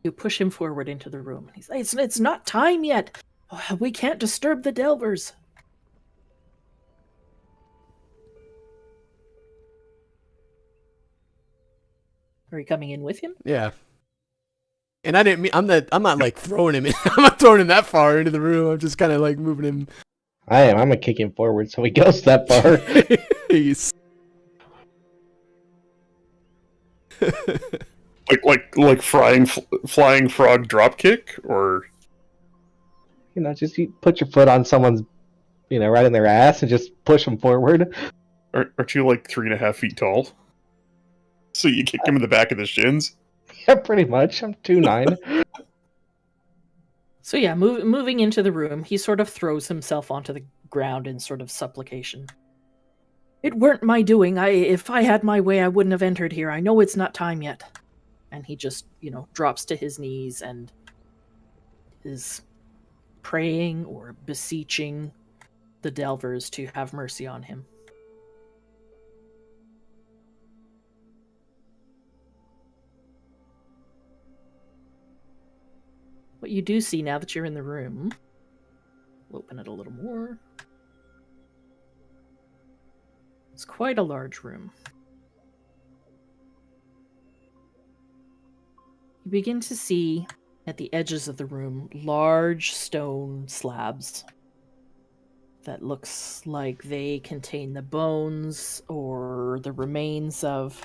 You push him forward into the room. He's like, it's not time yet. Oh, we can't disturb the Delvers. Are you coming in with him? Yeah. And I didn't mean I'm not like throwing him in. I'm not throwing him that far into the room. I'm just kind of like moving him. I am. I'm gonna kick him forward so he goes that far. He's- Like flying frog drop kick, or Just you put your foot on someone's, right in their ass and just push them forward. aren't you like 3.5 feet tall? So you kick him in the back of the shins? Yeah, pretty much. I'm 2'9". So yeah, moving into the room, he sort of throws himself onto the ground in sort of supplication. It weren't my doing. If I had my way, I wouldn't have entered here. I know it's not time yet. And he just, drops to his knees and is praying or beseeching the Delvers to have mercy on him. What you do see now that you're in the room, we'll open it a little more. It's quite a large room. You begin to see at the edges of the room large stone slabs that looks like they contain the bones or the remains of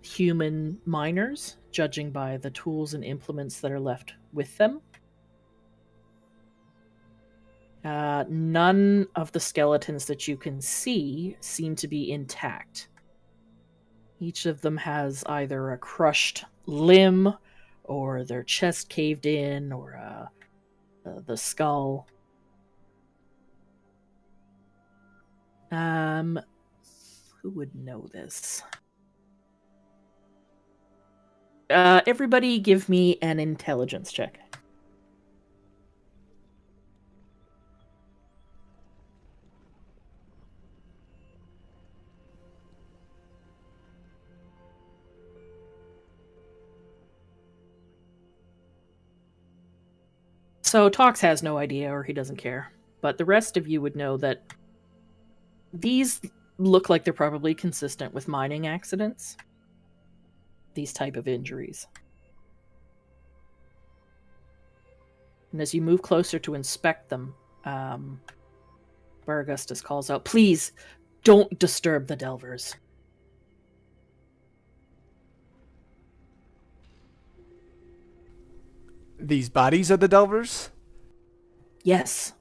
human miners, judging by the tools and implements that are left with them. None of the skeletons that you can see seem to be intact. Each of them has either a crushed limb, or their chest caved in, or the skull. Who would know this? Everybody give me an intelligence check. So Tox has no idea, or he doesn't care. But the rest of you would know that these look like they're probably consistent with mining accidents. These type of injuries. And as you move closer to inspect them, Baragustus calls out, "Please, don't disturb the Delvers." These bodies are the Delvers? Yes.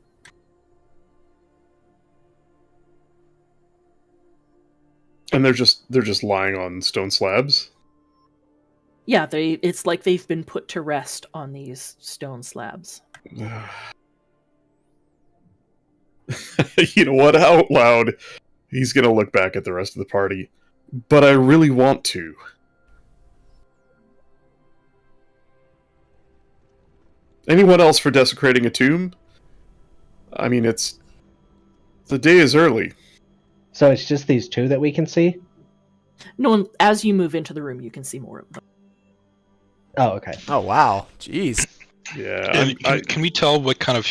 And they're just lying on stone slabs? Yeah, it's like they've been put to rest on these stone slabs. You know what? Out loud, he's gonna look back at the rest of the party. But I really want to. Anyone else for desecrating a tomb? I mean, the day is early. So it's just these two that we can see? No, as you move into the room, you can see more of them. Oh, okay. Oh, wow. Jeez. Yeah. And can we tell what kind of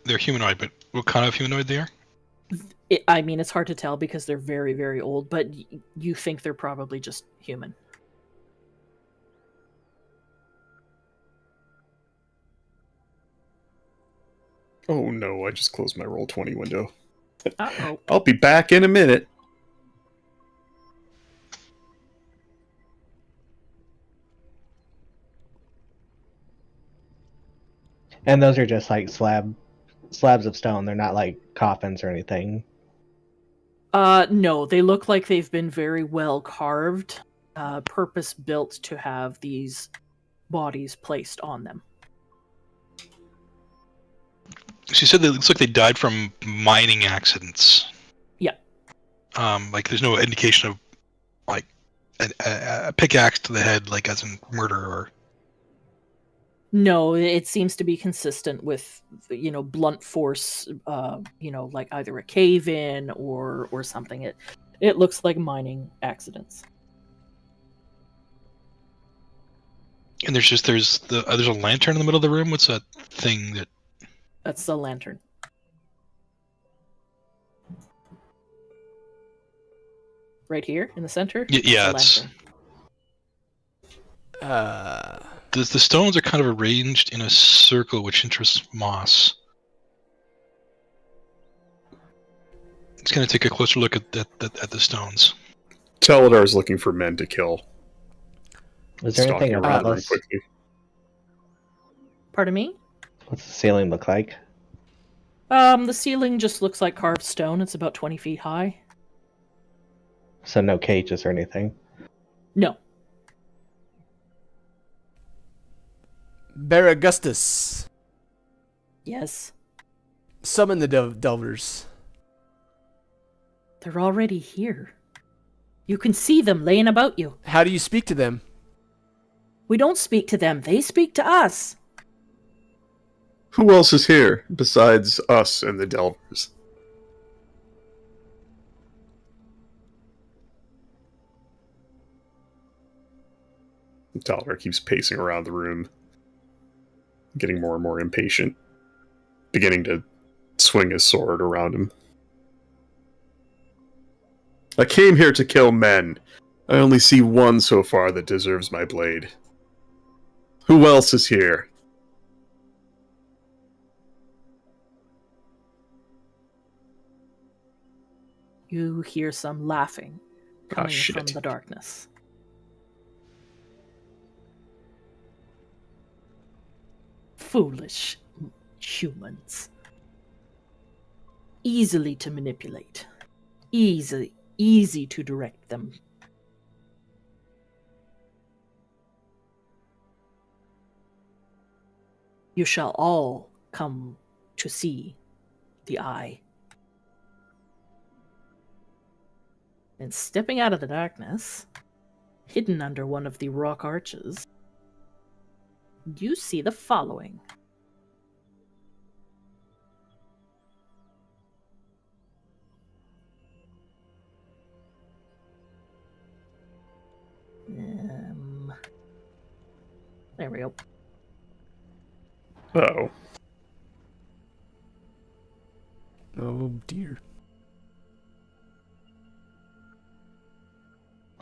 they're humanoid, but what kind of humanoid they are? I mean, it's hard to tell because they're very, very old, but you think they're probably just human. Oh no, I just closed my Roll20 window. Uh-oh. I'll be back in a minute. And those are just like slabs of stone. They're not like coffins or anything. No, they look like they've been very well carved, purpose built to have these bodies placed on them. She said that it looks like they died from mining accidents. Yeah. Like there's no indication of like a pickaxe to the head, like as in murder or. No, it seems to be consistent with, blunt force, like either a cave-in or something. It looks like mining accidents. And there's a lantern in the middle of the room. What's that thing that? That's the lantern. Right here in the center? Yeah, That's it's. the lantern. The stones are kind of arranged in a circle, which interests Moss. It's going to take a closer look at the stones. Taladar's looking for men to kill. Is there anything Stalking around around us? quickly. Pardon me? What's the ceiling look like? The ceiling just looks like carved stone. It's about 20 feet high. So no cages or anything. No. Baragustus, Yes. summon the Delvers. They're already here. You can see them laying about you. How do you speak to them? We don't speak to them. They speak to us. Who else is here besides us and the Delvers? Taladar keeps pacing around the room, getting more and more impatient, beginning to swing his sword around him. I came here to kill men. I only see one so far that deserves my blade. Who else is here? You hear some laughing coming from shit. the darkness. Foolish humans. Easily to manipulate. Easy to direct them. You shall all come to see the eye. And stepping out of the darkness, hidden under one of the rock arches, you see the following. There we go. Uh-oh. Oh dear.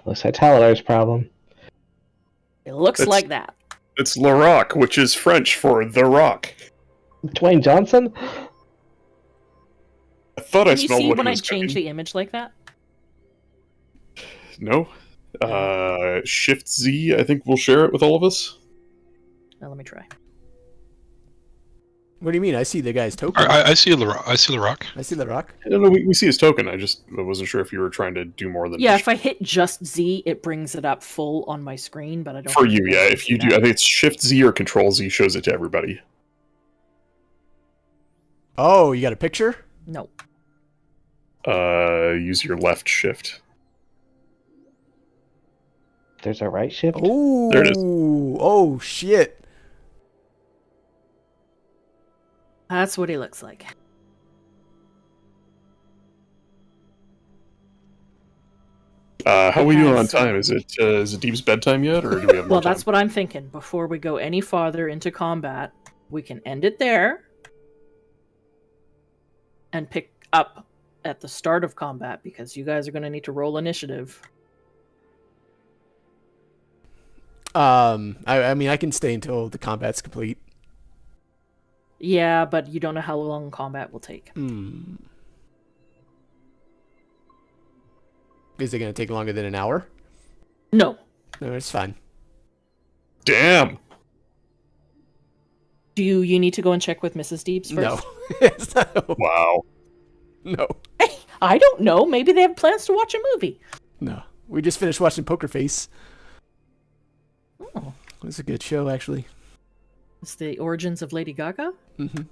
Looks like Taladar's problem. It looks It's- like that. It's La Rock, which is French for The Rock. Dwayne Johnson? I thought I Can you smelled see what when he I was change cooking. the image like that? No? Shift Z, I think we'll share it with all of us. Now let me try. What do you mean? I see the guy's token. I see the rock. I see the rock. I see the rock. I don't know, we see his token, I wasn't sure if you were trying to do more than... Yeah, if I hit just Z, it brings it up full on my screen, but I don't. For think you, guys yeah, can if see you do, that. I think it's Shift Z or Control Z shows it to everybody. Oh, you got a picture? No. Use your left shift. There's a right shift? Oh, There it is. Oh shit. That's what he looks like. How are we doing on Yes. time? Is it Deep's bedtime yet, or do we have more Well, time? that's what I'm thinking. Before we go any farther into combat, we can end it there and pick up at the start of combat because you guys are going to need to roll initiative. I mean, I can stay until the combat's complete. Yeah, but you don't know how long combat will take. Hmm. Is it gonna take longer than an hour? No. No, it's fine. Damn! Do you need to go and check with Mrs. Deebs first? No. Yes, no. Wow. No. Hey, I don't know. Maybe they have plans to watch a movie. No. We just finished watching Poker Face. Oh. It was a good show, actually. It's the origins of Lady Gaga? Mm-hmm.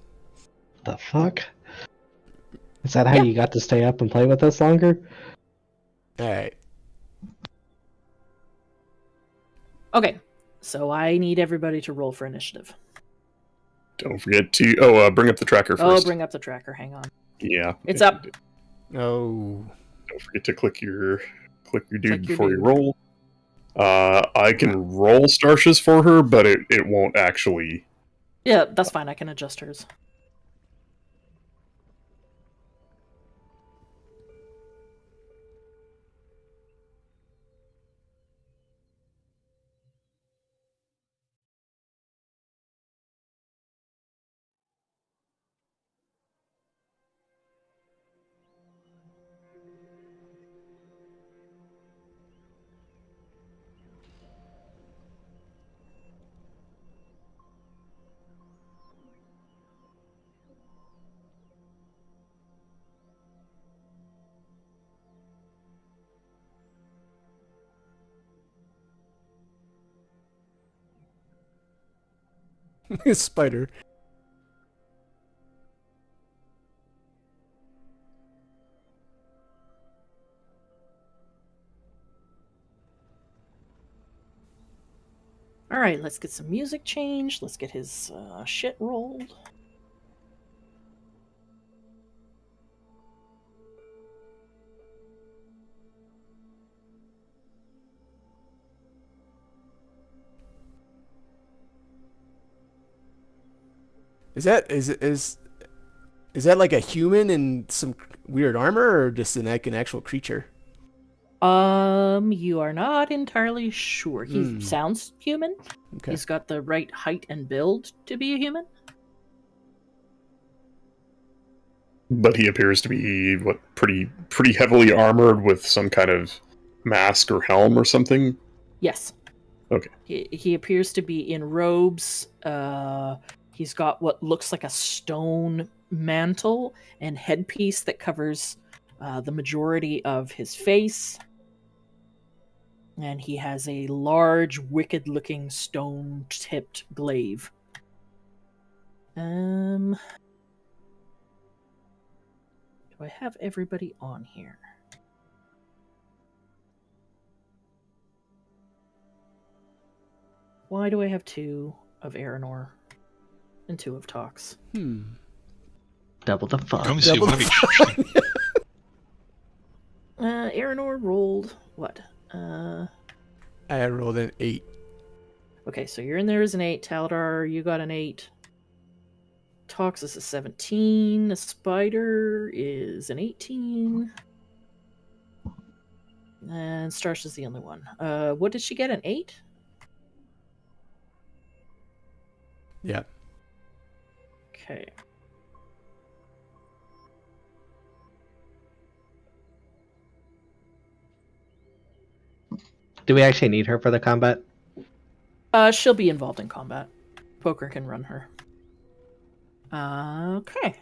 The fuck? Is that how Yeah. you got to stay up and play with us longer? All right. Okay, so I need everybody to roll for initiative. Don't forget to bring up the tracker first. Oh, bring up the tracker. Hang on. Yeah. It's up. Oh. Don't forget to click your dude your before you dude. roll. I can roll Starsha's for her, but it won't actually. Yeah, that's fine. I can adjust hers. Spider. All right, let's get some music changed. Let's get his shit rolled. Is that like a human in some weird armor, or just an actual creature? You are not entirely sure. He Hmm. sounds human. Okay. He's got the right height and build to be a human. But he appears to be pretty heavily armored with some kind of mask or helm or something. Yes. Okay. He appears to be in robes. He's got what looks like a stone mantle and headpiece that covers the majority of his face. And he has a large, wicked-looking stone-tipped glaive. Do I have everybody on here? Why do I have 2 of Aranor and 2 of Tox? Double the fuck. Come see Double one of each. Aranor rolled what? I rolled an 8. Okay, so you're in there as an 8. Taladar, you got an 8. Tox is a 17. The Spider is an 18. And Starsh is the only one. What did she get? An 8? Yeah. Okay. Do we actually need her for the combat? She'll be involved in combat. Poker can run her. Okay.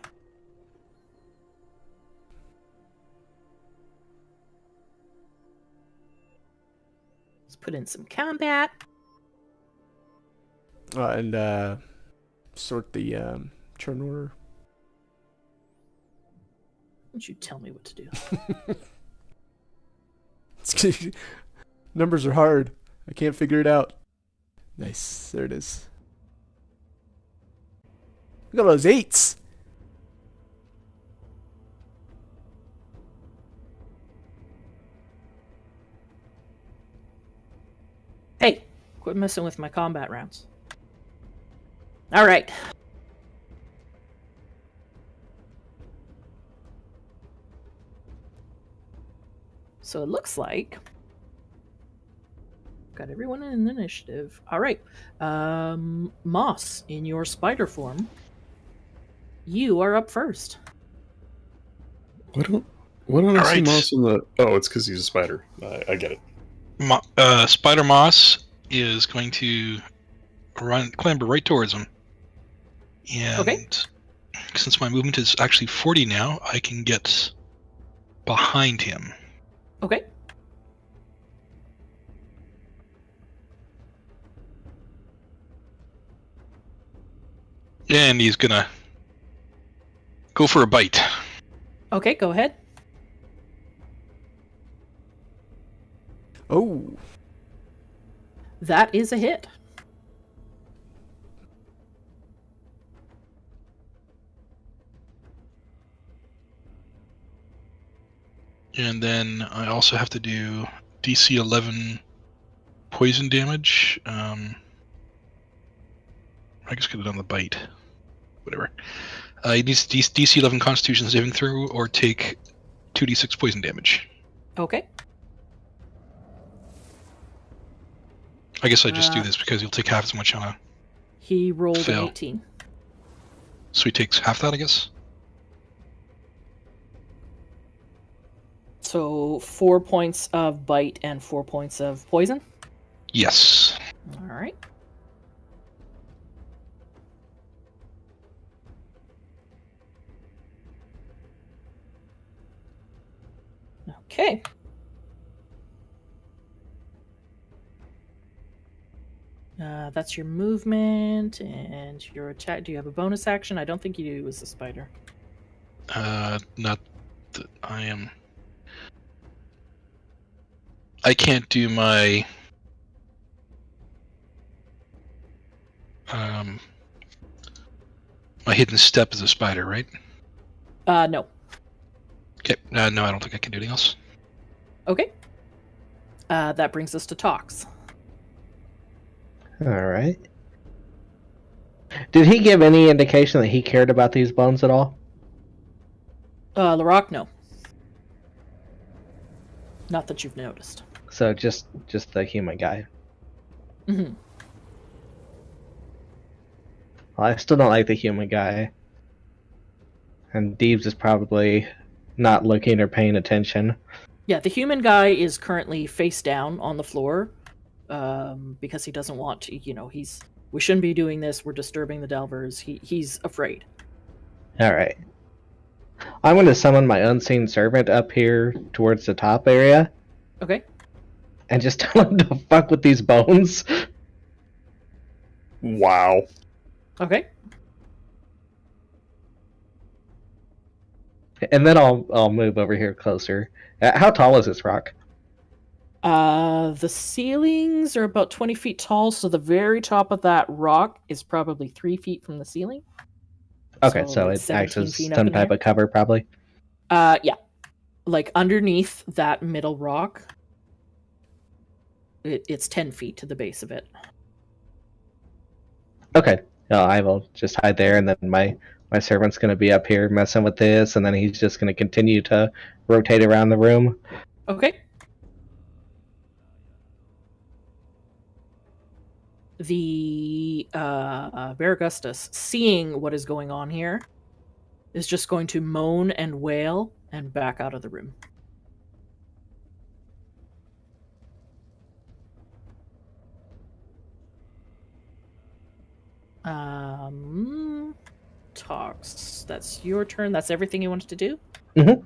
Let's put in some combat. And sort the turn order. Don't you tell me what to do. Numbers are hard. I can't figure it out. Nice. There it is. Look at those 8s. Hey, quit messing with my combat rounds. All right. So it looks like got everyone in the initiative. All right. Moss, in your spider form, you are up first. Why don't I see Alright. Moss in the? Oh, it's because he's a spider. I get it. Spider Moss is going to clamber right towards him. And Okay. since my movement is actually 40 now, I can get behind him. Okay. And he's gonna go for a bite. Okay, go ahead. Oh, That is a hit. And then I also have to do DC 11 poison damage. I guess get it on the bite. Whatever. He needs DC 11 Constitution saving throw or take 2d6 poison damage. Okay. I guess I just do this because you'll take half as much on a. He rolled Fail. an 18. So he takes half that, I guess. So 4 points of bite and 4 points of poison. Yes. All right. Okay. That's your movement and your attack. Do you have a bonus action? I don't think you do as a spider. Not that I am. I can't do my. My hidden step as a spider, right? No. Okay. No, I don't think I can do anything else. Okay. That brings us to Tox. All right. Did he give any indication that he cared about these bones at all? Larok, no. Not that you've noticed. So just the human guy. Mm-hmm. Well, I still don't like the human guy. And Deebs is probably not looking or paying attention. Yeah, the human guy is currently face down on the floor because he doesn't want to. We shouldn't be doing this. We're disturbing the Delvers. He's afraid. All right. I'm going to summon my unseen servant up here towards the top area Okay. and just tell him to fuck with these bones. Wow. Okay. And then I'll move over here closer. How tall is this rock? The ceilings are about 20 feet tall, so the very top of that rock is probably 3 feet from the ceiling. Okay, so like it 17 acts as feet up some in type the of cover, probably. Yeah. Like underneath that middle rock, it's 10 feet to the base of it. Okay. I will just hide there, and then my servant's going to be up here messing with this, and then he's just going to continue to rotate around the room. Okay. The Varagustus, seeing what is going on here, is just going to moan and wail and back out of the room. Talks. That's your turn. That's everything you wanted to do? Mhm.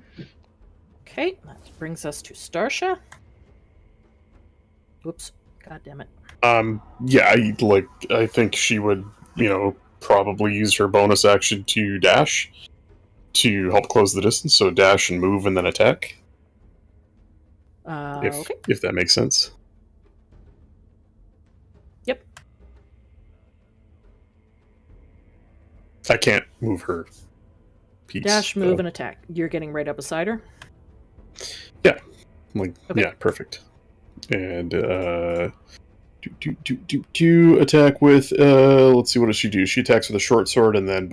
Okay, that brings us to Starsha. Whoops. God damn it. Yeah, I think she would, probably use her bonus action to dash to help close the distance. So dash and move and then attack. Okay. If that makes sense. Yep. I can't move her piece. Dash, move, though. and attack. You're getting right up beside her? Okay. Yeah, perfect. And do attack with let's see, what does she do? She attacks with a short sword, and then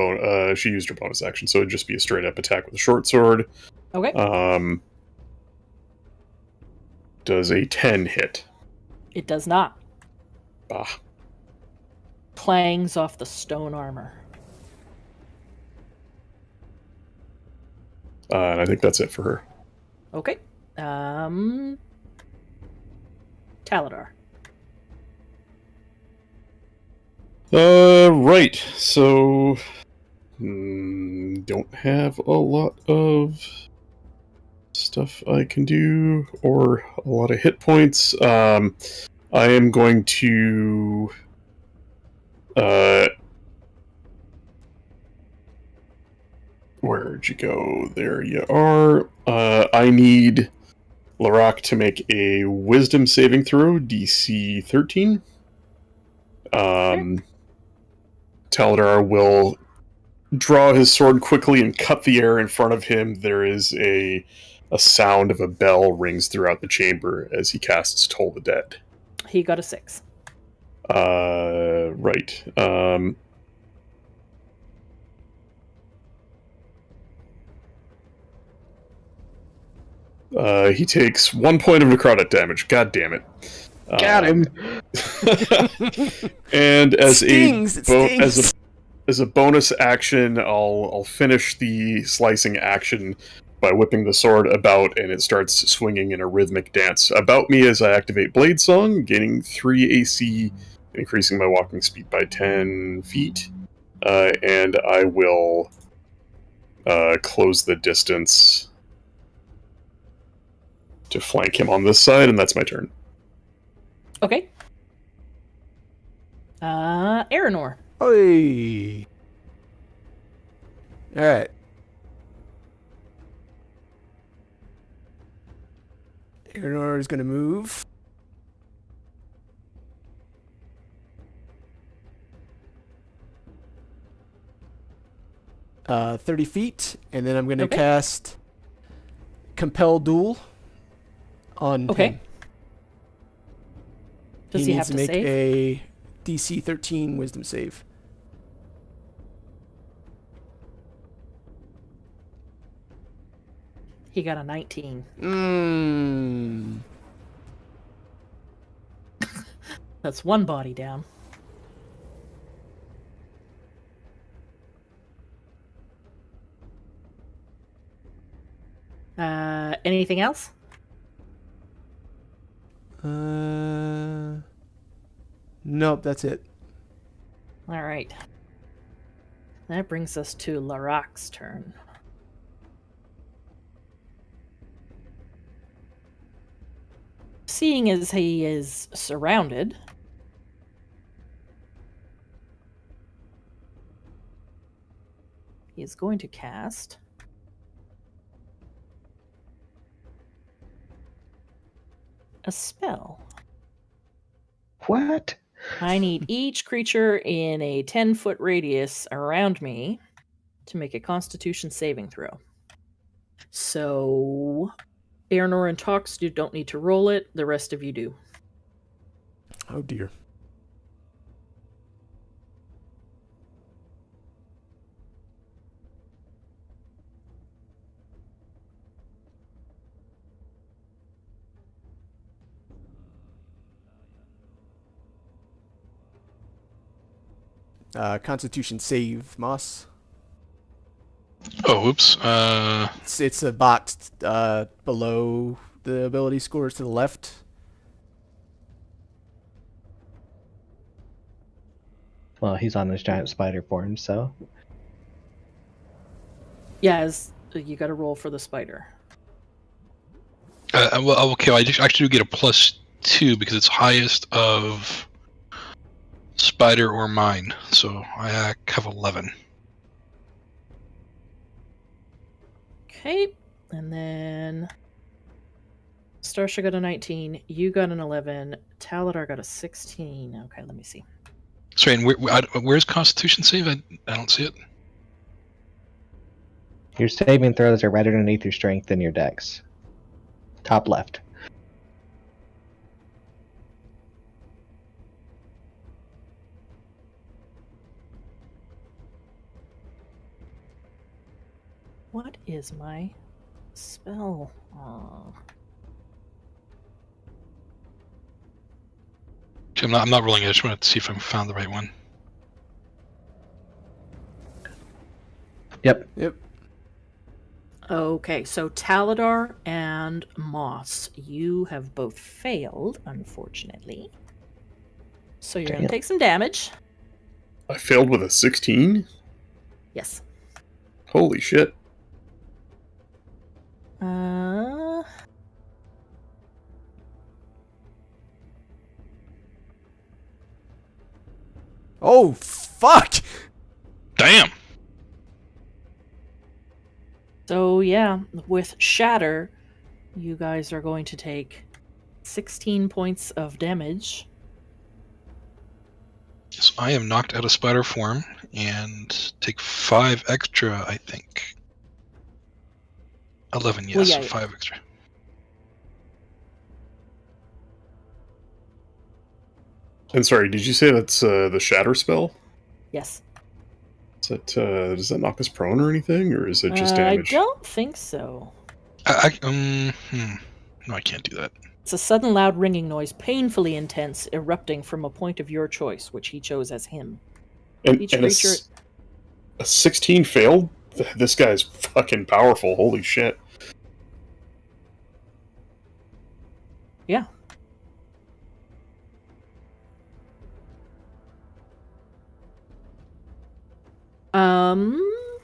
she used her bonus action, so it'd just be a straight up attack with a short sword. Okay. Does a 10 hit? It does not. Bah. Clangs off the stone armor. And I think that's it for her. Okay. Taladar. Right. So, don't have a lot of stuff I can do, or a lot of hit points. I am going to. Where'd you go? There you are. I need Larak to make a Wisdom saving throw, DC 13. Taladar will draw his sword quickly and cut the air in front of him. There is a sound of a bell rings throughout the chamber as he casts Toll the Dead. He got a 6. Right. He takes 1 point of necrotic damage. God damn it. Got him. And as It stings. as a bonus action, I'll finish the slicing action by whipping the sword about, and it starts swinging in a rhythmic dance about me as I activate Blade Song, gaining 3 AC, increasing my walking speed by 10 feet, and I will close the distance to flank him on this side, and that's my turn. Okay. Aranor. Oi. All right. Aranor is going to move. Uh, 30 feet, and then I'm going to Okay. cast Compel Duel on Okay. him. Does he needs have to to make save? a DC 13 Wisdom save. He got a 19. That's one body down. Anything else? Nope, that's it. All right. That brings us to Larak's turn. Seeing as he is surrounded, he is going to cast a spell. What? I need each creature in a 10-foot radius around me to make a Constitution saving throw. So, Aranor and Tox, you don't need to roll it. The rest of you do. Oh dear. Constitution save, Moss. Oh, whoops. It's a box below the ability scores to the left. Well, he's on his giant spider form, so Yeah, you got to roll for the spider. Well, okay, I actually do get a +2 because it's highest of spider or mine, so I have 11. Okay, and then Starsha got a 19, you got an 11, Taladar got a 16. Okay, let me see. Sorry, and where's Constitution save? I don't see it. your saving throws are right underneath your strength and your dex. Top left. What is my spell? Actually, I'm not rolling it. I just wanted to see if I found the right one. Yep. Yep. Okay, so Taladar and Moss, you have both failed, unfortunately. So you're going to Damn. take some damage. I failed with a 16? Yes. Holy shit. Uh, Oh, fuck! Damn. so yeah, with Shatter, you guys are going to take 16 points of damage. So I am knocked out of spider form and take 5 extra, I think. 11, yes, Well, yeah, so 5 extra. And sorry, did you say that's the shatter spell? yes. Is that, does that knock us prone or anything, or is it just I damage? don't think so. No, I can't do that. It's a sudden loud ringing noise, painfully intense, erupting from a point of your choice, which he chose as him. And, Each and creature... a 16 failed? This guy's fucking powerful, holy shit. Yeah.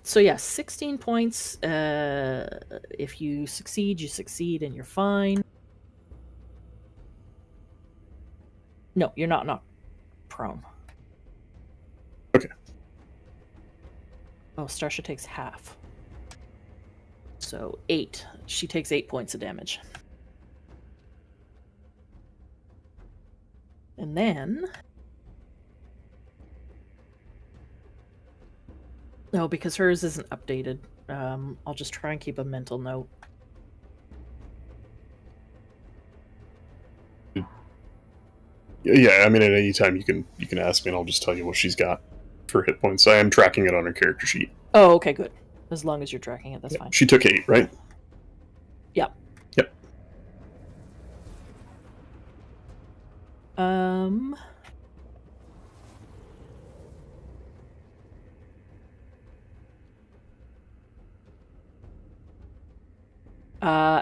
So yeah, 16 points. If you succeed, you succeed and you're fine. No, you're not prone. Okay. Oh, Starsha takes half. So 8. She takes 8 points of damage. And then... No, because hers isn't updated. I'll just try and keep a mental note. Yeah, I mean, at any time you can ask me and I'll just tell you what she's got for hit points. I am tracking it on her character sheet. Oh, okay, good. As long as you're tracking it, that's fine. She took 8, right? Yep. Yep.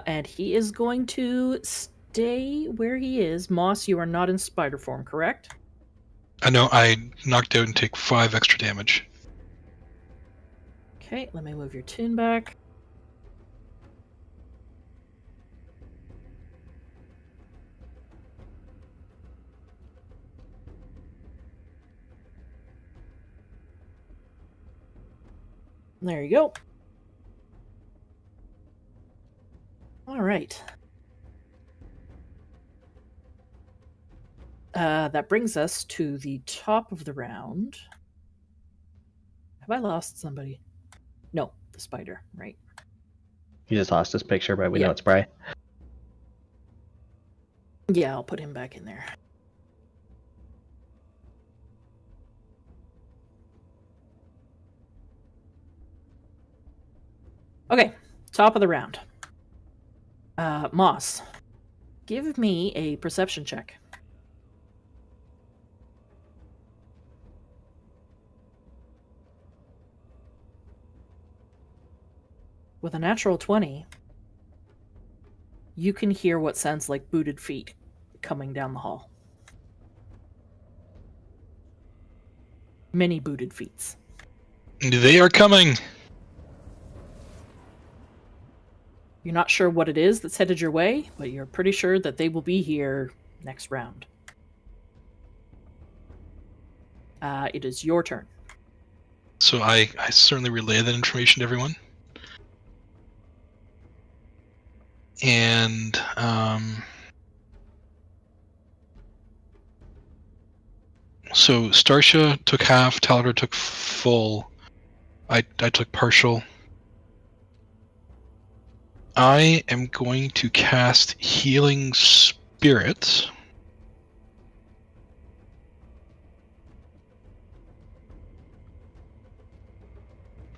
And he is going to stay where he is. Moss, you are not in spider form, correct? I know I knocked out and take 5 extra damage. Okay, let me move your tune back. There you go. All right. That brings us to the top of the round. Have I lost somebody? No, the spider, right? You just lost his picture, but we Yeah. know it's Bry. Yeah, I'll put him back in there. Okay, top of the round. Moss, give me a perception check. With a natural 20, you can hear what sounds like booted feet coming down the hall. Many booted feet. They are coming! You're not sure what it is that's headed your way, but you're pretty sure that they will be here next round. It is your turn. So I certainly relay that information to everyone. And so Starsha took half, Talbot took full, I took partial. I am going to cast Healing Spirit.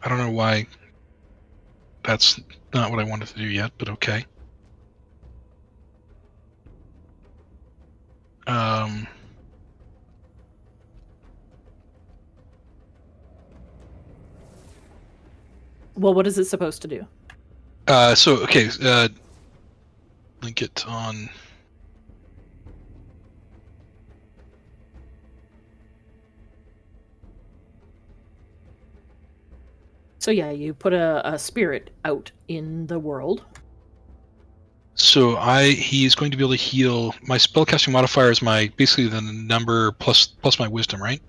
I don't know why that's not what I wanted to do yet, but okay. Well, what is it supposed to do? Okay, link it on. So yeah, you put a spirit out in the world. So he's going to be able to heal. My spellcasting modifier is basically the number plus my wisdom, right?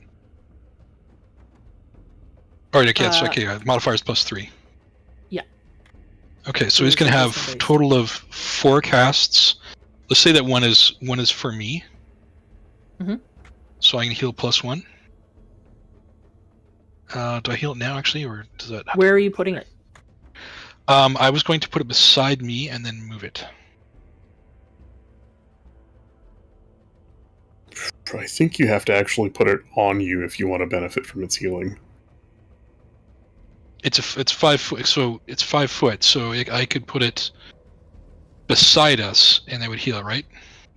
All right, okay, that's okay. Modifier is +3. Yeah. Okay, so So he's going to it's have wisdom-based. total of 4 casts. Let's say that one is for me. Mhm. So I can heal +1. Do I heal it now actually, or does that? Where are you putting it? I was going to put it beside me and then move it. I think you have to actually put it on you if you want to benefit from its healing. It's 5 foot, so it's 5 foot. So I could put it beside us, and that would heal it, right?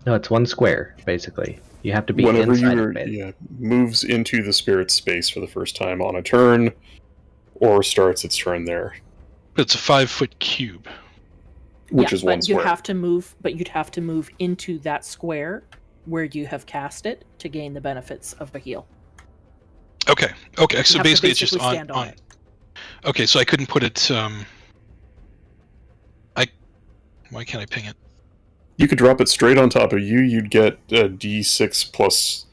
No, it's 1 square, basically. You have to be Whenever inside of it. moves into the spirit's space for the first time on a turn, or starts its turn there, But it's a 5 foot cube. which is 1 but square. you have to move. But you'd have to move into that square where you have cast it to gain the benefits of a heal. Okay. Okay. So You have to basically, it's just stand on. it. Okay, so I couldn't put it. Why can't I ping it? You could drop it straight on top of you. You'd get a D6 plus.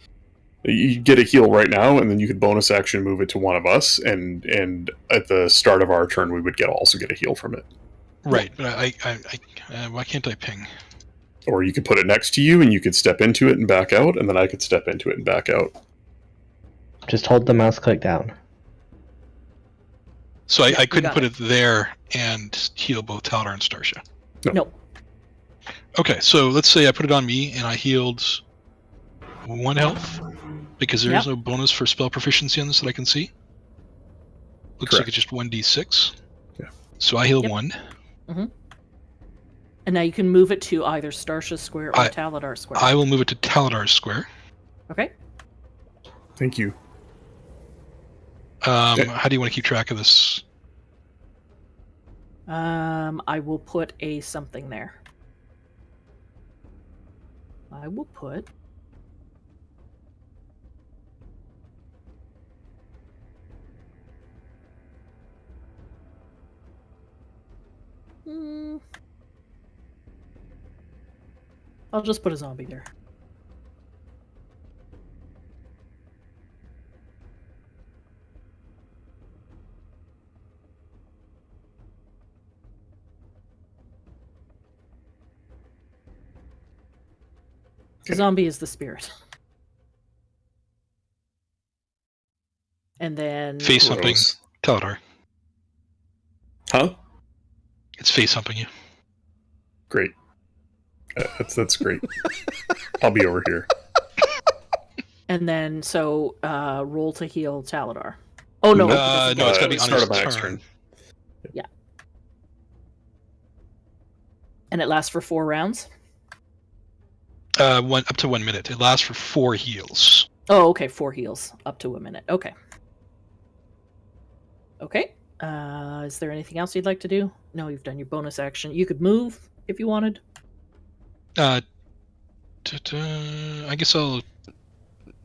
You'd get a heal right now, and then you could bonus action move it to one of us, and at the start of our turn, we would also get a heal from it. Right, but why can't I ping? Or you could put it next to you, and you could step into it and back out, and then I could step into it and back out. Just hold the mouse click down. So I you couldn't got put it. it there and heal both Taladar and Starsha. No. Okay, so let's say I put it on me and I healed 1 health because there is Yep. no bonus for spell proficiency on this that I can see. Looks like Correct. it's just 1d6. Yeah. So I heal Yep. 1. And now you can move it to either Starsha Square or Taladar Square. I will move it to Taladar's square. Okay. Thank you. How do you want to keep track of this? I will put a something there. I will put. I'll just put a zombie there. The zombie is the spirit. And then Face something. Gross. Taladar. Huh? It's face humping you. Great. That's great. I'll be over here. And then so roll to heal Taladar. Oh no, No, it's gotta be on start his of my next turn. turn. and it lasts for 4 rounds. Up to 1 minute. It lasts for 4 heals. Oh, okay, 4 heals up to a minute. Okay. Okay. Is there anything else you'd like to do? No, you've done your bonus action. You could move if you wanted. I guess I'll.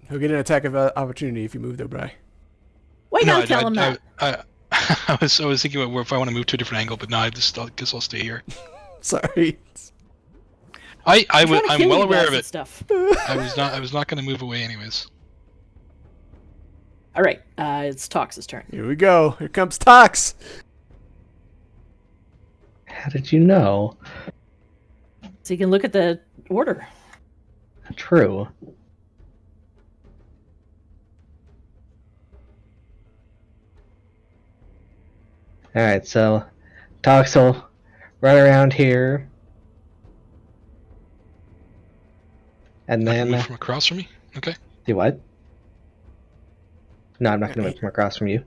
He'll get an attack of opportunity if you move, though, Bri. Why you gotta tell him that? I was thinking about if I want to move to a different angle, but no, I guess I'll stay here. Sorry. I'm I'm trying to kill well you aware guys of and it. Stuff. I was not going to move away anyways. All right, it's Tox's turn. Here we go. Here comes Tox. How did you know? So you can look at the order. True. Alright, so Tox will run around here. And I can then move from across from me. Okay. do what? No, I'm not gonna move from across from you.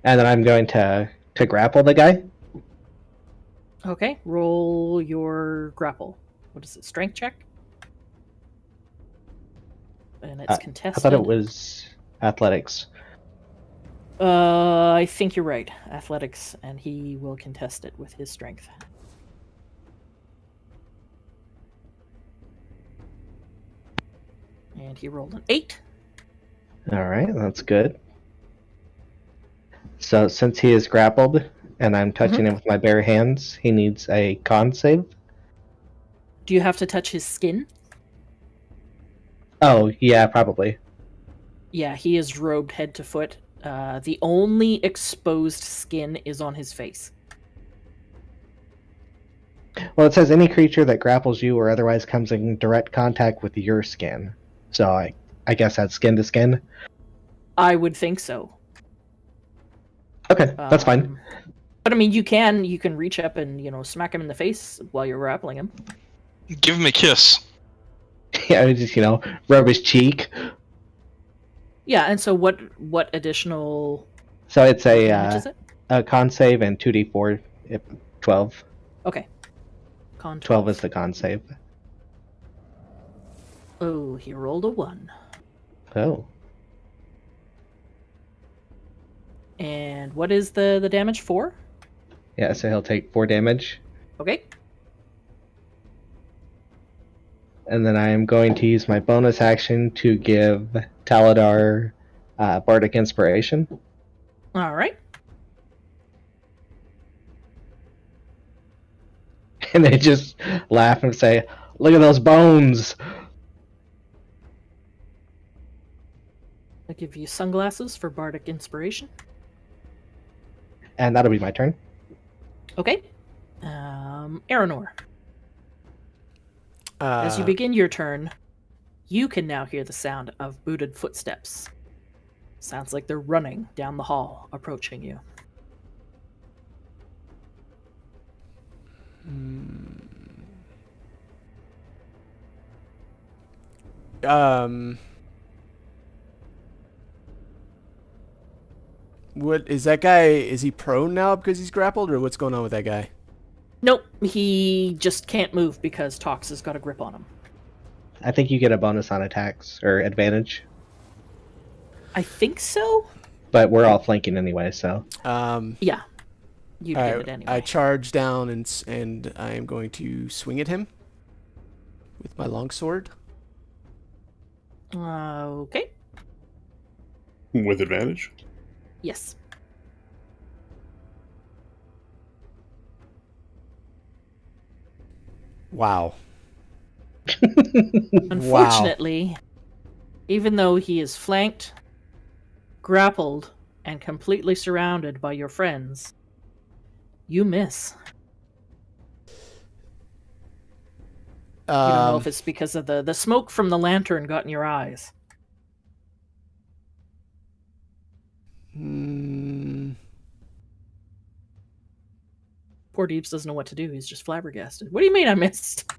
And then I'm going to grapple the guy. Okay, roll your grapple. What is it? Strength check. And it's I contested. thought it was athletics. I think you're right. Athletics, and he will contest it with his strength. And he rolled an 8. Alright, that's good. So since he is grappled and I'm touching Mhm. him with my bare hands, he needs a con save. Do you have to touch his skin? Oh, yeah, probably. Yeah, he is robed head to foot. The only exposed skin is on his face. Well, it says any creature that grapples you or otherwise comes in direct contact with your skin. So I guess that's skin to skin. I would think so. Okay, that's fine. But I mean, you can reach up and smack him in the face while you're grappling him. Give him a kiss. Yeah, I just rub his cheek. Yeah, and so what additional So it's damage is it? a con save and 2d4, 12. Okay. Con 12 is the con save. Oh, he rolled a 1. Oh. And what is the damage for? Yeah, so he'll take 4 damage. Okay. And then I am going to use my bonus action to give Taladar Bardic Inspiration. All right. And they just laugh and say, "Look at those bones!" I'll give you sunglasses for bardic inspiration. And that'll be my turn. Okay. Aranor, as you begin your turn, you can now hear the sound of booted footsteps. Sounds like they're running down the hall, approaching you. What is that guy? Is he prone now because he's grappled, or what's going on with that guy? Nope, he just can't move because Tox has got a grip on him. I think you get a bonus on attacks or advantage, I think so? but we're all flanking anyway, so. Yeah. You'd get it anyway. I charge down and I am going to swing at him with my longsword. Okay. With advantage. Yes. Wow. Unfortunately, even though he is flanked, grappled, and completely surrounded by your friends, you miss. You don't know if it's because of the smoke from the lantern got in your eyes. Poor Deeps doesn't know what to do. He's just flabbergasted. What do you mean I missed?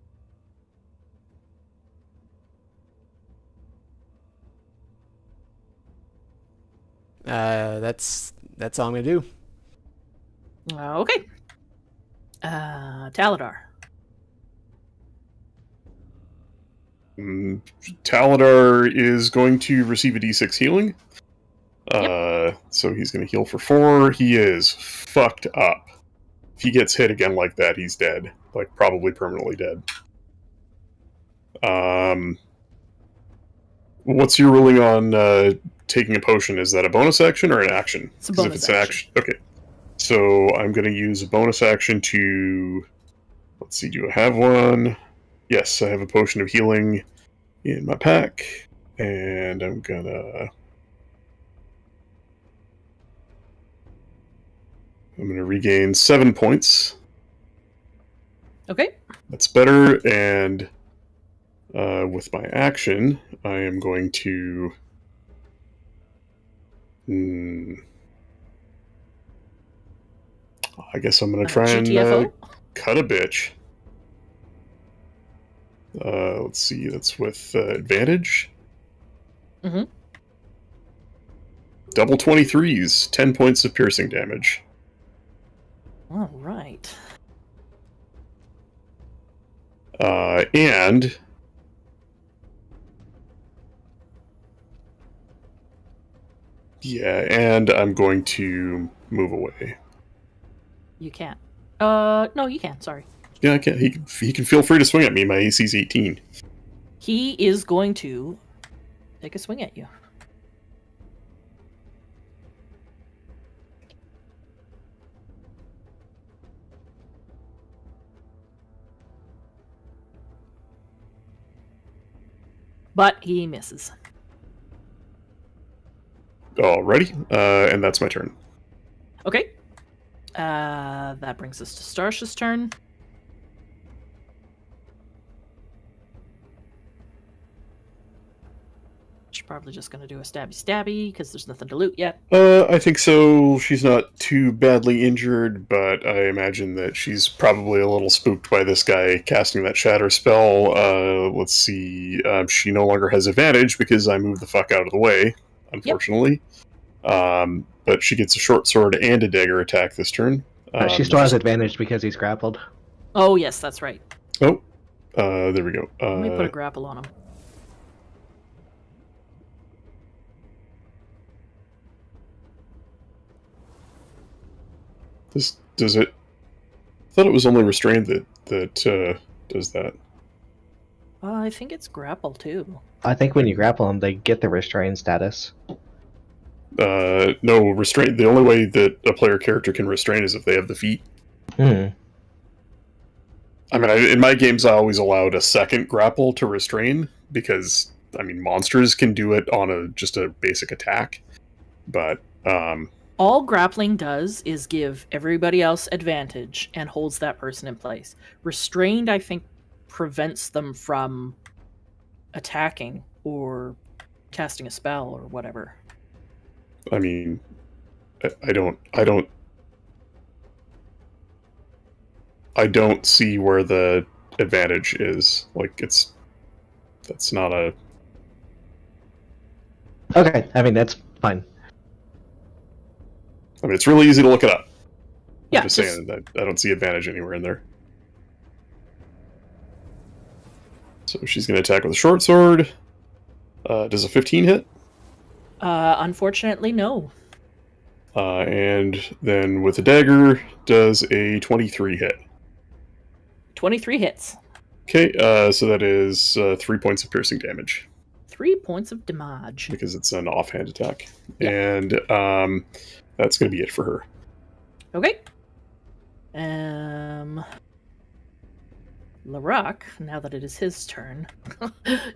That's all I'm gonna do. Okay. Taladar. Taladar is going to receive a d6 healing. So he's going to heal for 4. He is fucked up. If he gets hit again like that, he's dead. Like, probably permanently dead. What's your ruling on taking a potion? Is that a bonus action or an action? It's a 'Cause bonus if it's an action. action. Okay. So I'm going to use a bonus action to... Let's see, do I have one? Yes, I have a potion of healing in my pack. And I'm gonna regain 7 points. Okay. That's better. And with my action, I am going to... I guess I'm going to try and cut a bitch. Let's see, that's with advantage. Mm-hmm. Double 23s, 10 points of piercing damage. All right. And I'm going to move away. You can't. No, you can. Sorry. Yeah, I can. He can feel free to swing at me. My AC's 18. He is going to take a swing at you. But he misses. Alrighty, and that's my turn. Okay. That brings us to Starsha's turn. She's probably just going to do a stabby because there's nothing to loot yet. I think so. She's not too badly injured, but I imagine that she's probably a little spooked by this guy casting that shatter spell. Let's see. She no longer has advantage because I moved the fuck out of the way, unfortunately. But she gets a short sword and a dagger attack this turn. She still has advantage because he's grappled. Oh, yes, that's right. Oh, there we go. Let me put a grapple on him. This does it. I thought it was only restrained that does that. I think it's grapple, too. I think when you grapple them, they get the restrained status. No, restraint. The only way that a player character can restrain is if they have the feat. Hmm. I mean, in my games, I always allowed a second grapple to restrain because, I mean, monsters can do it on just a basic attack. But, All grappling does is give everybody else advantage and holds that person in place. Restrained, I think, prevents them from attacking or casting a spell or whatever. I mean, I don't see where the advantage is. Like, that's not a... Okay, I mean, that's fine. I mean, it's really easy to look it up. Yeah, I'm just saying that I don't see advantage anywhere in there. So she's going to attack with a short sword. Does a 15 hit? Unfortunately, no. And then with a dagger, does a 23 hit. 23 hits. Okay, so that is 3 points of piercing damage. 3 points of damage. Because it's an offhand attack. Yeah. And that's going to be it for her. Okay. Larak, now that it is his turn.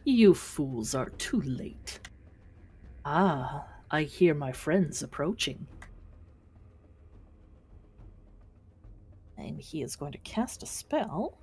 You fools are too late. Ah, I hear my friends approaching. And he is going to cast a spell.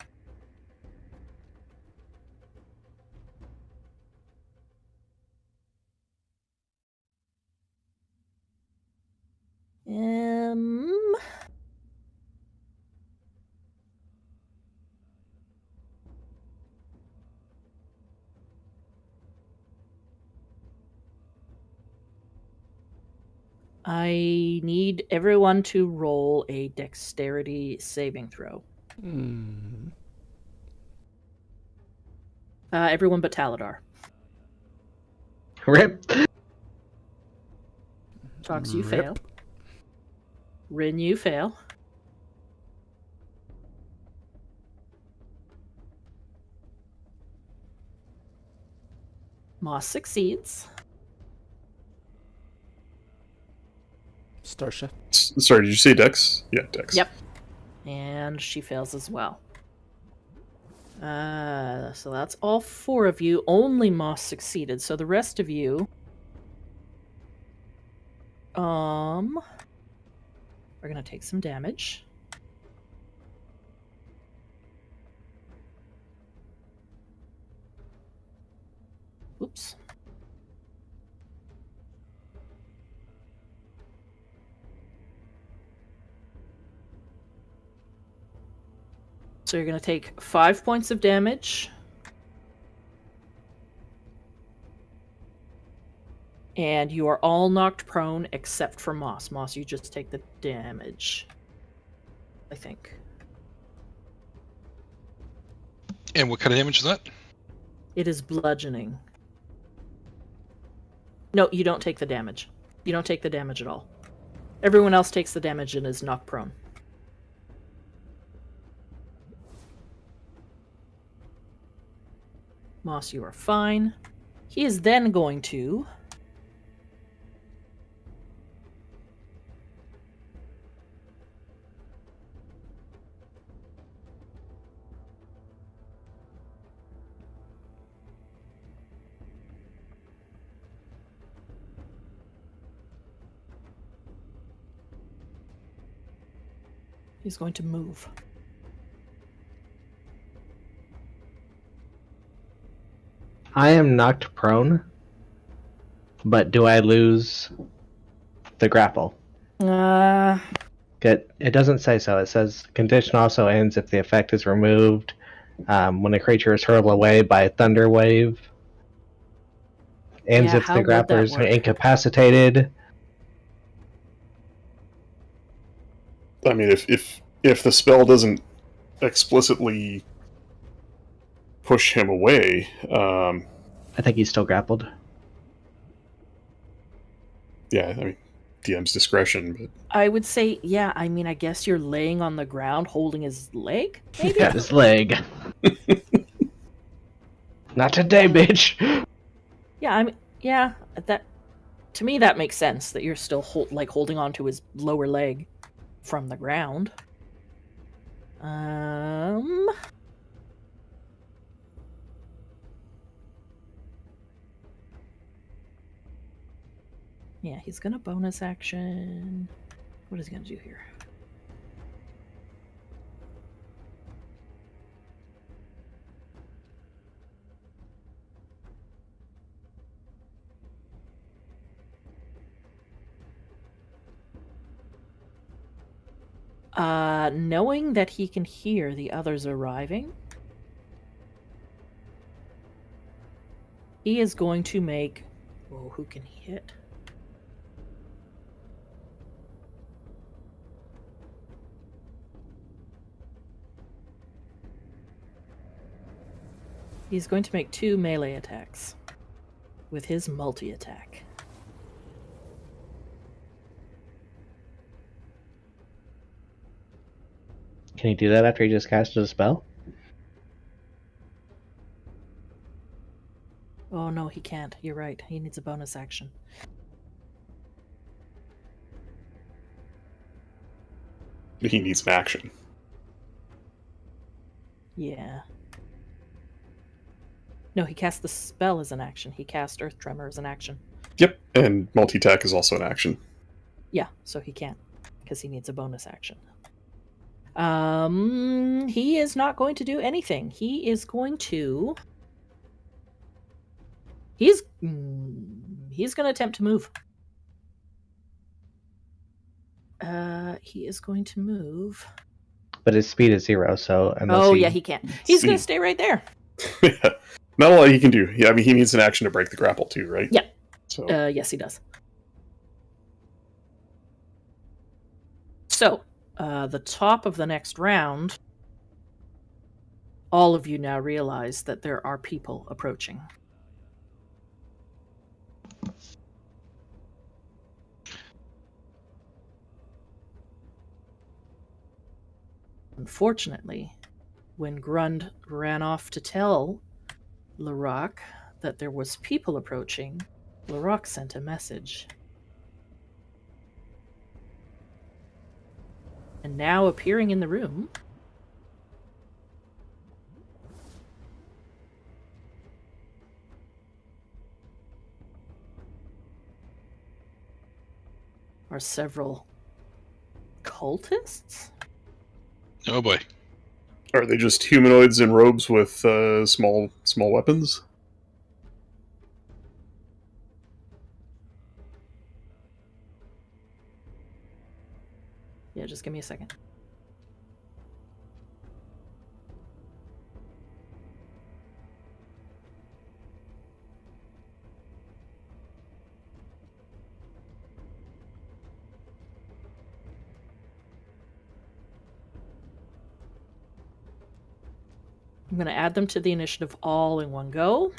I need everyone to roll a dexterity saving throw. Everyone but Taladar. Rip. Tox, you Rip. fail. Rin, you fail. Moss succeeds. Starsha. Sorry, did you say Dex? Yeah, Dex. Yep. And she fails as well. So that's all 4 of you. Only Moss succeeded. So the rest of you are gonna take some damage. Oops. So you're going to take 5 points of damage. And you are all knocked prone except for Moss. Moss, you just take the damage. I think. And what kind of damage is that? It is bludgeoning. No, you don't take the damage. You don't take the damage at all. Everyone else takes the damage and is knocked prone. Moss, you are fine. He is then going to... He's going to move. I am knocked prone, but do I lose the grapple? It doesn't say so. It says condition also ends if the effect is removed when a creature is hurled away by a thunder wave. Ends Yeah, if how the would that grappler is work? incapacitated. I mean, if the spell doesn't explicitly push him away, I think he's still grappled. yeah, I mean, DM's discretion, but I would say, yeah, I mean, I guess you're laying on the ground holding his leg, maybe? Got his leg. Not today, bitch. Yeah, I mean, yeah, that to me that makes sense that you're still holding on to his lower leg from the ground. Yeah, he's gonna bonus action. What is he gonna do here? Knowing that he can hear the others arriving, he is going to make... Whoa, who can he hit? He's going to make 2 melee attacks with his multi-attack. Can he do that after he just casted a spell? Oh no, he can't. You're right. He needs a bonus action. he needs an action. Yeah. No, he cast the spell as an action. He cast Earth Tremor as an action. Yep, and multi-attack is also an action. Yeah, so he can't, because he needs a bonus action. He is not going to do anything. He is going to... He's going to attempt to move. He is going to move. But his speed is 0, so unless Oh, yeah, he can't. He's going to stay right there. Yeah. Not a lot he can do. Yeah, I mean, he needs an action to break the grapple too, right? Yeah. So Yes, he does. So, the top of the next round, all of you now realize that there are people approaching. Unfortunately, when Grund ran off to tell Larock that there was people approaching, Larock sent a message. And now appearing in the room are several cultists? Oh boy. are they just humanoids in robes with small weapons? Yeah, just give me a second. I'm going to add them to the initiative all in one go.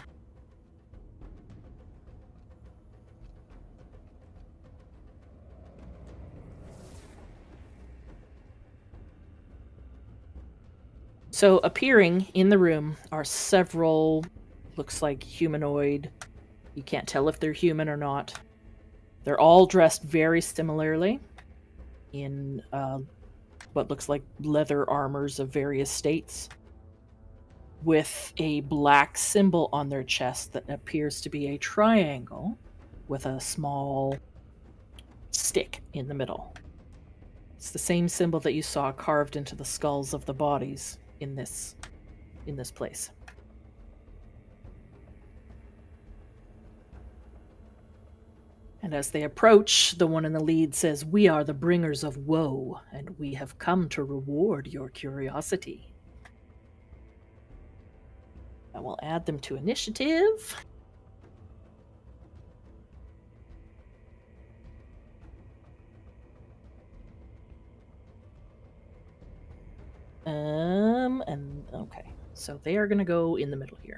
So appearing in the room are several, looks like humanoid. You can't tell if they're human or not. They're all dressed very similarly in what looks like leather armors of various states, with a black symbol on their chest that appears to be a triangle with a small stick in the middle. It's the same symbol that you saw carved into the skulls of the bodies in this place. And as they approach, the one in the lead says, "We are the bringers of woe, and we have come to reward your curiosity." I will add them to initiative. And okay, so they are going to go in the middle here.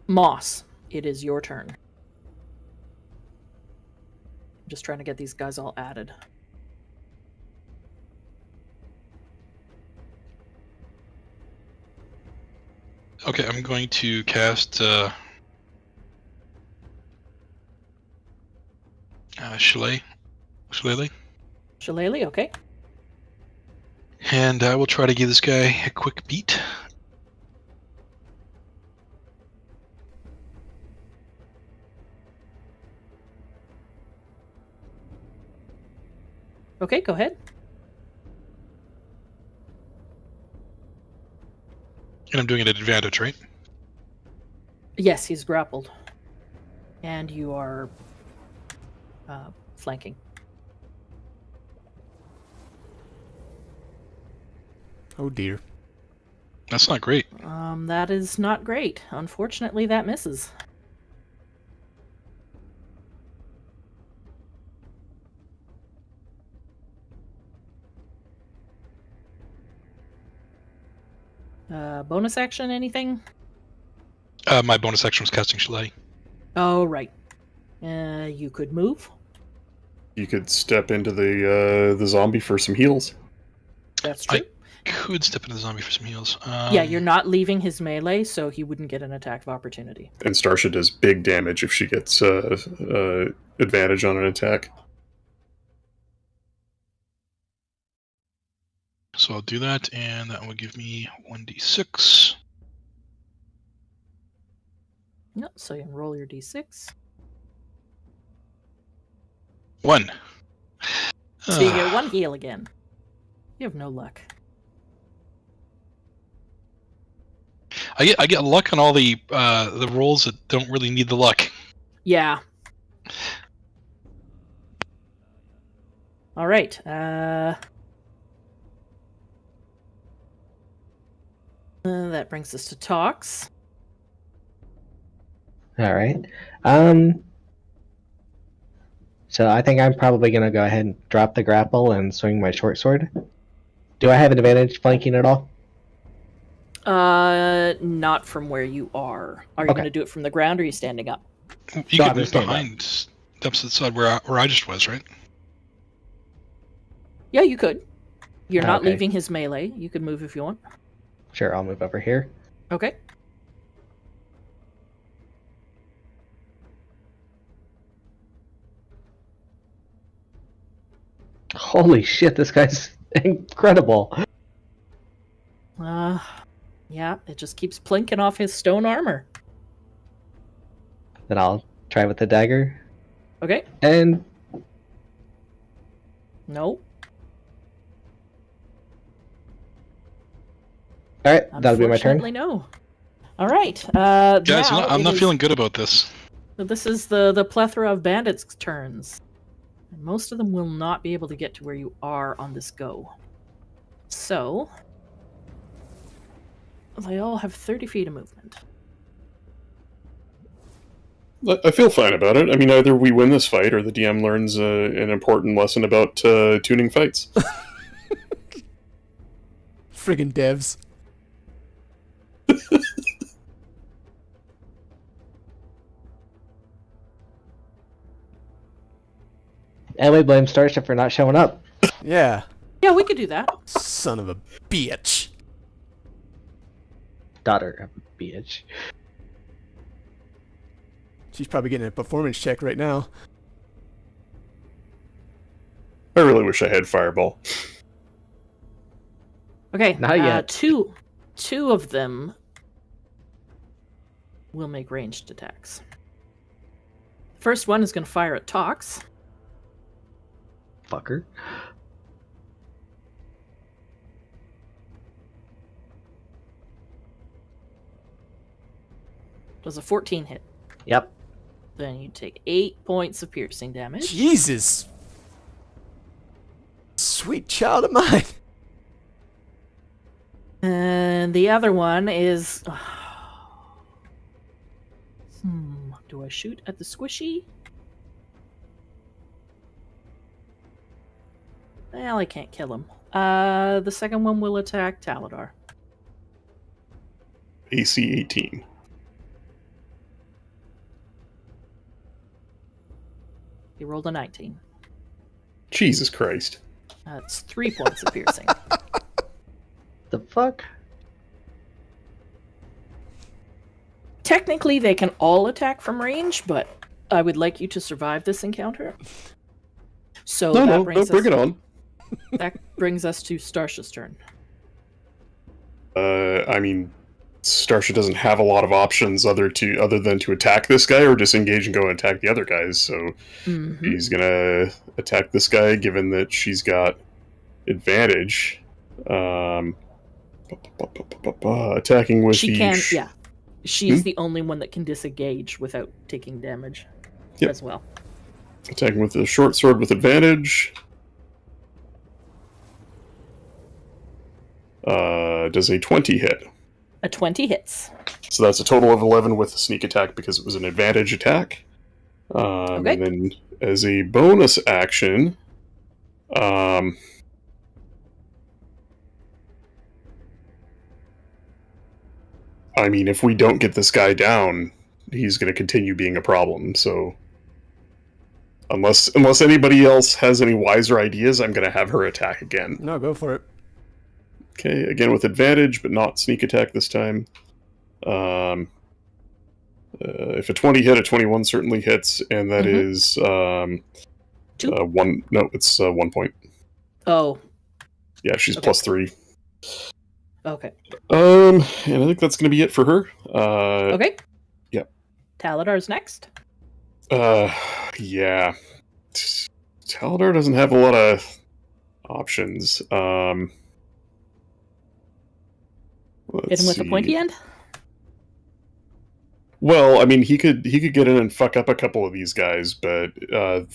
Moss, it is your turn. I'm just trying to get these guys all added. Okay, I'm going to cast Shillelagh. Shillelagh, okay. And I will try to give this guy a quick beat. Okay, go ahead. And I'm doing it at advantage, right? Yes, he's grappled. And you are flanking. Oh dear. That's not great. That is not great. Unfortunately, that misses. Bonus action, anything? My bonus action was casting Shillelagh. Oh, right. You could move. You could step into the zombie for some heals. That's true. Could step into the zombie for some heals. Yeah, you're not leaving his melee, so he wouldn't get an attack of opportunity. And Starsha does big damage if she gets advantage on an attack. So I'll do that, and that will give me 1d6. Yep, so you can roll your d6. 1. So you get one heal again. You have no luck. I get luck on all the rolls that don't really need the luck. Yeah. All right. That brings us to Tox. All right. So I think I'm probably gonna go ahead and drop the grapple and swing my short sword. Do I have an advantage flanking at all? Not from where you are. Are you Okay. going to do it from the ground, or are you standing up? You No, could I'm move just saying behind up to the side where I just was, right? Yeah, you could. You're not Okay. leaving his melee. You could move if you want. Sure, I'll move over here. Okay. Holy shit, this guy's incredible. Yeah, it just keeps plinking off his stone armor. Then I'll try with the dagger. Okay. And No. all right, that'll be my turn. Unfortunately, no. All right. Guys, now I'm it not is- feeling good about this. So this is the plethora of bandits' turns. And most of them will not be able to get to where you are on this go. So they all have 30 feet of movement. I feel fine about it. I mean, either we win this fight or the DM learns an important lesson about tuning fights. Friggin' devs. And we blame Starship for not showing up. Yeah. Yeah, we could do that. Son of a bitch. Daughter of a bitch. She's probably getting a performance check right now. I really wish I had Fireball. Okay, Not yet. Two of them will make ranged attacks. First one is going to fire at Tox. Fucker. Does a 14 hit? Yep. Then you take 8 points of piercing damage. Jesus. Sweet child of mine. And the other one is... do I shoot at the squishy? Well, I can't kill him. The second one will attack Taladar. AC 18. He rolled a 19. Jesus Christ. That's 3 points of piercing. The fuck? Technically, they can all attack from range, but I would like you to survive this encounter. So No, brings bring it on. That brings us to Starsha's turn. I mean, Starsha doesn't have a lot of options other than to attack this guy or disengage and go and attack the other guys. So he's gonna attack this guy, given that she's got advantage. Attacking with She the can, yeah. She's the only one that can disengage without taking damage as well. Attacking with the short sword with advantage. Does a 20 hit? A 20 hits. So that's a total of 11 with the sneak attack because it was an advantage attack. Okay. And then as a bonus action, I mean, if we don't get this guy down, he's going to continue being a problem. So unless anybody else has any wiser ideas, I'm going to have her attack again. No, go for it. Okay, again with advantage, but not sneak attack this time. If a 20 hit, a 21 certainly hits, and that is 2? 1. No, it's 1 point. Oh, Yeah, she's Okay. +3. okay. And I think that's going to be it for her. Okay. Yep. Taladar's next. Yeah. Taladar doesn't have a lot of options. Hit him with a pointy end? Well, I mean, he could get in and fuck up a couple of these guys, but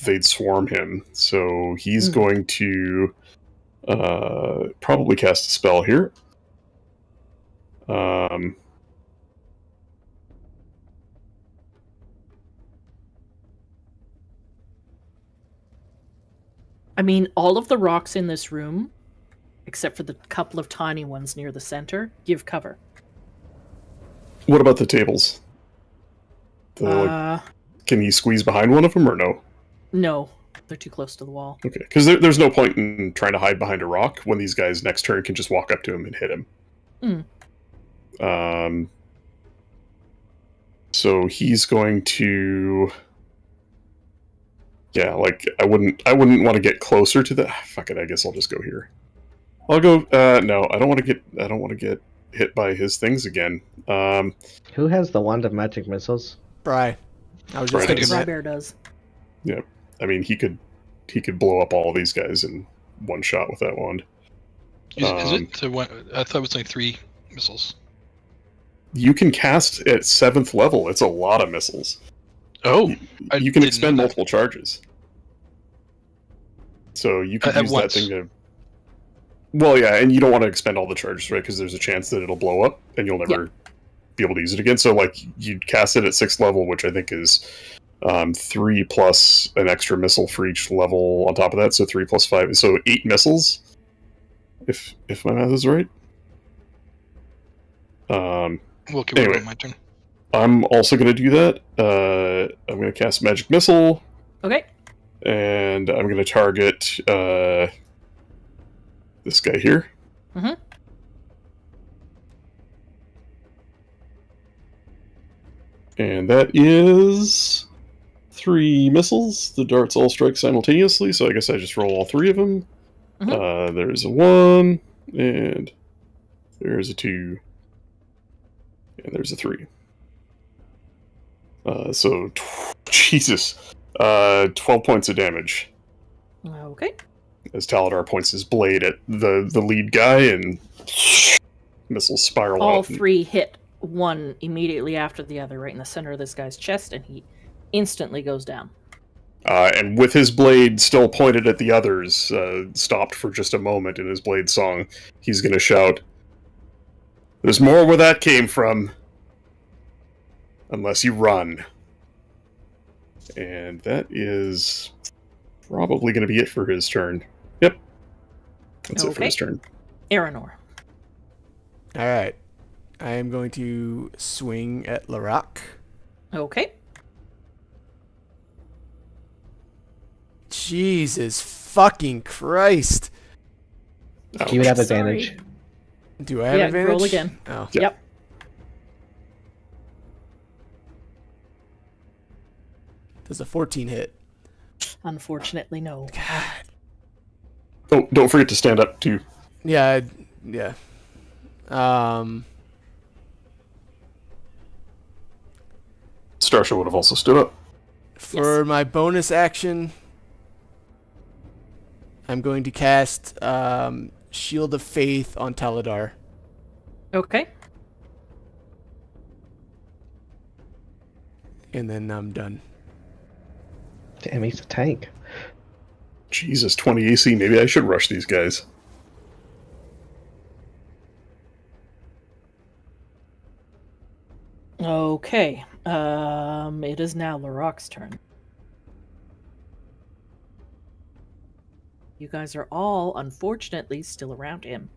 they'd swarm him. So he's going to probably cast a spell here. I mean, all of the rocks in this room, except for the couple of tiny ones near the center, give cover. What about the tables? Can he squeeze behind one of them or no? No, they're too close to the wall. Okay, because there's no point in trying to hide behind a rock when these guys next turn can just walk up to him and hit him. So he's going to, yeah, like I wouldn't want to get closer to the. Fuck it, I guess I'll just go here. I'll go. No, I don't want to get hit by his things again. Who has the wand of magic missiles? Bri. I was just Bri thinking does. that. Rybear does. Yeah, I mean he could blow up all these guys in one shot with that wand. Is it to one? I thought it was like 3 missiles. You can cast at 7th level. It's a lot of missiles. Oh, You can expend multiple charges. So you can At use once. that thing to. Well, yeah, and you don't want to expend all the charges, right? Because there's a chance that it'll blow up, and you'll never be able to use it again. So, like, you'd cast it at 6th level, which I think is 3 plus an extra missile for each level on top of that. So 3 plus 5, so 8 missiles. If my math is right. We'll give Anyway. it my turn. I'm also going to do that. I'm going to cast Magic Missile, Okay. and I'm going to target this guy here. And that is 3 missiles. The darts all strike simultaneously, so I guess I just roll all 3 of them. There's a 1, and there's a 2, and there's a 3. Jesus. 12 points of damage. Okay. As Taladar points his blade at the lead guy, and missiles spiral All out. 3 hit one immediately after the other, right in the center of this guy's chest, and he instantly goes down. And with his blade still pointed at the others, stopped for just a moment in his blade song, he's going to shout, "There's more where that came from. Unless you run." And that is probably going to be it for his turn. Yep. That's it for his turn. Aranor. All right. I am going to swing at Larak. Okay. Jesus fucking Christ. Ouch. You would have Sorry. advantage. Do I have Yeah, advantage? roll again. Oh. Yeah. Yep. Does a 14 hit? Unfortunately, no. God. Oh, don't forget to stand up, too. Yeah, yeah. Starsha would have also stood up. For my bonus action, I'm going to cast Shield of Faith on Taladar. Okay. And then I'm done. Damn, he's a tank. Jesus, 20 AC. Maybe I should rush these guys. Okay. It is now Larak's turn. You guys are all, unfortunately, still around him.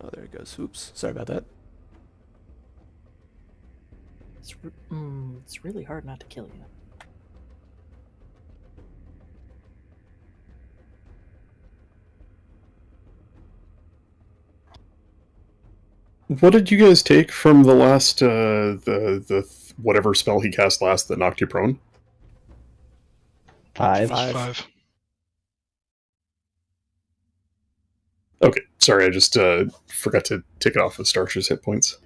Oh, there it goes. Oops. Sorry about that. It's really hard not to kill you. What did you guys take from the last, the whatever spell he cast last that knocked you prone? 5. 5. Okay, sorry, I just forgot to take it off of Starsha's hit points.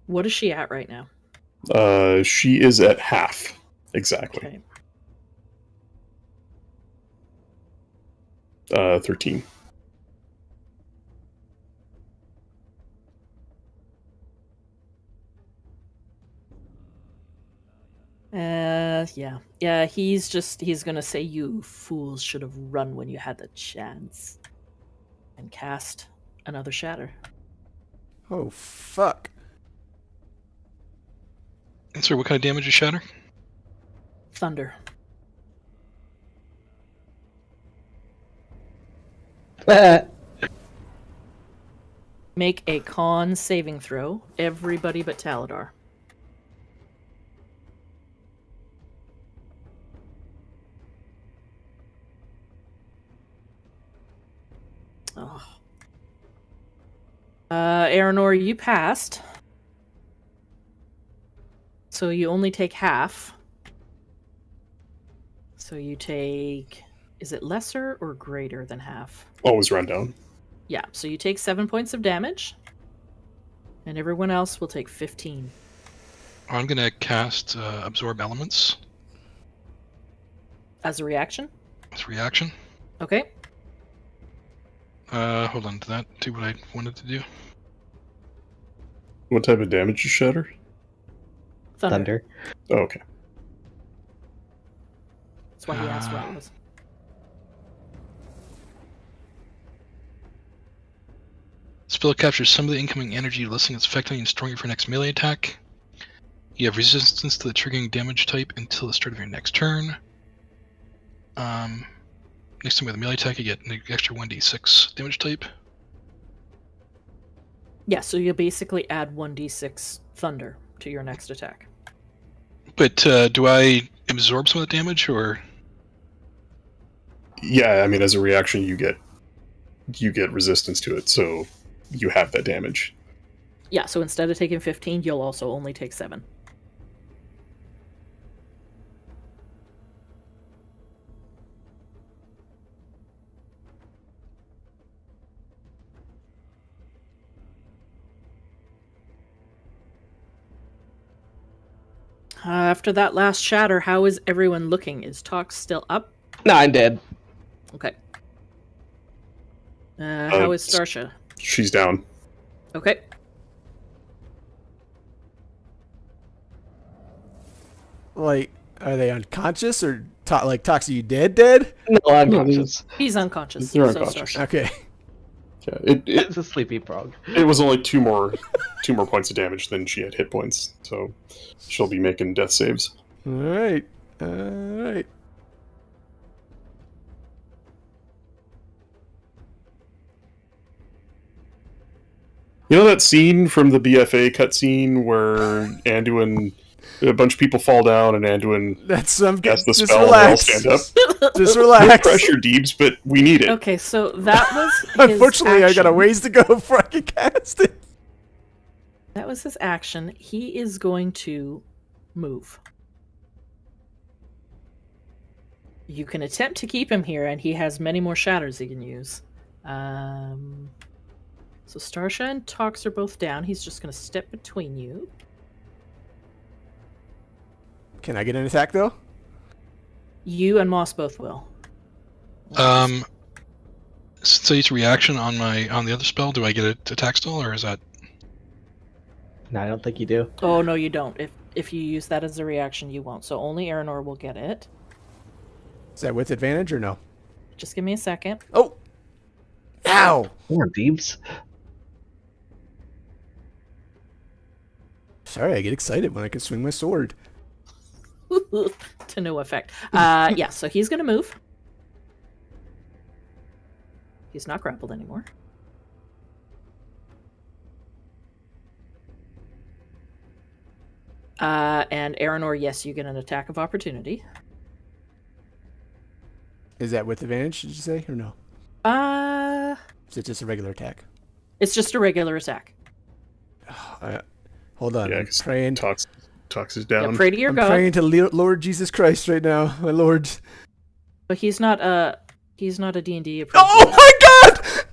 What is she at right now? She is at half, exactly. Okay. 13. Yeah, he's gonna say, "You fools should have run when you had the chance." And cast another shatter. Oh, fuck. And sorry, what kind of damage is shatter? Thunder. Make a con saving throw, everybody but Taladar. Oh. Aranor, you passed. So you only take half. So you take... Is it lesser or greater than half? Always run down. Yeah, so you take 7 points of damage. And everyone else will take 15. I'm going to cast Absorb Elements As a reaction? as a reaction. Okay. Hold on to that. Do what I wanted to do. What type of damage is Shatter? Thunder. Oh, okay. That's why he asked what it was. Spell captures some of the incoming energy, lessening its effect on you and storing it for your next melee attack. You have resistance to the triggering damage type until the start of your next turn. Next time with a melee attack, you get an extra 1d6 damage type. Yeah, so you basically add 1d6 thunder to your next attack. But do I absorb some of the damage, or...? Yeah, I mean, as a reaction, you get resistance to it, so you have that damage. Yeah, so instead of taking 15, you'll also only take 7. After that last shatter, how is everyone looking? Is Tox still up? No, I'm dead. Okay. How is Starsha? She's down. Okay. Like, are they unconscious or like Tox? Are you dead? No, I'm No, conscious. He's unconscious. They're so unconscious. Starsha. Okay. Yeah, it It's a sleepy frog. it was only two more points of damage than she had hit points, so she'll be making death saves. All right. All right. You know that scene from the BFA cutscene where Anduin, a bunch of people fall down and Anduin That's casts the just spell and they all relax. stand up? Just No relax. pressure, Deebs, but we need it. Okay, so that was his Unfortunately, I got a action. ways to go before I can cast it. That was his action. He is going to move. You can attempt to keep him here, and he has many more shatters he can use. So Starsha and Tox are both down. He's just going to step between you. Can I get an attack though? You and Moss both will. Since I use reaction on the other spell, do I get an attack stall, or is that? No, I don't think you do. Oh no, you don't. If you use that as a reaction, you won't. So only Aranor will get it. Is that with advantage or no? Just give me a second. Oh! Ow! Come on, Deebs. Sorry, I get excited when I can swing my sword. To no effect. Yeah, so he's gonna move. He's not grappled anymore. And Aranor, yes, you get an attack of opportunity. Is that with advantage, did you say, or no? Is it just a regular attack? It's just a regular attack. Hold on, Yeah, I'm 'cause praying. Tox is Yeah, down. pray to your I'm god. praying to Lord Jesus Christ right now, my Lord. But he's not a D&D approved. Oh my God!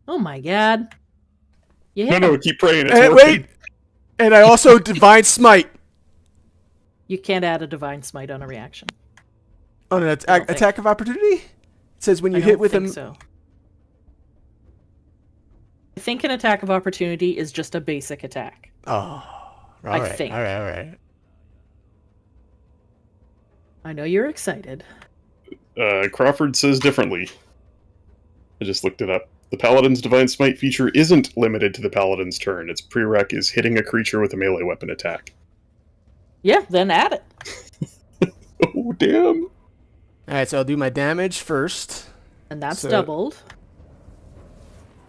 Oh my god. You hit No, him. keep praying. It's And working. wait, and I also divine smite You can't add a divine smite on a reaction. on an I don't think. attack of opportunity. It says when you I hit don't with think him. so. I think an attack of opportunity is just a basic attack. Oh, all I right, think. all right. I know you're excited. Crawford says differently. I just looked it up. The Paladin's Divine Smite feature isn't limited to the Paladin's turn. Its prereq is hitting a creature with a melee weapon attack. Yeah, then add it. Oh, damn. All right, so I'll do my damage first. And that's So- doubled.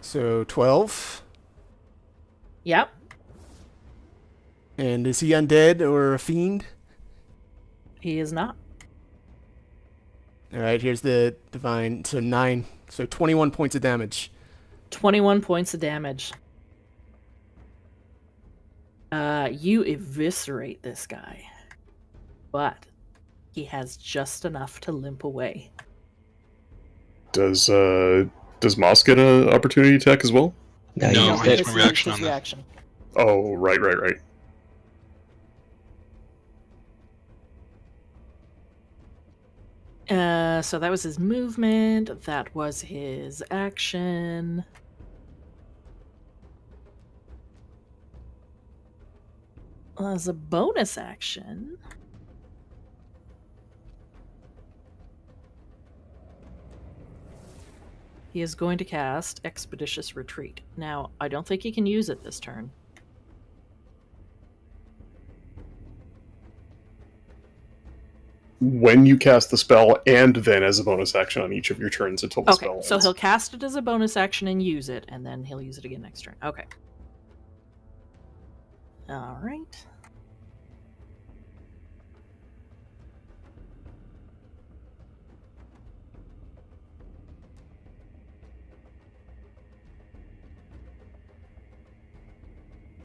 So 12. Yep. And is he undead or a fiend? He is not. All right, here's the divine. So 9. So 21 points of damage. 21 points of damage. You eviscerate this guy. But he has just enough to limp away. Does Moss get an opportunity attack as well? No, No, you I just hit did. my His- reaction his on that. reaction. Oh, right. So that was his movement. That was his action. As a bonus action, he is going to cast Expeditious Retreat. Now, I don't think he can use it this turn. When you cast the spell, and then as a bonus action on each of your turns until the spell Okay, ends. so he'll cast it as a bonus action and use it, and then he'll use it again next turn. Okay. All right.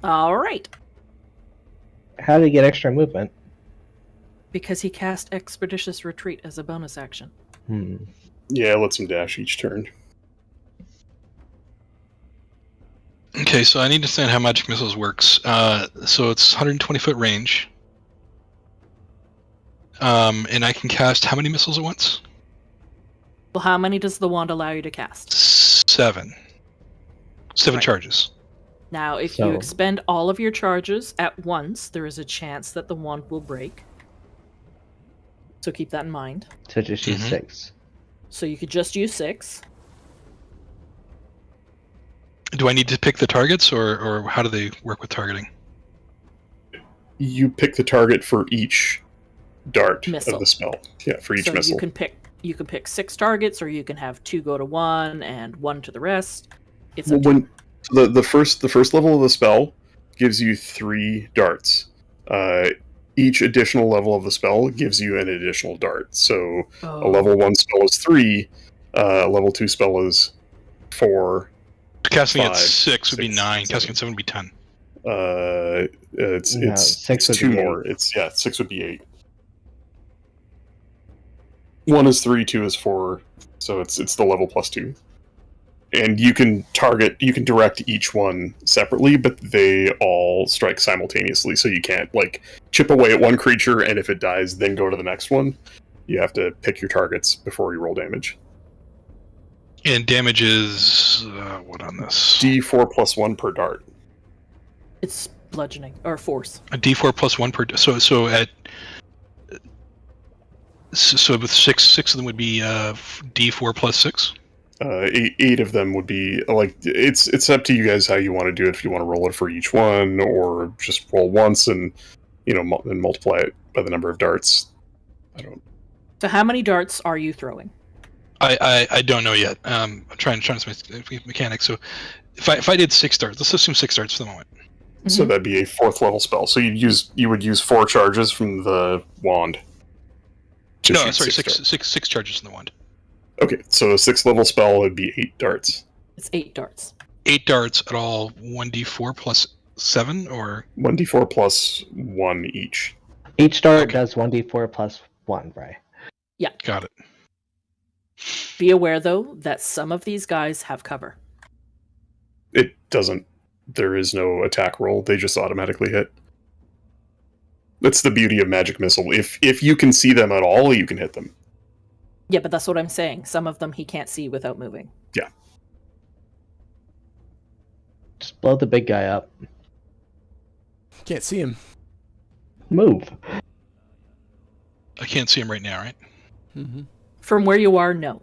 All right. How do you get extra movement? Because he cast Expeditious Retreat as a bonus action. Yeah, it lets him dash each turn. Okay, so I need to understand how magic missiles works. So it's 120 foot range. And I can cast how many missiles at once? Well, how many does the wand allow you to cast? 7. 7 Right. charges. Now, if So- you expend all of your charges at once, there is a chance that the wand will break. So keep that in mind. To just use Mhm. 6. So you could just use 6. Do I need to pick the targets, or how do they work with targeting? You pick the target for each dart Missile. of the spell. Yeah, for each So missile. you can pick 6 targets, or you can have 2 go to 1 and 1 to the rest. It's Well, up to you. when the first level of the spell gives you 3 darts. Each additional level of the spell gives you an additional dart. So a level 1 spell is 3. A level 2 spell is 4. Casting at 5, 6 would be 6, 9. 7. Casting at 7 would be 10. It's No, it's 6 would 2 be more. 8. 6 would be 8. 1 is 3, 2 is 4. So it's the level plus 2. And you can direct each one separately, but they all strike simultaneously. So you can't like chip away at one creature, and if it dies, then go to the next one. You have to pick your targets before you roll damage. And damage is what on this? D4 plus 1 per dart. It's bludgeoning or force. A D4 plus 1 per. So with six of them would be D4 plus 6. 8 of them would be like it's up to you guys how you want to do it. If you want to roll it for each one, or just roll once and and multiply it by the number of darts. I don't. So how many darts are you throwing? I don't know yet. I'm trying to make mechanics. So if I did 6 darts, let's assume 6 darts for the moment. So that'd be a 4th level spell. So you would use 4 charges from the wand. to No, shoot sorry, 6 darts. six charges in the wand. Okay, so a 6th level spell would be 8 darts. It's 8 darts. 8 darts at all. 1d4 plus 7, or 1d4 plus 1 each. Each dart Okay. does 1d4 plus 1, right? got it. Be aware, though, that some of these guys have cover. It doesn't. There is no attack roll. They just automatically hit. That's the beauty of magic missile. If you can see them at all, you can hit them. Yeah, but that's what I'm saying. Some of them he can't see without moving. Just blow the big guy up. Can't see him. Move. I can't see him right now, right? Mm-hmm. From where you are, no.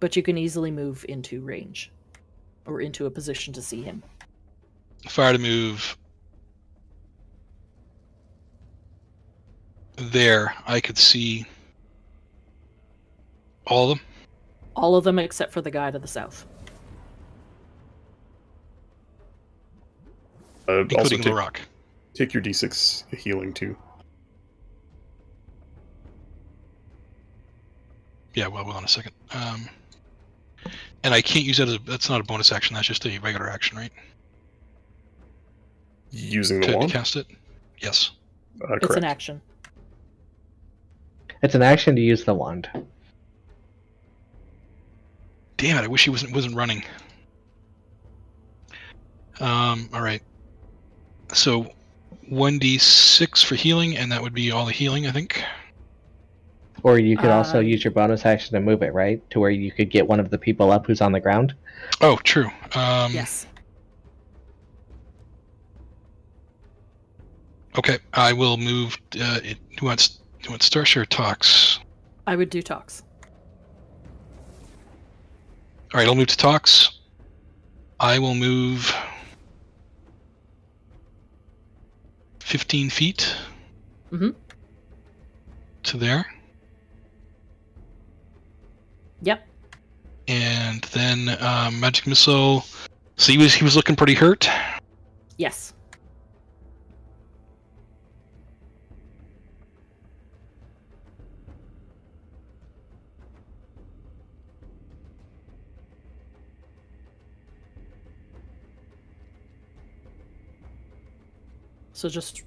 But you can easily move into range. Or into a position to see him. If I were to move there, I could see all of them. All of them except for the guy to the south. Also Including the rock. take your d6 healing too. Yeah, well, in a second. And I can't use that as that's not a bonus action. That's just a regular action, right? Using the To wand? cast it. Yes. It's Correct. an action. It's an action to use the wand. Damn it! I wish he wasn't running. All right. So 1d6 for healing, and that would be all the healing, I think. Or you could also Uh, use your bonus action to move it, right? To where you could get one of the people up who's on the ground. Oh, true. Yes. Okay, I will move. Who wants Starshare or Tox? I would do talks. All right, I'll move to Tox. I will move 15 feet Mhm. to there, Yep. and then magic missile. So he was looking pretty hurt. Yes. So just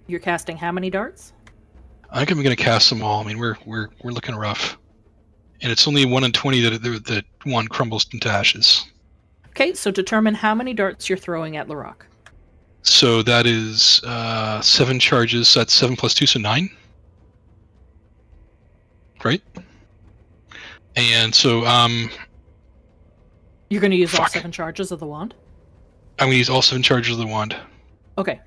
you're casting how many darts? I think I'm going to cast them all. I mean, we're looking rough, and it's only 1 in 20 that one crumbles into ashes. Okay, so determine how many darts you're throwing at Larock. So that is 7 charges. That's 7 plus 2, so 9. Right? And so You're going to use all Fuck. 7 charges of the wand? I'm going to use all 7 charges of the wand. Okay.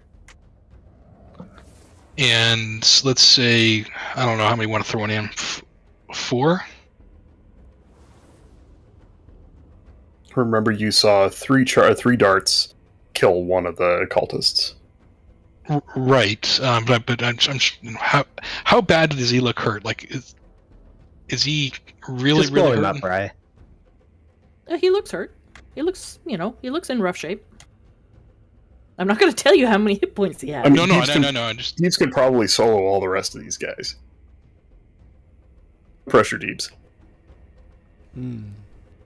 And let's say, I don't know how many you want to throw in. 4? Remember, you saw three darts kill one of the cultists. Right. But I'm how bad does he look hurt? Like, is he really Just blow really him hurt? up, Bry. He looks hurt. He looks in rough shape. I'm not going to tell you how many hit points he has. I mean, No. Deeps I just Deeps could probably solo all the rest of these guys. Pressure Deeps.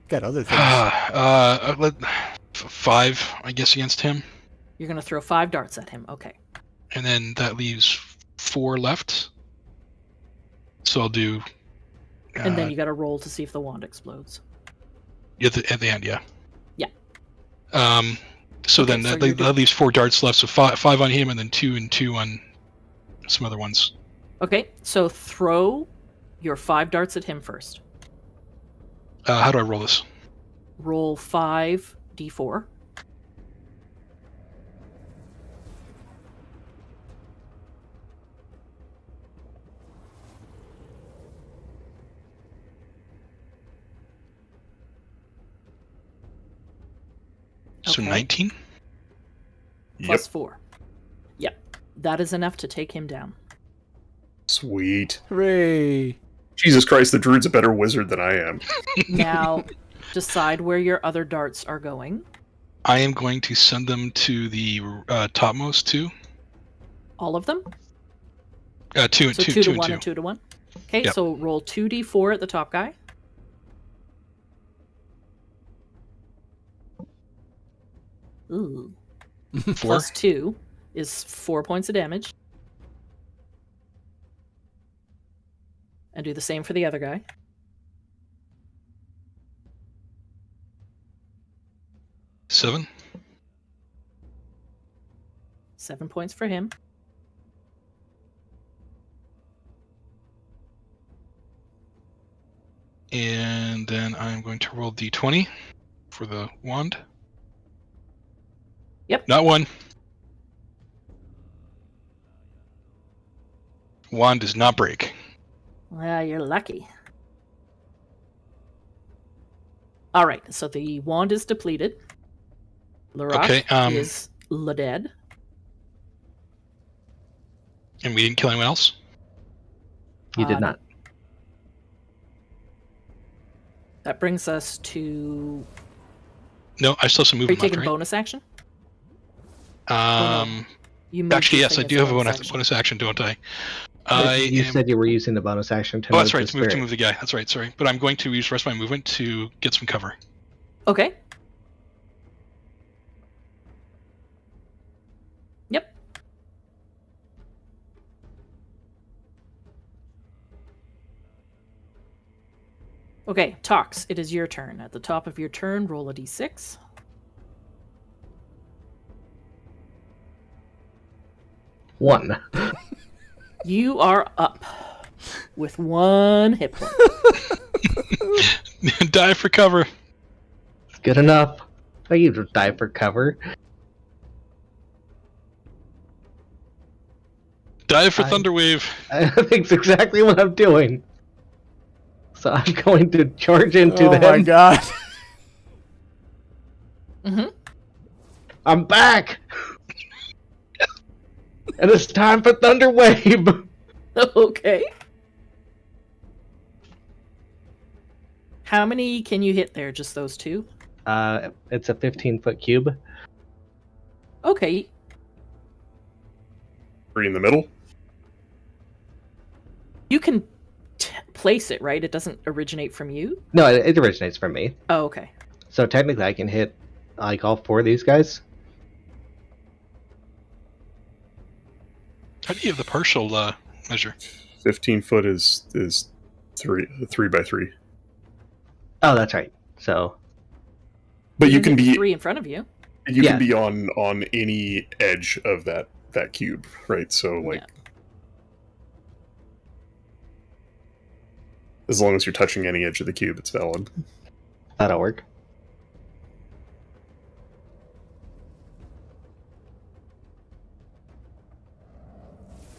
Got other things. 5, I guess, against him, You're going to throw 5 darts at him. Okay. and then that leaves 4 left. So I'll do. And then you got to roll to see if the wand explodes. at the end, yeah. Yeah. So Okay, then so that you're doing- leaves 4 darts left. So 5 on him, and then 2 and 2 on some other ones. Okay, so throw your 5 darts at him first. How do I roll this? Roll 5d4. So Okay. 19. Plus 4. Yep. That is enough to take him down. Sweet. Hooray! Jesus Christ, the druid's a better wizard than I am. Now, decide where your other darts are going. I am going to send them to the topmost 2. All of them? 2 So 2 2 to 2 1 and and 2. 2 to 1. Okay, Yep. so roll 2d4 at the top guy. Ooh. 4. Plus 2 is 4 points of damage. And do the same for the other guy. 7. 7 points for him. And then I'm going to roll d20 for the wand. Yep. Not 1. Wand does not break. Well, you're lucky. All right, so the wand is depleted. Larock Okay, is dead. And we didn't kill anyone else? You did Uh, not. That brings us to. No, I still have some Are you movement left, taking right? bonus action? Um, You moved actually, this yes, I thing do as have a action. bonus action, don't I? You said you were using the bonus action to Oh, that's move right, the to move spirit. the guy. That's right, sorry. But I'm going to use the rest of my movement to get some cover. Okay. Yep. Okay, Tox, it is your turn. At the top of your turn, roll a d6. One. You are up with 1 hit point. Die for cover. It's good enough. Oh, you just die for cover. Die for I- Thunderwave. I think it's exactly what I'm doing. So I'm going to charge into Oh them. my god! Mm-hmm. I'm back! And it's time for Thunderwave! Okay. How many can you hit there? Just those 2? It's a 15-foot cube. Okay. 3 in the middle. You can place it, right? It doesn't originate from you? No, it originates from me. Oh, okay. So technically I can hit like all 4 of these guys. How do you have the partial measure? 15 foot is three by 3. Oh, that's right. So But you can can get be 3 in front of you. you Yeah. can be on any edge of that cube, right? So like, Yeah. as long as you're touching any edge of the cube, it's valid. that'll work.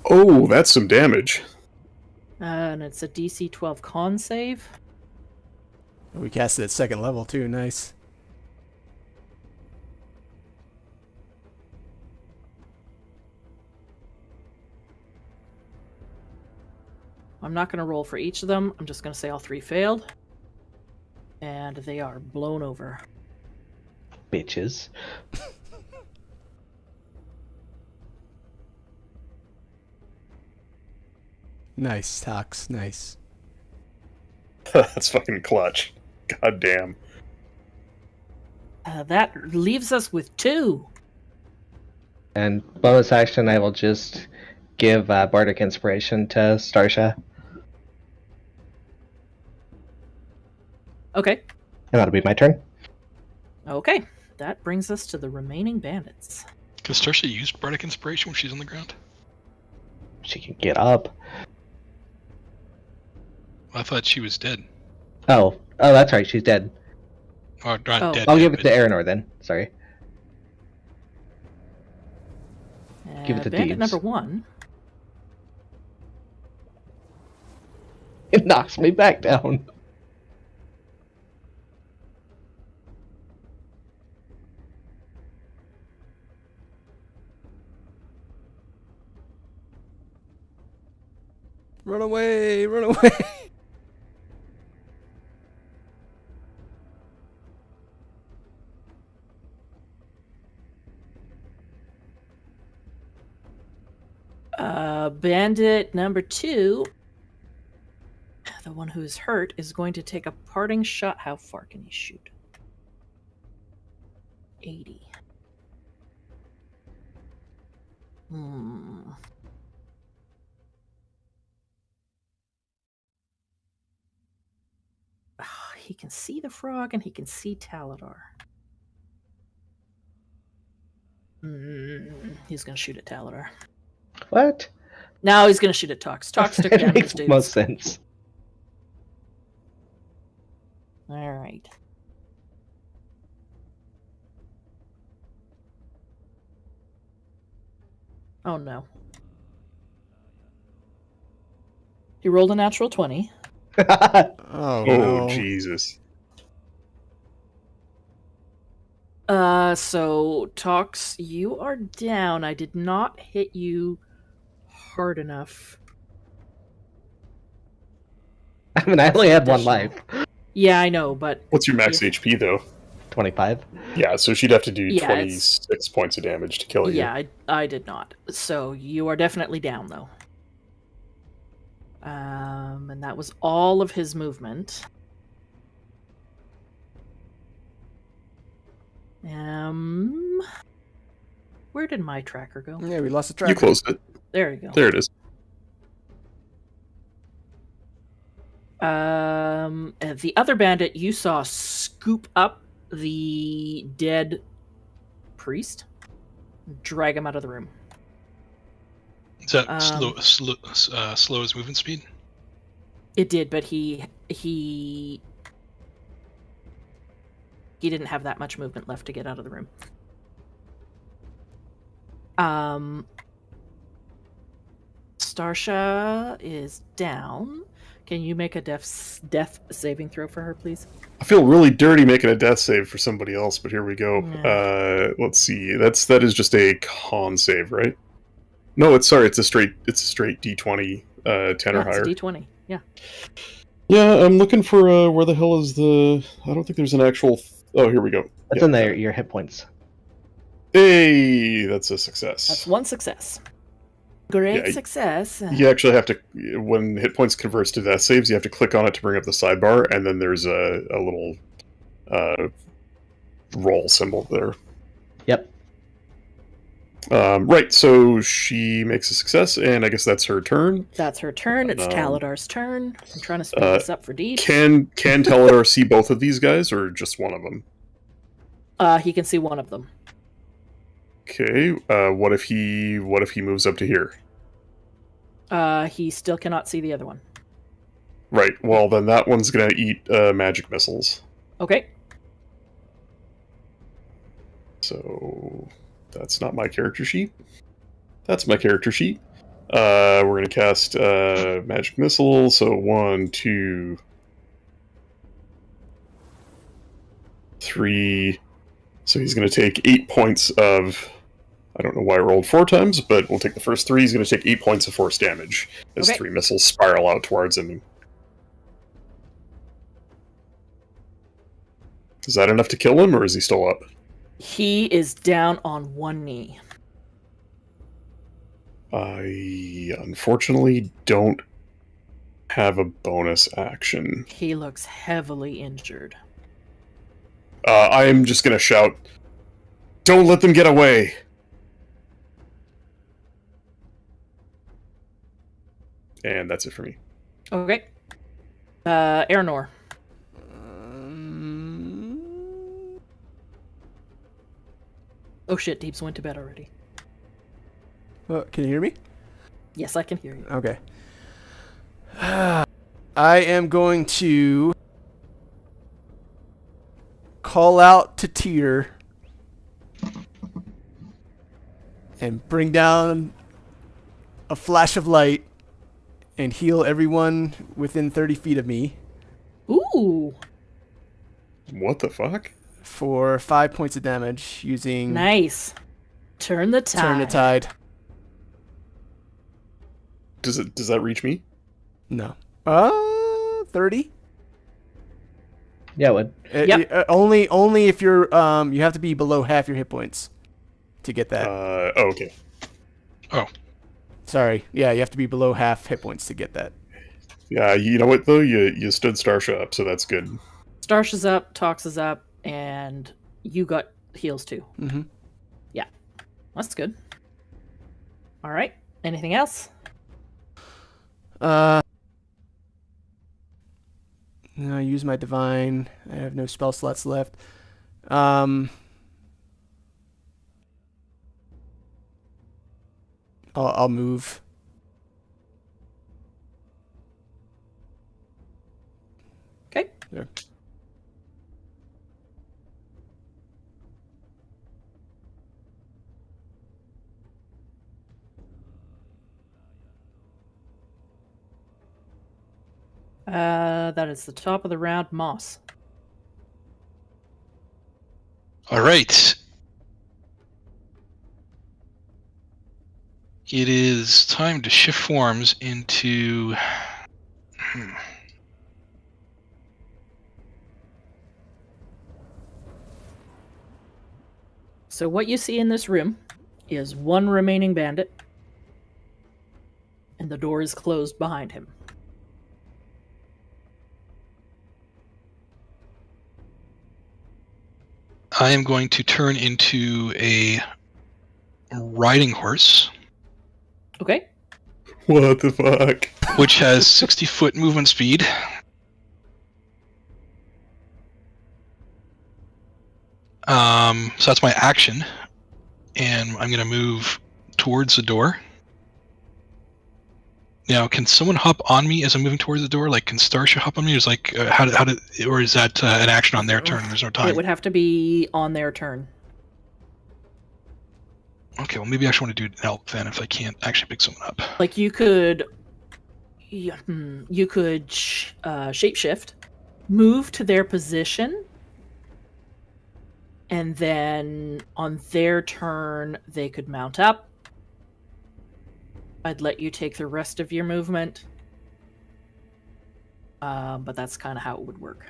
Oh, that's some damage. And it's a DC 12 con save. We cast it at second level too. Nice. I'm not going to roll for each of them. I'm just going to say all 3 failed. And they are blown over. Bitches. Nice, Tox. Nice. That's fucking clutch. God damn. That leaves us with 2. And bonus action, I will just give Bardic Inspiration to Starsha. Okay. And that'll be my turn. Okay. That brings us to the remaining bandits. Can Starsha use Bardic Inspiration when she's on the ground? She can get up. I thought she was dead. Oh, that's right. She's dead. Or not Oh. dead. I'll dead, give it to but- Aranor then. Sorry. Give it to Bandit Deebs. number 1. It knocks me back down. Run away! Run away! Bandit number 2, the one who is hurt, is going to take a parting shot. How far can he shoot? 80. He can see the frog and he can see Taladar. He's going to shoot at Taladar. What? No, he's going to shoot at Tox. Tox took It down his makes dudes. most sense. All right. Oh no. He rolled a natural 20. Oh, Oh, no. Jesus. So Tox, you are down. I did not hit you hard enough. I mean, I only had one Additional. life. Yeah, I know, but What's your max Yeah. HP though? 25. Yeah, so she'd have to do Yeah, it's- 26 points of damage to kill you. yeah, I did not. So you are definitely down though. And that was all of his movement. Where did my tracker go? Yeah, we lost the track. You closed it. There you go. There it is. The other bandit you saw scoop up the dead priest, drag him out of the room. Is that Um, slow his movement speed? It did, but he didn't have that much movement left to get out of the room. Starsha is down. Can you make a death saving throw for her, please? I feel really dirty making a death save for somebody else, but here we go. Yeah. Let's see. That is just a con save, right? No, it's a straight D20 10 or It's higher. a D20. Yeah. Yeah, I'm looking for where the hell is the I don't think there's an actual Oh, here we go. That's Yep. in there, your hit points. Hey, that's a success. That's one success. Great Yeah, success. You actually have to, when hit points converts to death saves, you have to click on it to bring up the sidebar, and then there's a little roll symbol there. Yep. Right, so she makes a success, and I guess that's her turn. That's her turn. It's Um, Taladar's turn. I'm trying to speed uh, this up for Deep. Can Teledar see both of these guys, or just one of them? He can see one of them. Okay. What if he moves up to here? He still cannot see the other one. Right. Well, then that one's gonna eat magic missiles. Okay. So that's not my character sheet. That's my character sheet. We're gonna cast magic missile. So 1, 2, 3. So he's gonna take 8 points of. I don't know why I rolled 4 times, but we'll take the first 3. He's gonna take 8 points of force damage as Okay. 3 missiles spiral out towards him. Is that enough to kill him, or is he still up? He is down on one knee. I unfortunately don't have a bonus action. He looks heavily injured. I am just gonna shout, "Don't let them get away!" And that's it for me. Okay. Aranor. Oh shit, Deeps went to bed already. Can you hear me? Yes, I can hear you. Okay. I am going to call out to Tyr and bring down a flash of light and heal everyone within 30 feet of me Ooh, What the fuck? for 5 points of damage using nice. Turn the tide. Turn the Tide. Does that reach me? No. 30? Yeah, it would. Yep. Only if you're you have to be below half your hit points to get that. Okay. Sorry. Yeah, you have to be below half hit points to get that. Yeah, you know what though? You stood Starsha up, so that's good. Starsha's up, Tox is up, and you got heals too. Mm-hmm. Yeah, that's good. All right. Anything else? No, I use my divine. I have no spell slots left. I'll move. Okay. There. That is the top of the round. Moss. All right. It is time to shift forms into. So what you see in this room is one remaining bandit, and the door is closed behind him. I am going to turn into a riding horse, Okay. What the fuck? which has 60-foot movement speed. So that's my action, and I'm going to move towards the door. Now, can someone hop on me as I'm moving towards the door? Like, can Starsha hop on me? Or is like or is that an action on their turn? There's no time. It would have to be on their turn. Okay, well maybe I actually want to do an help then if I can't actually pick someone up. Like you could shapeshift, move to their position, and then on their turn they could mount up. I'd let you take the rest of your movement, but that's kind of how it would work.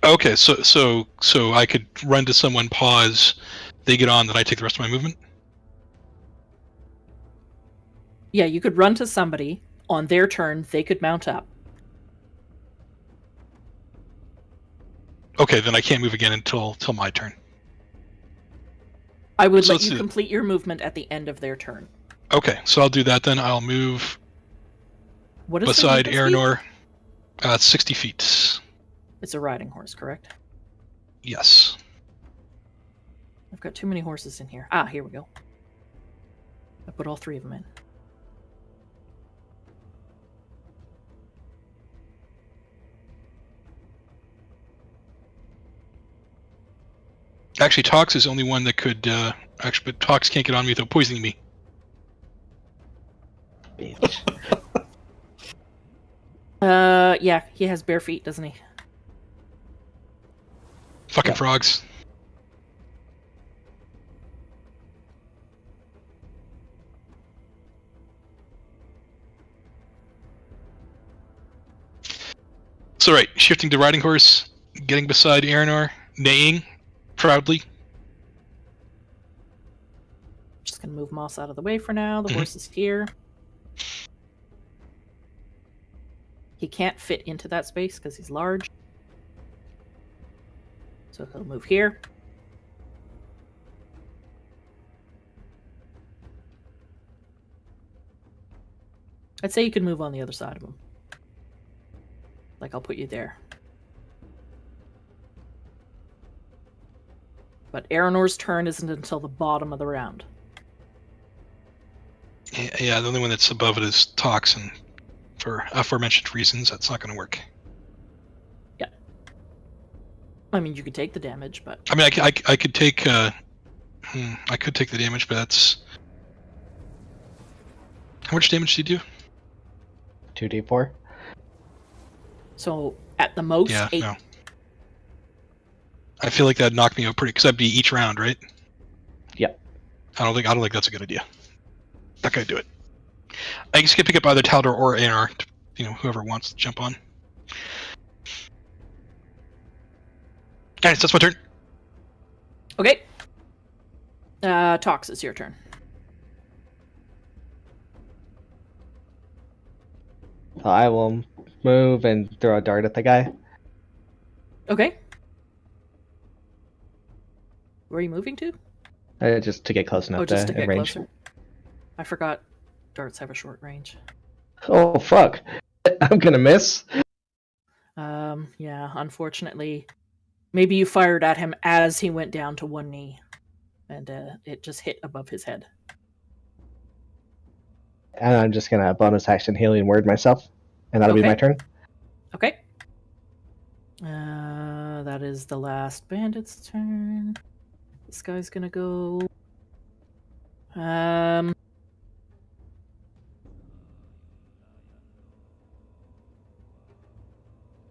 Okay, so I could run to someone, pause, they get on, then I take the rest of my movement. Yeah, you could run to somebody on their turn. They could mount up. Okay, then I can't move again until my turn. I would So let let's you do- complete your movement at the end of their turn. Okay, so I'll do that then. I'll move What is beside the movement speed? Aranor, 60 feet. It's a riding horse, correct? Yes. I've got too many horses in here. Ah, here we go. I put all 3 of them in. Actually, Tox is the only one that could. But Tox can't get on me without poisoning me. Bitch. Yeah, he has bare feet, doesn't he? Fucking Yep. frogs. So right, shifting to riding horse, getting beside Aranor, neighing proudly. Just gonna move Moss out of the way for now. The Mhm. horse is here. He can't fit into that space because he's large. So he'll move here. I'd say you could move on the other side of him. Like, I'll put you there. But Aranor's turn isn't until the bottom of the round. Yeah, the only one that's above it is Tox, and for aforementioned reasons, that's not going to work. I mean, you could take the damage, but I mean, I could take. I could take the damage, but that's. How much damage did you do? 2d4. so at the most, Yeah, 8. no. I feel like that'd knock me out pretty, because that'd be each round, right? Yep. I don't think that's a good idea. Not gonna do it. I guess you could pick up either Taldor or Anar, whoever wants to jump on. Alright, so that's my turn. Okay. Tox, it's your turn. So I will move and throw a dart at the guy. Okay. Where are you moving to? Just to get close enough Just to get range. closer. I forgot darts have a short range. Oh, fuck. I'm gonna miss. Yeah, unfortunately. Maybe you fired at him as he went down to one knee. And it just hit above his head. And I'm just gonna bonus action healing word myself. And that'll be Okay. my turn. Okay. That is the last bandit's turn. This guy's gonna go.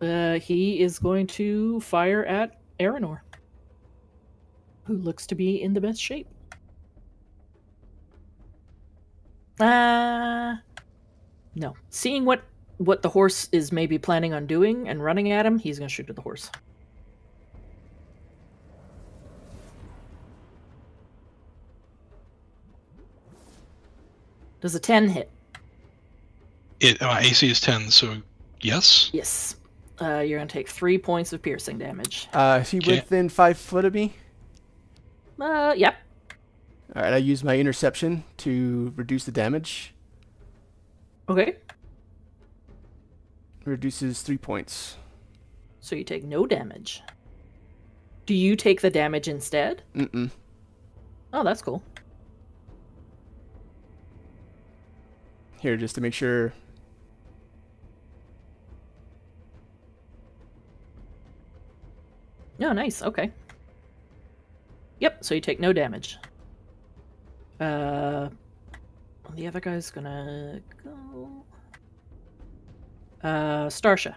He is going to fire at Aranor, who looks to be in the best shape. No. Seeing what the horse is maybe planning on doing and running at him, he's going to shoot at the horse. Does a 10 hit? AC is 10, so yes. Yes. You're going to take 3 points of piercing damage. Is he Okay. within 5 foot of me? Yep. All right, I use my interception to reduce the damage. Okay. Reduces 3 points. So you take no damage. Do you take the damage instead? Mm-mm. Oh, that's cool. Here, just to make sure. Oh, nice. Okay. Yep, so you take no damage. The other guy's gonna go. Starsha.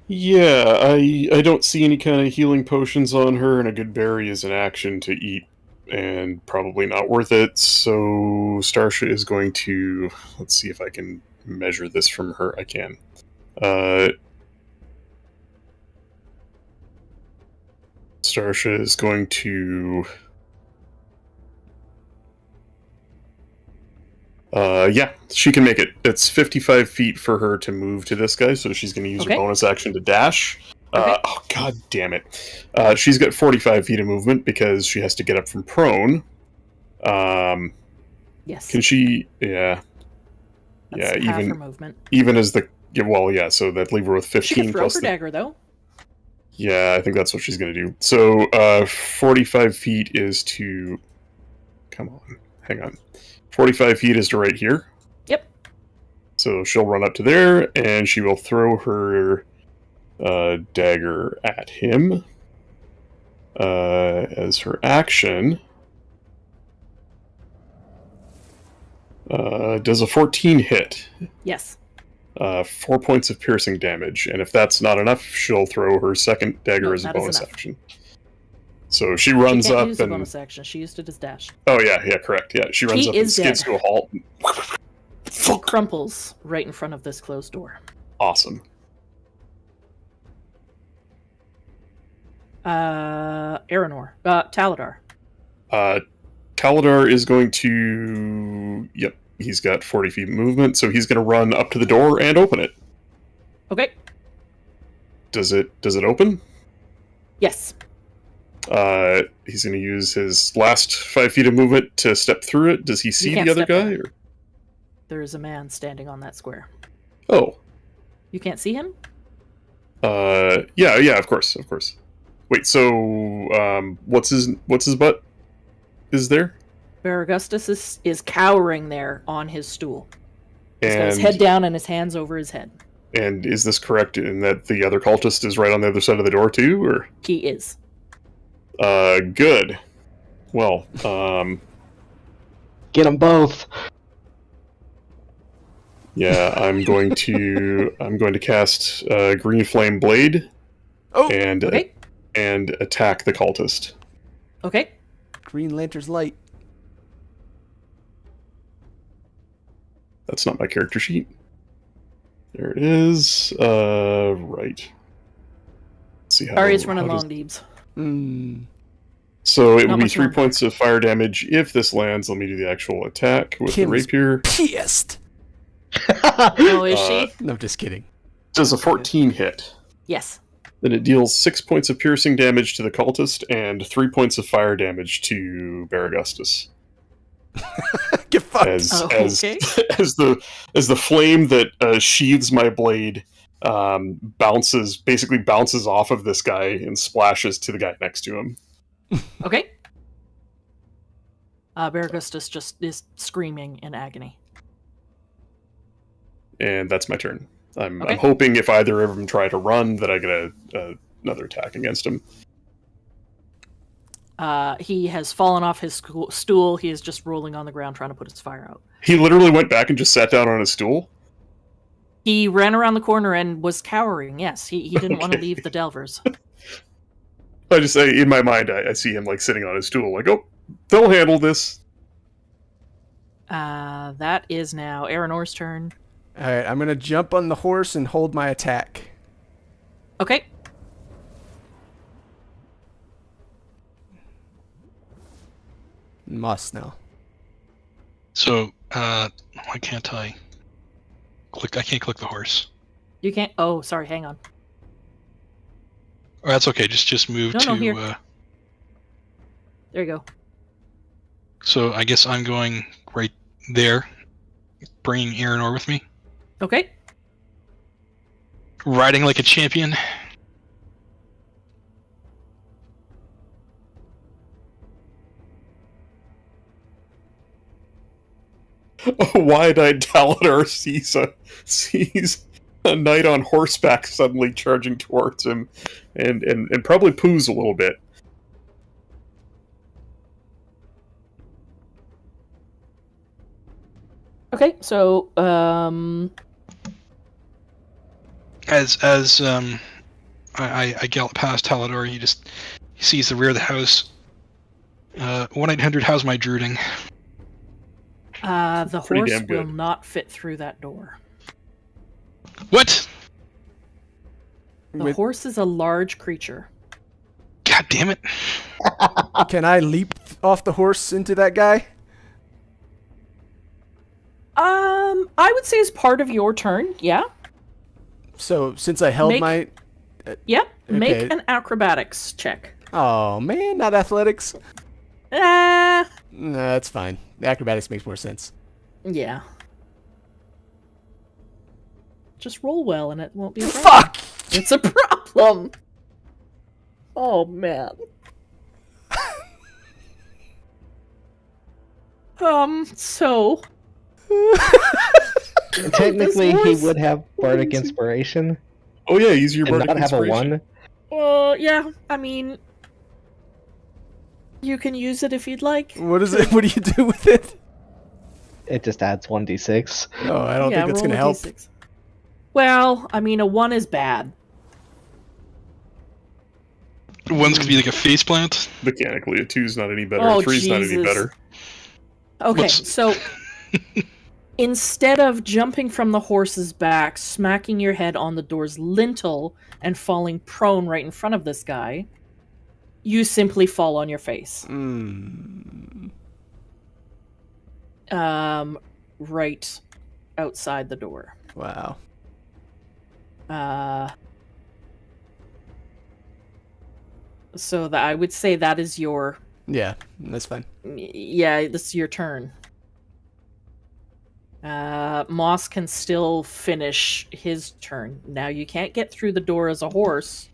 Yeah, I don't see any kind of healing potions on her, and a good berry is an action to eat, and probably not worth it. So Starsha is going to, let's see if I can measure this from her. I can. Starsha is going to. Yeah, she can make it. It's 55 feet for her to move to this guy, so she's going to use Okay. her bonus action to dash. Oh, god damn it. She's got 45 feet of movement because she has to get up from prone. Yes. Can she... Yeah. That's half her movement. Even as the... Yeah, well, yeah, so that'd leave her with 15 She can throw plus her the... dagger, though. Yeah, I think that's what she's going to do. So, 45 feet is to... Come on. Hang on. 45 feet is to right here. Yep. So she'll run up to there, and she will throw her dagger at him. As her action... does a 14 hit? Yes. 4 points of piercing damage, and if that's not enough, she'll throw her second dagger as a that is bonus enough. action. So she runs She can't up use a and... bonus action. She used it as dash. Oh yeah, correct. Yeah, she runs He up and is skids dead. to a halt. He crumples right in front of this closed door. Awesome. Aranor. Taladar. Taladar is going to... Yep, he's got 40 feet movement, so he's going to run up to the door and open it. Okay. Does it open? Yes. He's going to use his last 5 feet of movement to step through it. Does he see can't the other step guy? on it. Or... There is a man standing on that square. Oh. You can't see him? Yeah, of course. Wait, so, what's his butt is there? Baragustus is cowering there on his stool. He's got his And, head down and his hands over his head. and is this correct in that the other cultist is right on the other side of the door too, or? He is. Good. Well, Get them both. yeah, I'm going to cast Green Flame Blade Oh, and Okay. and attack the cultist. Okay. Green Lantern's light. That's not my character sheet. There it is. Right. Let's see how. Sorry, it's running how does- long, Deebs. Hmm. So it Not would be much 3 longer. points of fire damage if this lands. Let me do the actual attack with the Kim's rapier. pissed. Oh, is she? No, just kidding. Does a 14 hit? Yes. Then it deals 6 points of piercing damage to the cultist and 3 points of fire damage to Baragustus. Get fucked. As Oh, as okay. as the flame that sheathes my blade basically bounces off of this guy and splashes to the guy next to him. Okay. Baragustus just is screaming in agony. And that's my turn. I'm Okay. hoping if either of them try to run that I get another attack against him. He has fallen off his stool. He is just rolling on the ground trying to put his fire out. He literally went back and just sat down on a stool. He ran around the corner and was cowering. Yes, he didn't want to Okay. leave the Delvers. I just say in my mind I see him like sitting on his stool, like, oh, they'll handle this. That is now Aranor's turn. All right, I'm gonna jump on the horse and hold my attack. Okay. Must now. So, why can't I click? I can't click the horse. You can't. Oh, sorry. Hang on. Oh, that's okay. Just move No, to. no, here. There you go. So I guess I'm going right there, bringing Aranor with me, Okay. riding like a champion. A wide-eyed Taladar sees a knight on horseback suddenly charging towards him, and probably poos a little bit. Okay. So, As I gallop past Talador, he sees the rear of the house. 1-800, how's my druiding? the Pretty horse damn good. will not fit through that door. What? The With- horse is a large creature. God damn it! Can I leap off the horse into that guy? I would say as part of your turn, yeah. So since I held Make- my Yep. Make Okay. an acrobatics check. Oh man, not athletics. Ah, No, that's fine. Acrobatics makes more sense. yeah. Just roll well and it won't be a problem. Fuck! It's a problem. Oh man. So Technically, This he horse- would have bardic inspiration Oh yeah, use your and bardic not have a inspiration. one. yeah, I mean, you can use it if you'd like. What is it? What do you do with it? It just adds 1d6. Oh, I don't Yeah, think that's roll gonna a help. D6. Well, I mean, a 1 is bad. One's gonna be like a face plant. Mechanically, a 2's not any better. Oh, a 3's not any Jesus. better. Okay, What's- so instead of jumping from the horse's back, smacking your head on the door's lintel, and falling prone right in front of this guy, you simply fall on your face. Mm. Right outside the door. Wow. So that I would say that is your, Yeah, that's fine. yeah, this is your turn. Moss can still finish his turn. Now you can't get through the door as a horse,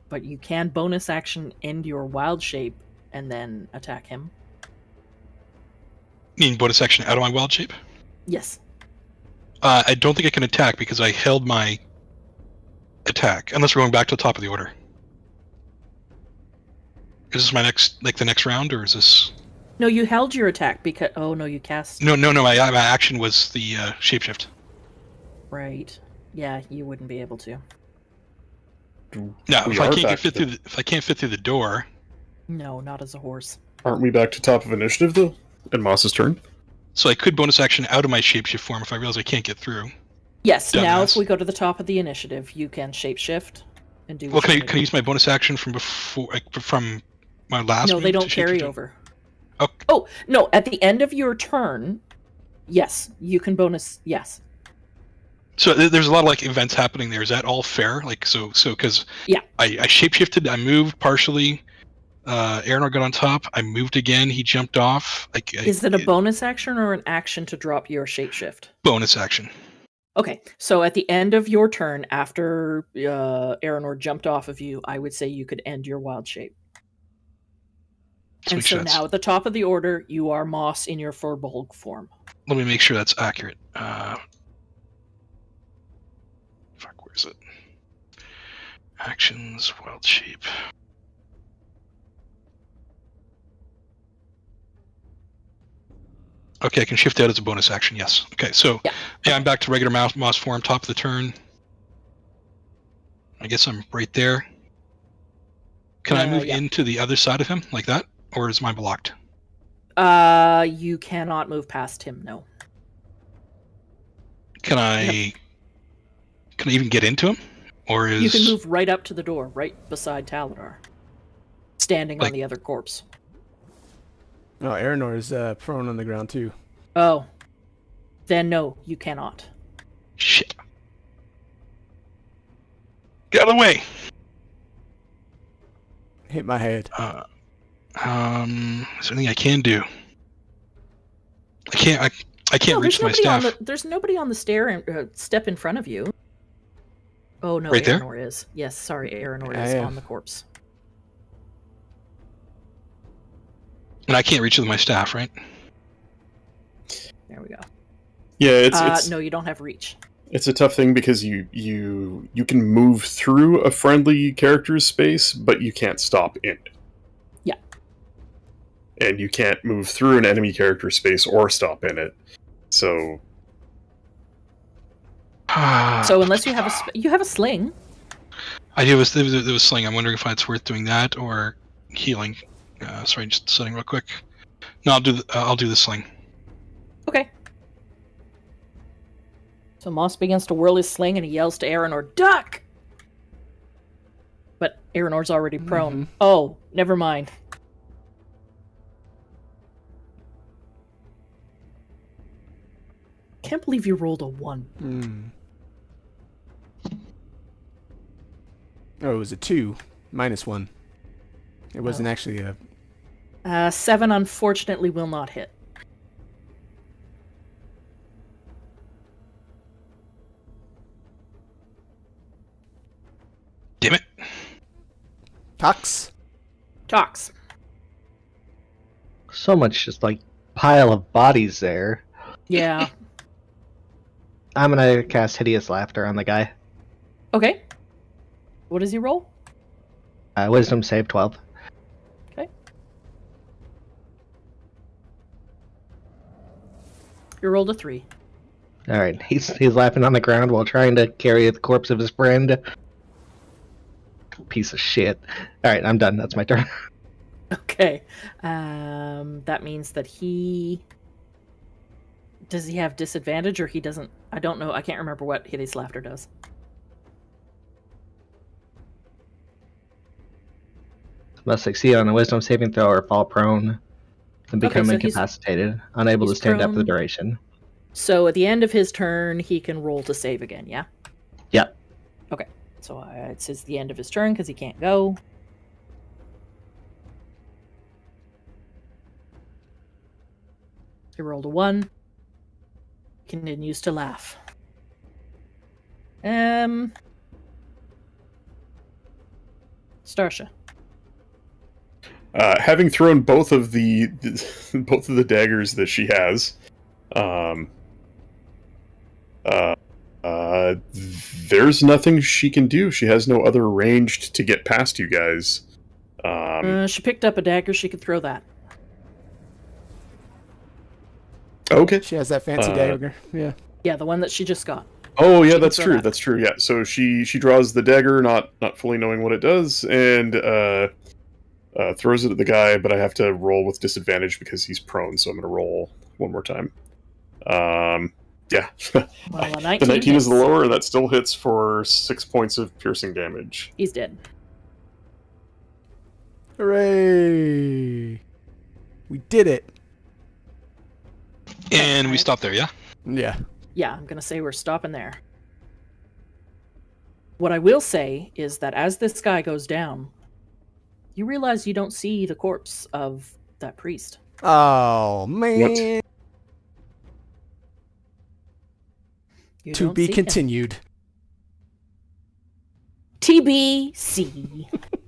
but you can bonus action end your wild shape and then attack him. Mean bonus action out of my wild shape. Yes. I don't think I can attack because I held my attack. Unless we're going back to the top of the order. Is this my next, like the next round, or is this? No, you held your attack because. Oh no, you cast. No. My action was the shapeshift. Right. Yeah, you wouldn't be able to. No, We if I are can't back get fit to- through, if I can't fit through the door, No, not as a horse. Aren't we back to top of initiative though? And Moss's turn. so I could bonus action out of my shapeshift form if I realize I can't get through. Yes. Now, if Dumbass. we go to the top of the initiative, you can shapeshift and do. Well, what can I you're gonna use my bonus action from before, like, from my last? do. No, they move don't to carry shapeshift? over. Okay. Oh no! At the end of your turn, yes, you can bonus. Yes. So there's a lot of like events happening there. Is that all fair? Like so because Yeah. I shapeshifted. I moved partially. Aranor got on top. I moved again. He jumped off. Like Is it a bonus action or an action to drop your shapeshift? bonus action? Okay, so at the end of your turn, after Aranor jumped off of you, I would say you could end your wild shape. This And makes so sense. now at the top of the order, you are Moss in your Furbolg form. Let me make sure that's accurate. Fuck, where is it? Actions, wild shape. Okay, I can shift out as a bonus action. Yes. Okay, so Yeah. I'm back to regular moss form, top of the turn. I guess I'm right there. Can I move yeah. into the other side of him like that, or is mine blocked? You cannot move past him. No. Can I? Can I even get into him, or is You can move right up to the door, right beside Taladar, standing on Like- the other corpse. Oh, Aranor is prone on the ground too. Oh, then no, you cannot. Shit. Get out of the way. Hit my head. Is there anything I can do? I can't. I can't No, reach my staff. There's nobody on the step in front of you. Oh no, Right there? Aranor is. Yes, sorry, Aranor Yeah, is yeah. on the corpse. And I can't reach with my staff, right? There we go. Yeah, it's No, you don't have reach. it's a tough thing because you can move through a friendly character's space, but you can't stop in it. Yeah. And you can't move through an enemy character's space or stop in it. So So unless you have you have a sling. I do. There was sling. I'm wondering if it's worth doing that or healing. Sorry, just setting real quick. No, I'll do the sling. Okay. So Moss begins to whirl his sling and he yells to Aranor, "Duck!" But Aranor's already prone. Mhm. Oh, never mind. Can't believe you rolled a 1. Hmm. Oh, it was a 2, -1. It wasn't actually a... 7 unfortunately will not hit. Damn it. Tox. Talks. So much just like pile of bodies there. Yeah. I'm gonna cast Hideous Laughter on the guy. Okay. What does he roll? Wisdom save 12. Okay. You rolled a 3. All right, he's laughing on the ground while trying to carry the corpse of his friend. Piece of shit. All right, I'm done. That's my turn. Okay. That means that he... Does he have disadvantage or he doesn't? I don't know. I can't remember what Hideous Laughter does. Must succeed on a Wisdom saving throw or fall prone and become so he's- incapacitated, unable to he's stand up for the prone. duration. So at the end of his turn, he can roll to save again, yeah? Yep. Okay. So it's the end of his turn because he can't go. He rolled a 1. Continues to laugh. Starsha. Having thrown both of the both of the daggers that she has, there's nothing she can do. She has no other ranged to get past you guys. She picked up a dagger. She could throw that. Okay. She has that fancy dagger. Yeah. Yeah, the one that she just got. Oh yeah, can that's throw true. that. That's true. Yeah. So she draws the dagger, not fully knowing what it does, and throws it at the guy. But I have to roll with disadvantage because he's prone. So I'm going to roll one more time. Yeah. Well, a The 19 19 is the hits. lower. That still hits for 6 points of piercing damage. He's dead. Hooray! We did it. And we stop there, yeah? Yeah. Yeah, I'm going to say we're stopping there. What I will say is that as this guy goes down, you realize you don't see the corpse of that priest. Oh, man. You To don't be see him. continued. TBC.